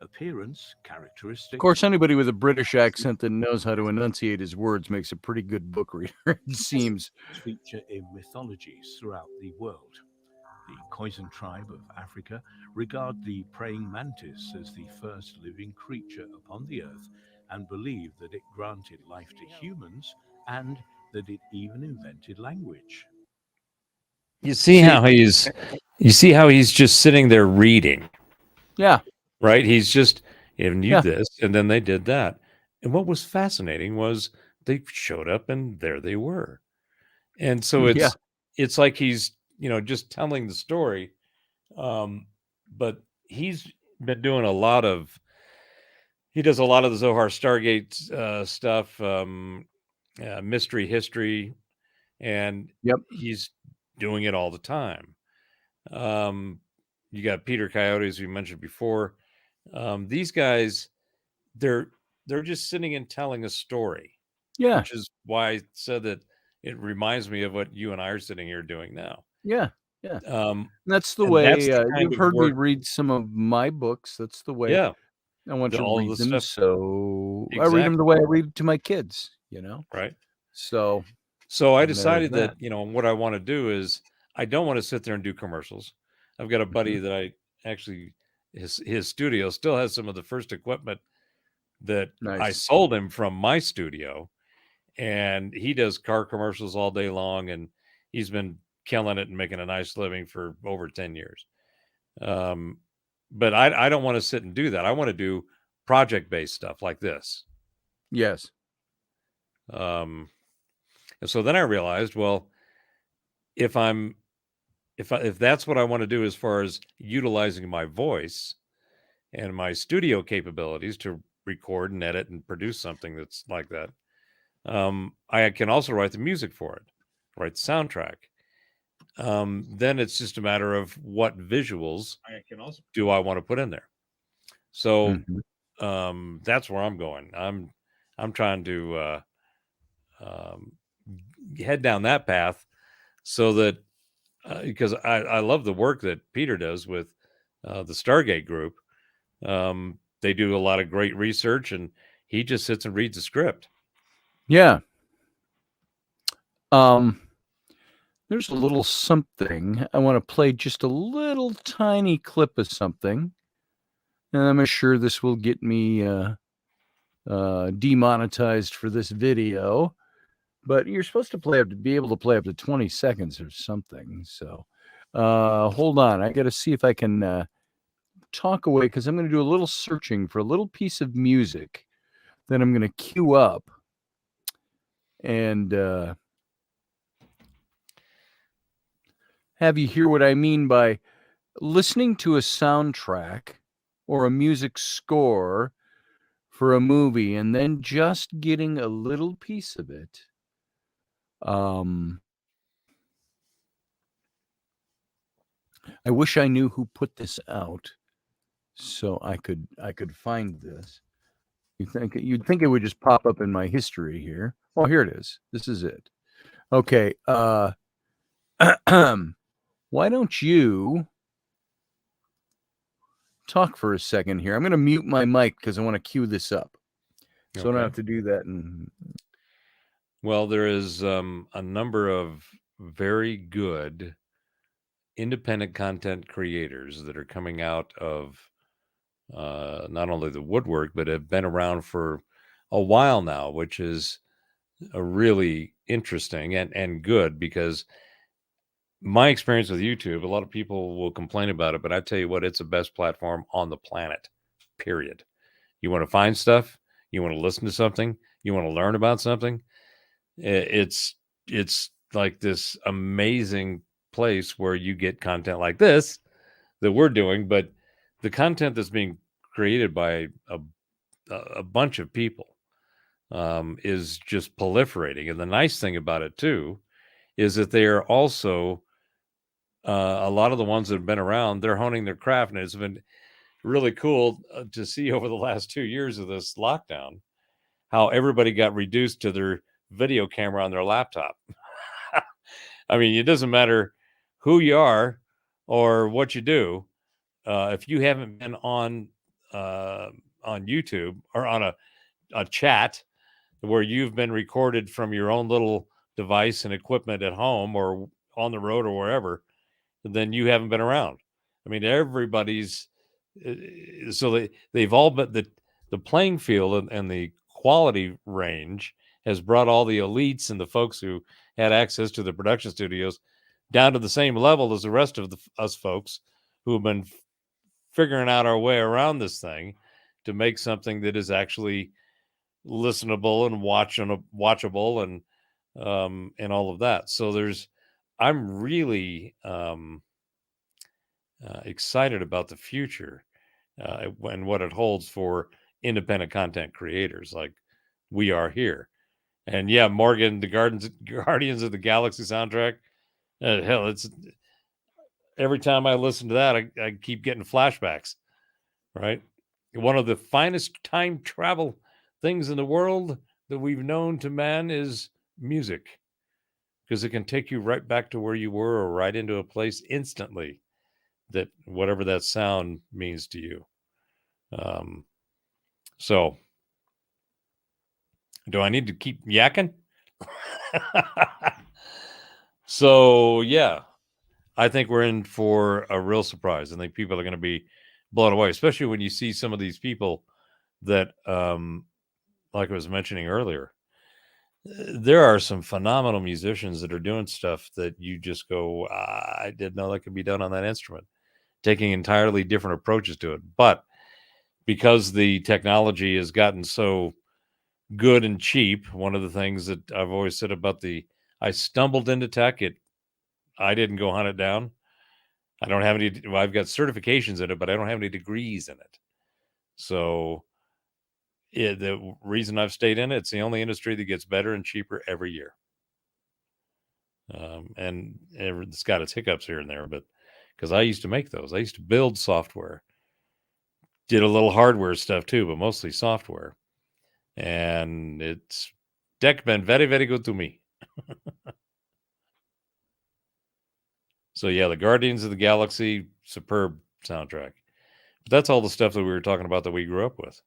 Speaker 9: appearance, characteristics.
Speaker 1: Of course, anybody with a British accent that knows how to enunciate his words makes a pretty good book reader, it seems.
Speaker 9: Feature in mythologies throughout the world. The Khoisan tribe of Africa regard the praying mantis as the first living creature upon the earth and believe that it granted life to humans and that it even invented language.
Speaker 6: You see how he's just sitting there reading.
Speaker 1: Yeah.
Speaker 6: Right? He's just giving you this, and then they did that. And what was fascinating was they showed up and there they were. And so it's like he's, you know, just telling the story. But he's been doing he does a lot of the Zohar Stargate stuff, mystery history, and he's doing it all the time. You got Peter Coyote, as we mentioned before. These guys, they're just sitting and telling a story.
Speaker 1: Yeah.
Speaker 6: Which is why I said that it reminds me of what you and I are sitting here doing now.
Speaker 1: Yeah. Yeah.
Speaker 6: Um,
Speaker 1: That's the
Speaker 6: and that's
Speaker 1: way
Speaker 6: the kind
Speaker 1: you've
Speaker 6: of
Speaker 1: heard me
Speaker 6: work.
Speaker 1: read some of my books. That's the way
Speaker 6: Yeah,
Speaker 1: I want to
Speaker 6: all of
Speaker 1: read
Speaker 6: the
Speaker 1: them.
Speaker 6: stuff.
Speaker 1: So I read them the
Speaker 6: Exactly.
Speaker 1: way I read to my kids, you know?
Speaker 6: Right.
Speaker 1: So,
Speaker 6: So I
Speaker 1: and there's
Speaker 6: decided
Speaker 1: that.
Speaker 6: that, what I want to do is I don't want to sit there and do commercials. I've got a buddy
Speaker 1: Mhm.
Speaker 6: that I actually, his studio still has some of the first equipment that I
Speaker 1: Nice.
Speaker 6: sold him from my studio, and he does car commercials all day long, and he's been killing it and making a nice living for over 10 years. Um, but I don't want to sit and do that. I want to do project-based stuff like this.
Speaker 1: Yes.
Speaker 6: And so then I realized, well, if that's what I want to do as far as utilizing my voice and my studio capabilities to record and edit and produce something that's like that, I can also write the music for it, write the soundtrack. Then it's just a matter of what visuals do I want to put in there. So that's where I'm going. I'm trying to um, head down that path so that because I love the work that Peter does with the Stargate group. They do a lot of great research, and he just sits and reads the script.
Speaker 1: Yeah. There's a little something. I want to play just a little tiny clip of something. And I'm sure this will get me demonetized for this video. But you're supposed to be able to play up to 20 seconds or something. So hold on. I got to see if I can talk away because I'm going to do a little searching for a little piece of music that I'm going to queue up. And have you hear what I mean by listening to a soundtrack or a music score for a movie and then just getting a little piece of it. I wish I knew who put this out so I could find this. You'd think it would just pop up in my history here. Oh, here it is. This is it. Okay. Why don't you talk for a second here? I'm going to mute my mic because I want to cue this up. So I don't have to do that.
Speaker 6: Well, there is a number of very good independent content creators that are coming out of not only the woodwork, but have been around for a while now, which is a really interesting and good because my experience with YouTube, a lot of people will complain about it, but I tell you what, it's the best platform on the planet, period. You want to find stuff, you want to listen to something, you want to learn about something. It's like this amazing place where you get content like this that we're doing, but the content that's being created by a bunch of people is just proliferating. And the nice thing about it too is that they are also a lot of the ones that have been around, they're honing their craft, and it's been really cool to see over the last 2 years of this lockdown how everybody got reduced to their video camera on their laptop. I mean, it doesn't matter who you are or what you do. If you haven't been on YouTube or on a chat where you've been recorded from your own little device and equipment at home or on the road or wherever, then you haven't been around. I mean, everybody's so they've all but the playing field and the quality range has brought all the elites and the folks who had access to the production studios down to the same level as the rest of us folks who have been figuring out our way around this thing to make something that is actually listenable and watchable and all of that. So I'm really excited about the future and what it holds for independent content creators like we are here. And yeah, Morgan, the Guardians of the Galaxy soundtrack. Hell, it's every time I listen to that, I keep getting flashbacks. Right, one of the finest time travel things in the world that we've known to man is music, because it can take you right back to where you were or right into a place instantly, that whatever that sound means to you. So do I need to keep yakking? So yeah, I think we're in for a real surprise. I think people are going to be blown away, especially when you see some of these people that, like I was mentioning earlier, there are some phenomenal musicians that are doing stuff that you just go, I didn't know that could be done on that instrument, taking entirely different approaches to it. But because the technology has gotten so good and cheap, one of the things that I've always said about I stumbled into tech, I didn't go hunt it down. I don't have any, well, I've got certifications in it, but I don't have any degrees in it. So the reason I've stayed in it's the only industry that gets better and cheaper every year. And it's got its hiccups here and there, but because I used to make those, I used to build software, did a little hardware stuff too, but mostly software. And it's tech been very, very good to me. So yeah, the Guardians of the Galaxy, superb soundtrack. But that's all the stuff that we were talking about that we grew up with.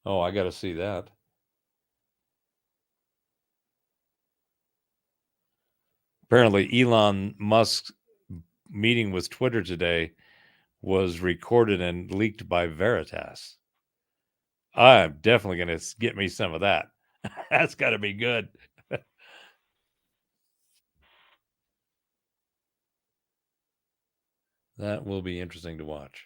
Speaker 6: Oh, I got to see that. Apparently, Elon Musk's meeting with Twitter today was recorded and leaked by Veritas. I'm definitely going to get me some of that. That's got to be good. That will be interesting to watch.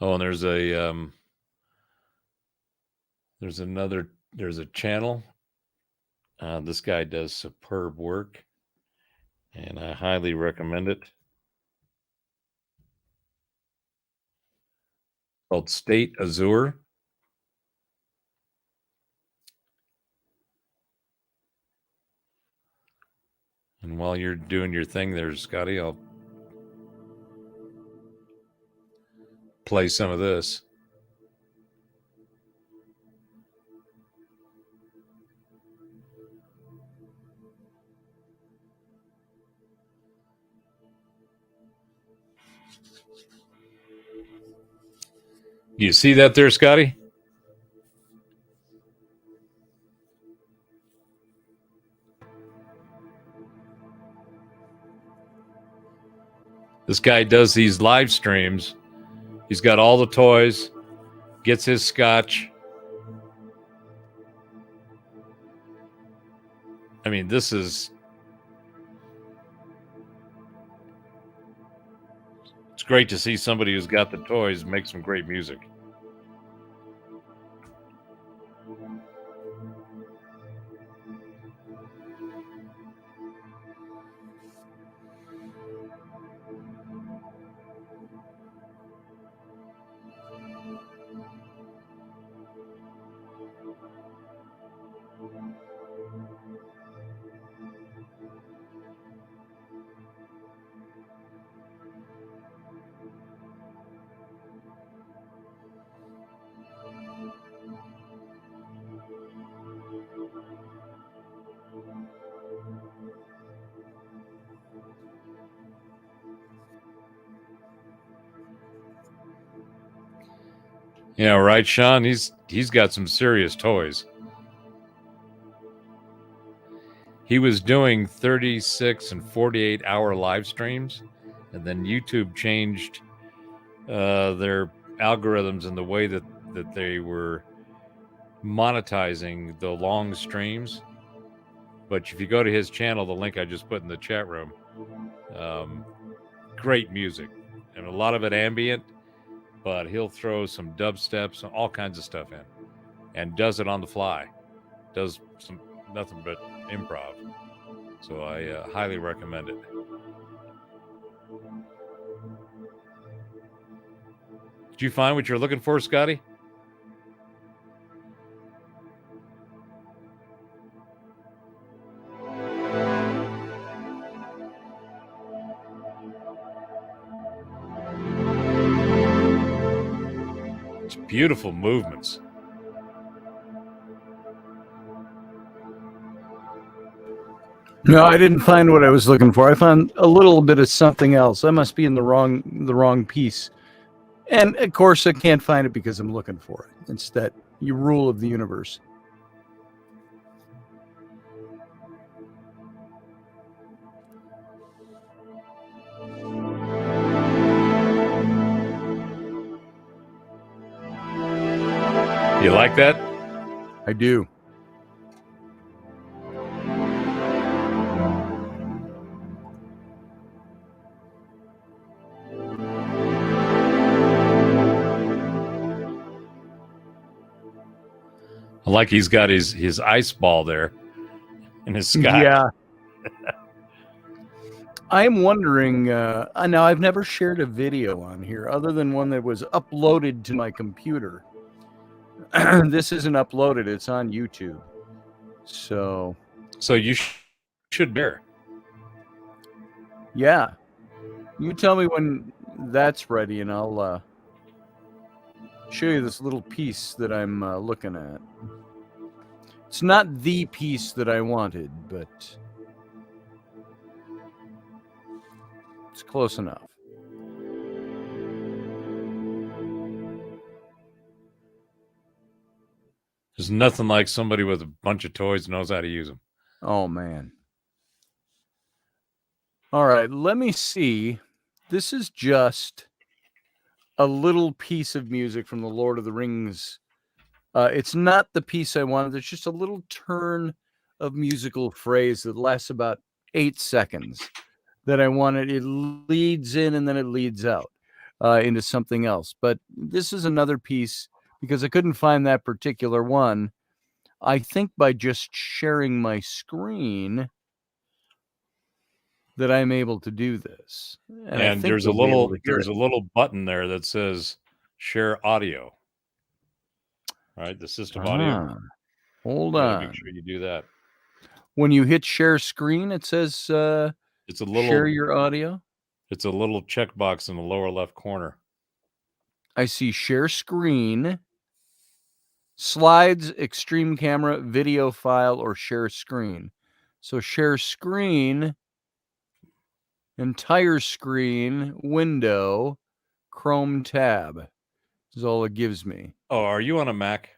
Speaker 6: Oh, and there's a channel. This guy does superb work, and I highly recommend it. Called State Azure. And while you're doing your thing there, Scotty, I'll play some of this. You see that there, Scotty? This guy does these live streams. He's got all the toys, gets his scotch. I mean, it's great to see somebody who's got the toys make some great music. Yeah, right, Sean. He's got some serious toys. He was doing 36 and 48-hour live streams, and then YouTube changed their algorithms and the way that they were monetizing the long streams. But if you go to his channel, the link I just put in the chat room, great music, and a lot of it ambient, but he'll throw some dubsteps and all kinds of stuff in, and does it on the fly. Does nothing but improv. So I highly recommend it. Did you find what you're looking for, Scotty? It's beautiful movements.
Speaker 1: No, I didn't find what I was looking for. I found a little bit of something else. I must be in the wrong piece. And of course I can't find it because I'm looking for it. It's that rule of the universe.
Speaker 6: You like that?
Speaker 1: I do.
Speaker 6: Like he's got his ice ball there in his sky.
Speaker 1: Yeah. I'm wondering, now I've never shared a video on here other than one that was uploaded to my computer. This isn't uploaded, it's on YouTube. So
Speaker 6: you should bear.
Speaker 1: Yeah. You tell me when that's ready and I'll show you this little piece that I'm looking at. It's not the piece that I wanted, but it's close enough.
Speaker 6: There's nothing like somebody with a bunch of toys knows how to use them.
Speaker 1: Oh, man. All right, let me see. This is just a little piece of music from the Lord of the Rings. It's not the piece I wanted. It's just a little turn of musical phrase that lasts about 8 seconds that I wanted. It leads in and then it leads out into something else. But this is another piece because I couldn't find that particular one. I think by just sharing my screen that I'm able to do this.
Speaker 6: And there's a little button there that says share audio. Right, the system audio.
Speaker 1: Hold
Speaker 6: on.
Speaker 1: on.
Speaker 6: Make sure you do that.
Speaker 1: When you hit share screen, it says
Speaker 6: it's a little
Speaker 1: share your audio.
Speaker 6: It's a little checkbox in the lower left corner.
Speaker 1: I see share screen, slides, extreme camera, video file, or share screen. So share screen, entire screen, window, Chrome tab is all it gives me.
Speaker 6: Oh, are you on a Mac?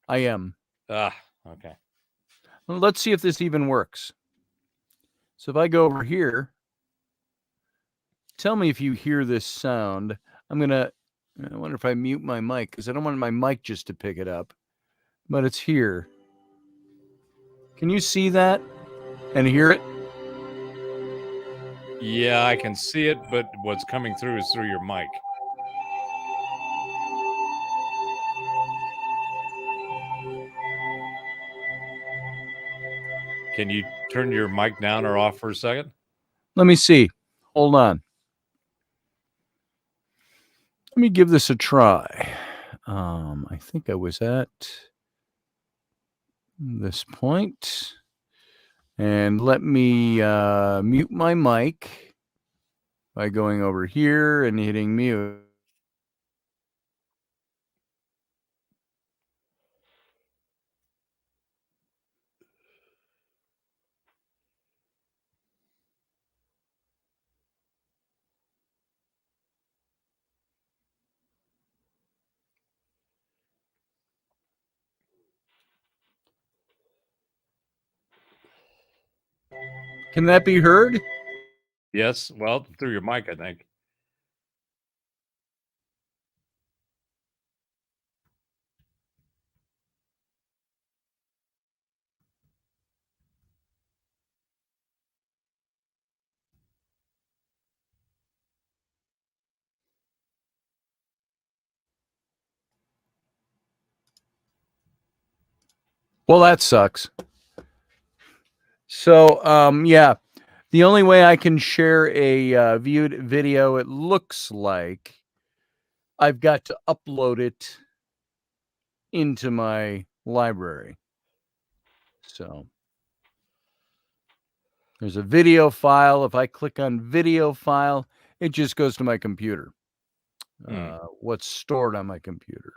Speaker 1: I am.
Speaker 6: Ah, okay.
Speaker 1: Well, let's see if this even works. So if I go over here, tell me if you hear this sound. I wonder if I mute my mic because I don't want my mic just to pick it up, but it's here. Can you see that and hear it?
Speaker 6: Yeah, I can see it, but what's coming through is through your mic. Can you turn your mic down or off for a second?
Speaker 1: Let me see. Hold on. Let me give this a try. I think I was at this point. And let me mute my mic by going over here and hitting mute. Can that be heard?
Speaker 6: Yes, well, through your mic, I think.
Speaker 1: Well, that sucks. So, yeah, the only way I can share a viewed video, it looks like I've got to upload it into my library. So there's a video file. If I click on video file, it just goes to my computer. What's stored on my computer.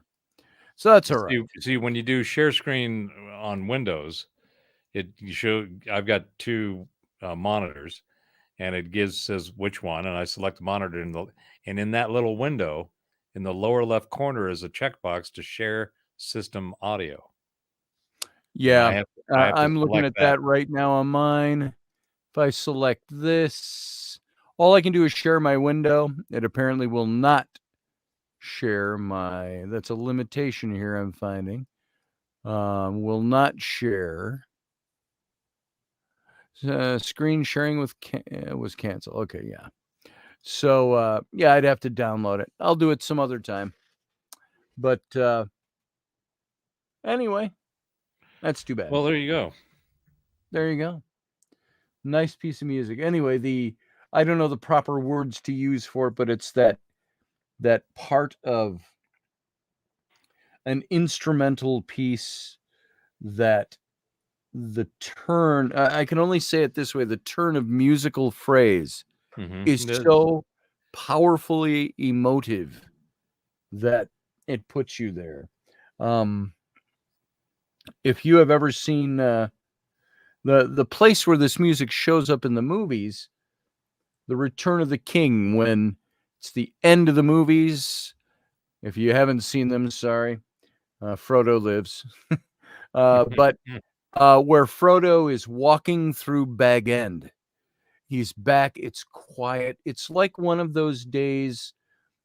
Speaker 1: So that's all right.
Speaker 6: See, when you do share screen on Windows, I've got two monitors, and it says which one, and I select the monitor, and in that little window, in the lower left corner is a checkbox to share system audio.
Speaker 1: Yeah,
Speaker 6: I have to
Speaker 1: I'm looking
Speaker 6: select
Speaker 1: at that right now on mine. If I select this, all I can do is share my window. It apparently will not share my, that's a limitation here I'm finding. Will not share. Screen sharing was canceled. Okay, yeah. So, yeah, I'd have to download it. I'll do it some other time. But anyway, that's too bad.
Speaker 6: Well, there you go.
Speaker 1: There you go. Nice piece of music. Anyway, I don't know the proper words to use for it, but it's that part of an instrumental piece that the turn, I can only say it this way, the turn of musical phrase is so powerfully emotive that it puts you there. If you have ever seen the place where this music shows up in the movies, The Return of the King, when it's the end of the movies. If you haven't seen them, sorry, Frodo lives. But where Frodo is walking through Bag End, he's back. It's quiet. It's like one of those days.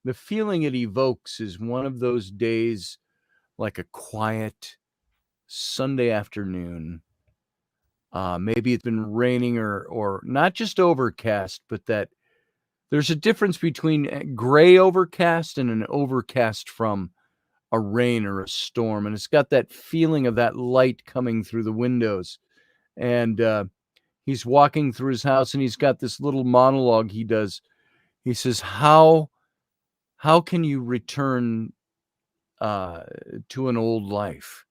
Speaker 1: The feeling it evokes is one of those days, like a quiet Sunday afternoon. Maybe it's been raining or not just overcast, but that there's a difference between gray overcast and an overcast from a rain or a storm. And it's got that feeling of that light coming through the windows. And he's walking through his house, and he's got this little monologue he does. He says, how can you return to an old life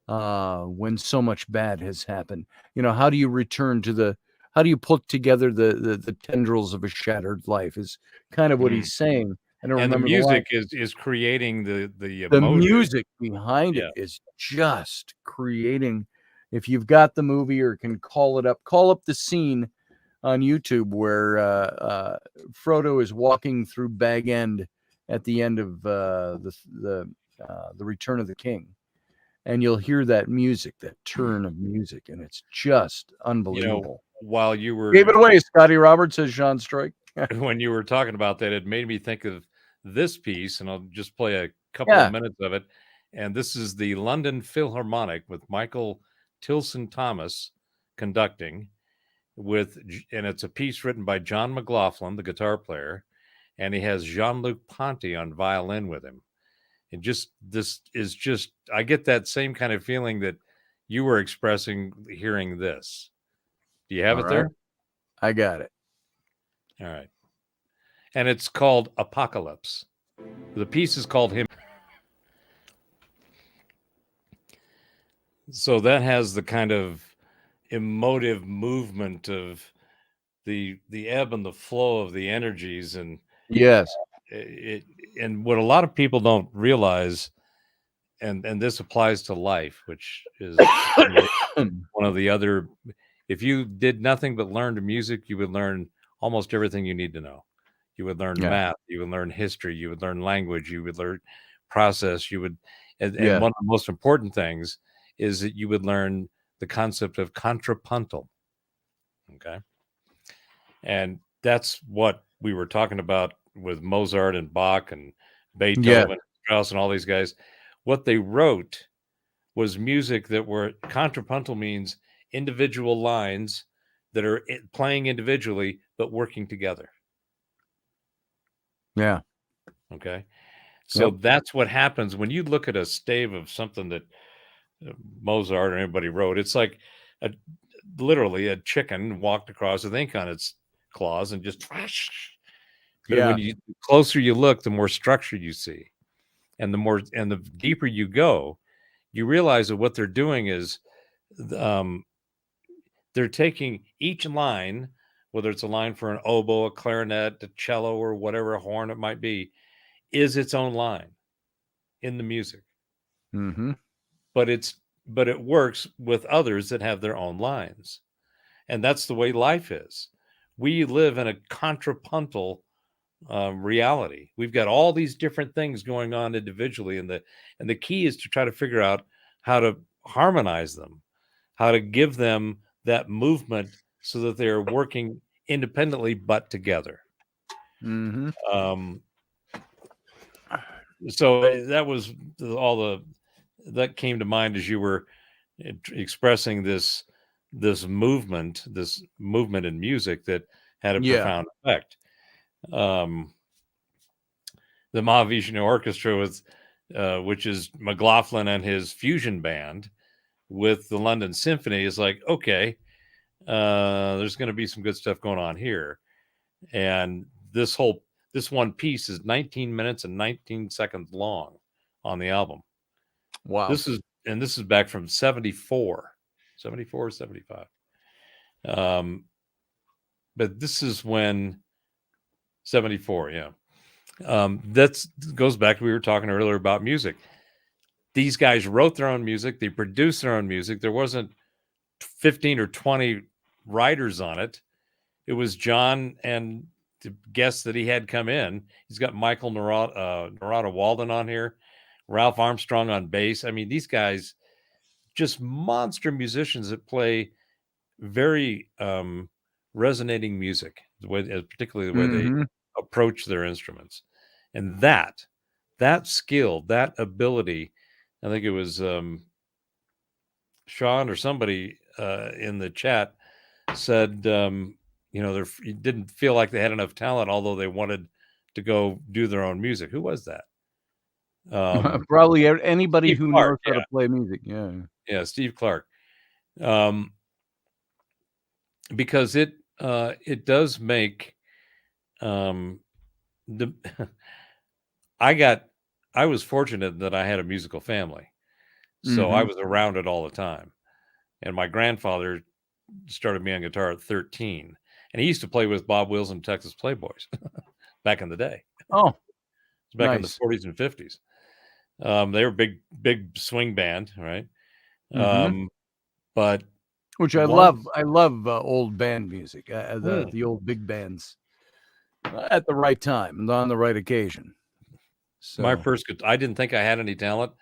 Speaker 1: when so much bad has happened? How do you return to how do you put together the tendrils of a shattered life is kind of what he's saying. I don't remember
Speaker 6: the music is creating the
Speaker 1: the
Speaker 6: emotion.
Speaker 1: music behind it is just creating. If you've got the movie or can call up the scene on YouTube where Frodo is walking through Bag End at the end of the Return of the King, and you'll hear that music, that turn of music, and it's just unbelievable.
Speaker 6: While you were
Speaker 1: gave it away, Scotty Roberts, says Sean Stroik.
Speaker 6: When you were talking about that, it made me think of this piece, and I'll just play a couple of minutes of it. And this is the London Philharmonic with Michael Tilson Thomas conducting, and it's a piece written by John McLaughlin, the guitar player, and he has Jean-Luc Ponty on violin with him. And I get that same kind of feeling that you were expressing hearing this. Do you have it there?
Speaker 1: I got it.
Speaker 6: All right. And it's called Apocalypse. The piece is called Hymn. So that has the kind of emotive movement of the ebb and the flow of the energies, and
Speaker 1: yes,
Speaker 6: and what a lot of people don't realize, and this applies to life, which is one of the other. If you did nothing but learn music, you would learn almost everything you need to know. You would learn math, you would learn history, you would learn language, you would learn process, and one of the most important things is that you would learn the concept of contrapuntal. Okay. And that's what we were talking about with Mozart and Bach and Beethoven, and Strauss, and all these guys. What they wrote was music that were contrapuntal, means individual lines that are playing individually but working together.
Speaker 1: Yeah.
Speaker 6: Okay. So that's what happens when you look at a stave of something that Mozart or anybody wrote. It's like literally a chicken walked across with ink on its claws and just. But
Speaker 1: Yeah.
Speaker 6: when the closer you look, the more structure you see, and the deeper you go, you realize that what they're doing is, they're taking each line, whether it's a line for an oboe, a clarinet, a cello, or whatever horn it might be, is its own line in the music.
Speaker 1: Mm-hmm.
Speaker 6: But it works with others that have their own lines. And that's the way life is. We live in a contrapuntal reality. We've got all these different things going on individually, and the key is to try to figure out how to harmonize them, how to give them that movement so that they're working independently but together.
Speaker 1: Mm-hmm.
Speaker 6: So that was that came to mind as you were expressing this movement in music that had a profound effect. The Mahavishnu Orchestra with which is McLaughlin and his fusion band with the London Symphony is like, okay, there's going to be some good stuff going on here. And this one piece is 19 minutes and 19 seconds long on the album.
Speaker 1: Wow.
Speaker 6: This is back from 74, 75. But this is when 74, yeah. That goes back to, we were talking earlier about music. These guys wrote their own music. They produced their own music. There wasn't 15 or 20 writers on it. It was John and the guests that he had come in. He's got Michael Narada Walden on here, Ralph Armstrong on bass. I mean, these guys, just monster musicians that play very resonating music, particularly the way they approach their instruments. And that skill, that ability, I think it was Sean or somebody in the chat said, they didn't feel like they had enough talent, although they wanted to go do their own music. Who was that?
Speaker 1: Probably anybody
Speaker 6: Steve
Speaker 1: who
Speaker 6: Clark,
Speaker 1: knows how to play music. Yeah.
Speaker 6: Yeah, Steve Clark. Because it does make I was fortunate that I had a musical family. So I was around it all the time. And my grandfather started me on guitar at 13. And he used to play with Bob Wills and Texas Playboys back in the day.
Speaker 1: Oh,
Speaker 6: back in
Speaker 1: nice.
Speaker 6: the 40s and 50s. They were big swing band, right? But
Speaker 1: which I love. I love old band music, the old big bands at the right time and on the right occasion. So
Speaker 6: my first, I didn't think I had any talent,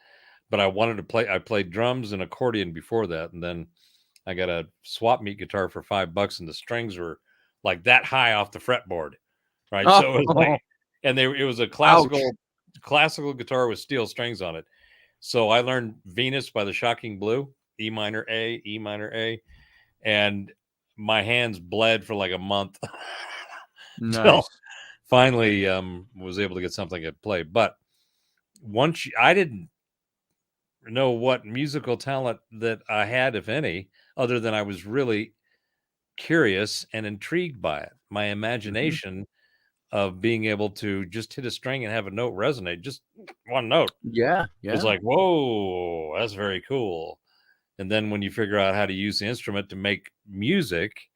Speaker 6: but I wanted to play. I played drums and accordion before that, and then I got a swap meet guitar for $5, and the strings were like that high off the fretboard, right?
Speaker 1: Oh.
Speaker 6: So it was like, and it was a classical guitar with steel strings on it. So I learned Venus by the Shocking Blue, E minor A, and my hands bled for like a month.
Speaker 1: Nice.
Speaker 6: Finally was able to get something to play. But I didn't know what musical talent that I had, if any, other than I was really curious and intrigued by it. My imagination of being able to just hit a string and have a note resonate, just one note.
Speaker 1: Yeah.
Speaker 6: It's like, whoa, that's very cool. And then when you figure out how to use the instrument to make music,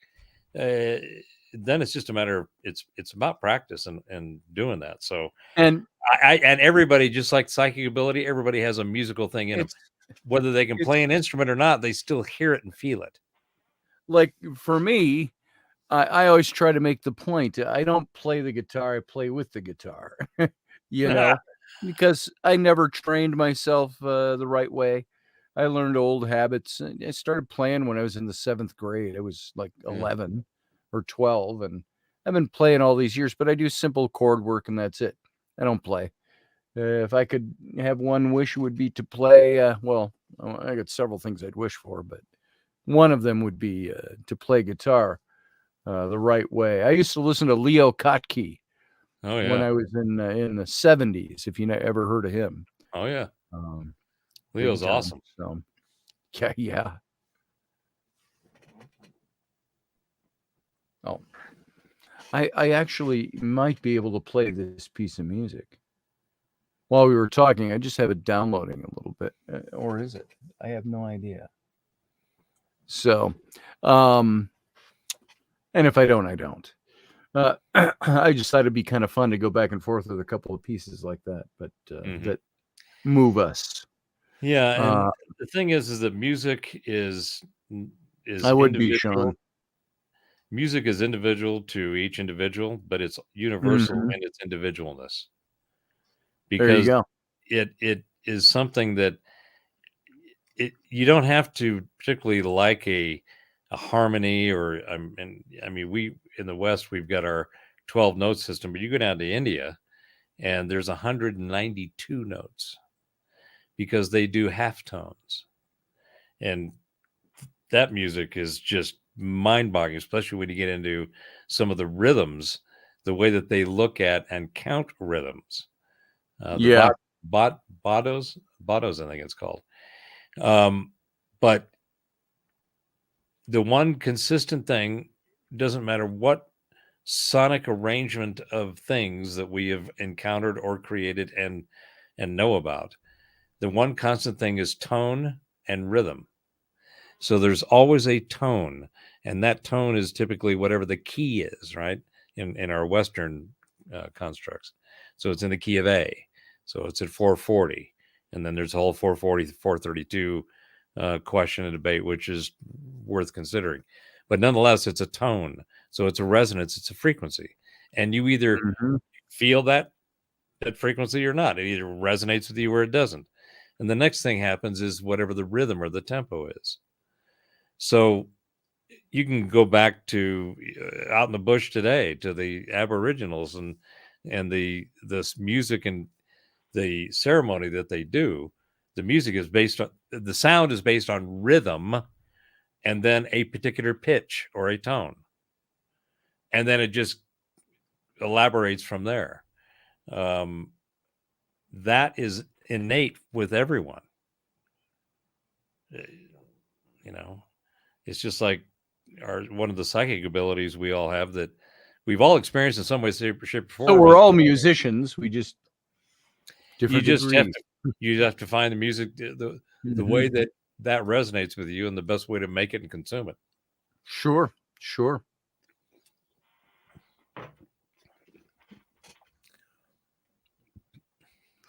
Speaker 6: then it's just a matter of it's about practice and doing that. So and everybody, just like psychic ability, everybody has a musical thing in them. Whether they can play an instrument or not, they still hear it and feel it.
Speaker 1: Like for me, I always try to make the point. I don't play the guitar, I play with the guitar. Because I never trained myself the right way. I learned old habits. I started playing when I was in the 7th grade. I was like 11 or 12, and I've been playing all these years, but I do simple chord work and that's it. I don't play. If I could have one wish, it would be to play. Well, I got several things I'd wish for, but one of them would be to play guitar the right way. I used to listen to Leo Kottke when I was in the 70s, if you ever heard of him.
Speaker 6: Oh, yeah. Leo's awesome.
Speaker 1: So, yeah. I actually might be able to play this piece of music. While we were talking, I just have it downloading a little bit. Or is it? I have no idea. So, and if I don't, I don't. I just thought it'd be kind of fun to go back and forth with a couple of pieces like that, but that move us.
Speaker 6: Yeah, and the thing is that music is
Speaker 1: I would be,
Speaker 6: individual.
Speaker 1: Sean.
Speaker 6: Music is individual to each individual, but it's universal
Speaker 1: Mhm.
Speaker 6: in its individualness
Speaker 1: There you
Speaker 6: because
Speaker 1: go.
Speaker 6: it is something that you don't have to particularly like a harmony or I mean we in the West we've got our 12 note system, but you go down to India and there's 192 notes because they do half tones, and that music is just mind-boggling, especially when you get into some of the rhythms, the way that they look at and count rhythms.
Speaker 1: Yeah.
Speaker 6: Bottos, I think it's called. But the one consistent thing, doesn't matter what sonic arrangement of things that we have encountered or created and know about, the one constant thing is tone and rhythm. So there's always a tone, and that tone is typically whatever the key is, right? In our Western constructs. So it's in the key of A. So it's at 440. And then there's a whole 440, 432 question and debate, which is worth considering. But nonetheless, it's a tone. So it's a resonance, it's a frequency. And you either feel that frequency or not. It either resonates with you or it doesn't. And the next thing happens is whatever the rhythm or the tempo is. So you can go back to out in the bush today to the Aboriginals and this music and the ceremony that they do. The music is based on the sound is based on rhythm and then a particular pitch or a tone. And then it just elaborates from there. That is innate with everyone. You know, it's just like one of the psychic abilities we all have that we've all experienced in some way, shape, or before.
Speaker 1: So we're all musicians. We just different degrees.
Speaker 6: You have to find the music the way that resonates with you and the best way to make it and consume it.
Speaker 1: Sure.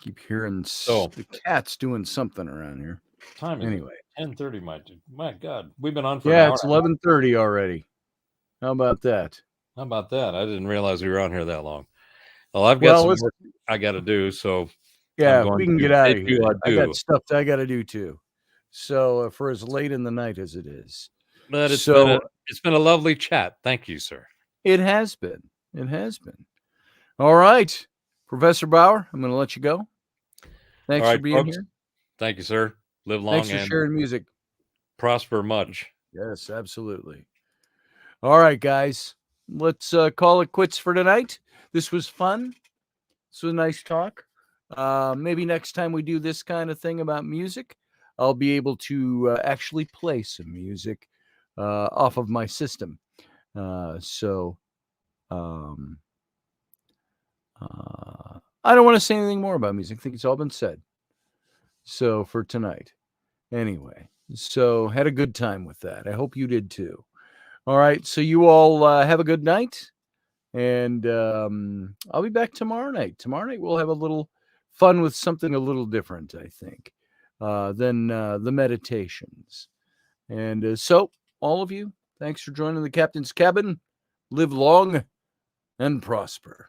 Speaker 1: Keep hearing the cat's doing something around here.
Speaker 6: Time is
Speaker 1: anyway
Speaker 6: 10:30. My God, we've been on for an hour.
Speaker 1: It's 11:30 already. How about that?
Speaker 6: I didn't realize we were on here that long. Well, I've got some work I got to do, so
Speaker 1: yeah, we can get out of here. I got
Speaker 6: do.
Speaker 1: stuff I got to do too. So for as late in the night as it is,
Speaker 6: but it's been a lovely chat. Thank you, sir.
Speaker 1: It has been. All right, Professor Bauer, I'm going to let you go. Thanks for being here.
Speaker 6: Thank you, sir. Live long.
Speaker 1: Thanks for sharing music.
Speaker 6: Prosper much.
Speaker 1: Yes, absolutely. All right, guys, let's call it quits for tonight. This was fun. This was a nice talk. Maybe next time we do this kind of thing about music, I'll be able to actually play some music off of my system. I don't want to say anything more about music. I think it's all been said. So for tonight, anyway, so had a good time with that. I hope you did too. All right. So you all have a good night, and I'll be back tomorrow night. Tomorrow night we'll have a little fun with something a little different, I think, than the meditations. And so all of you, thanks for joining the Captain's Cabin. Live long and prosper.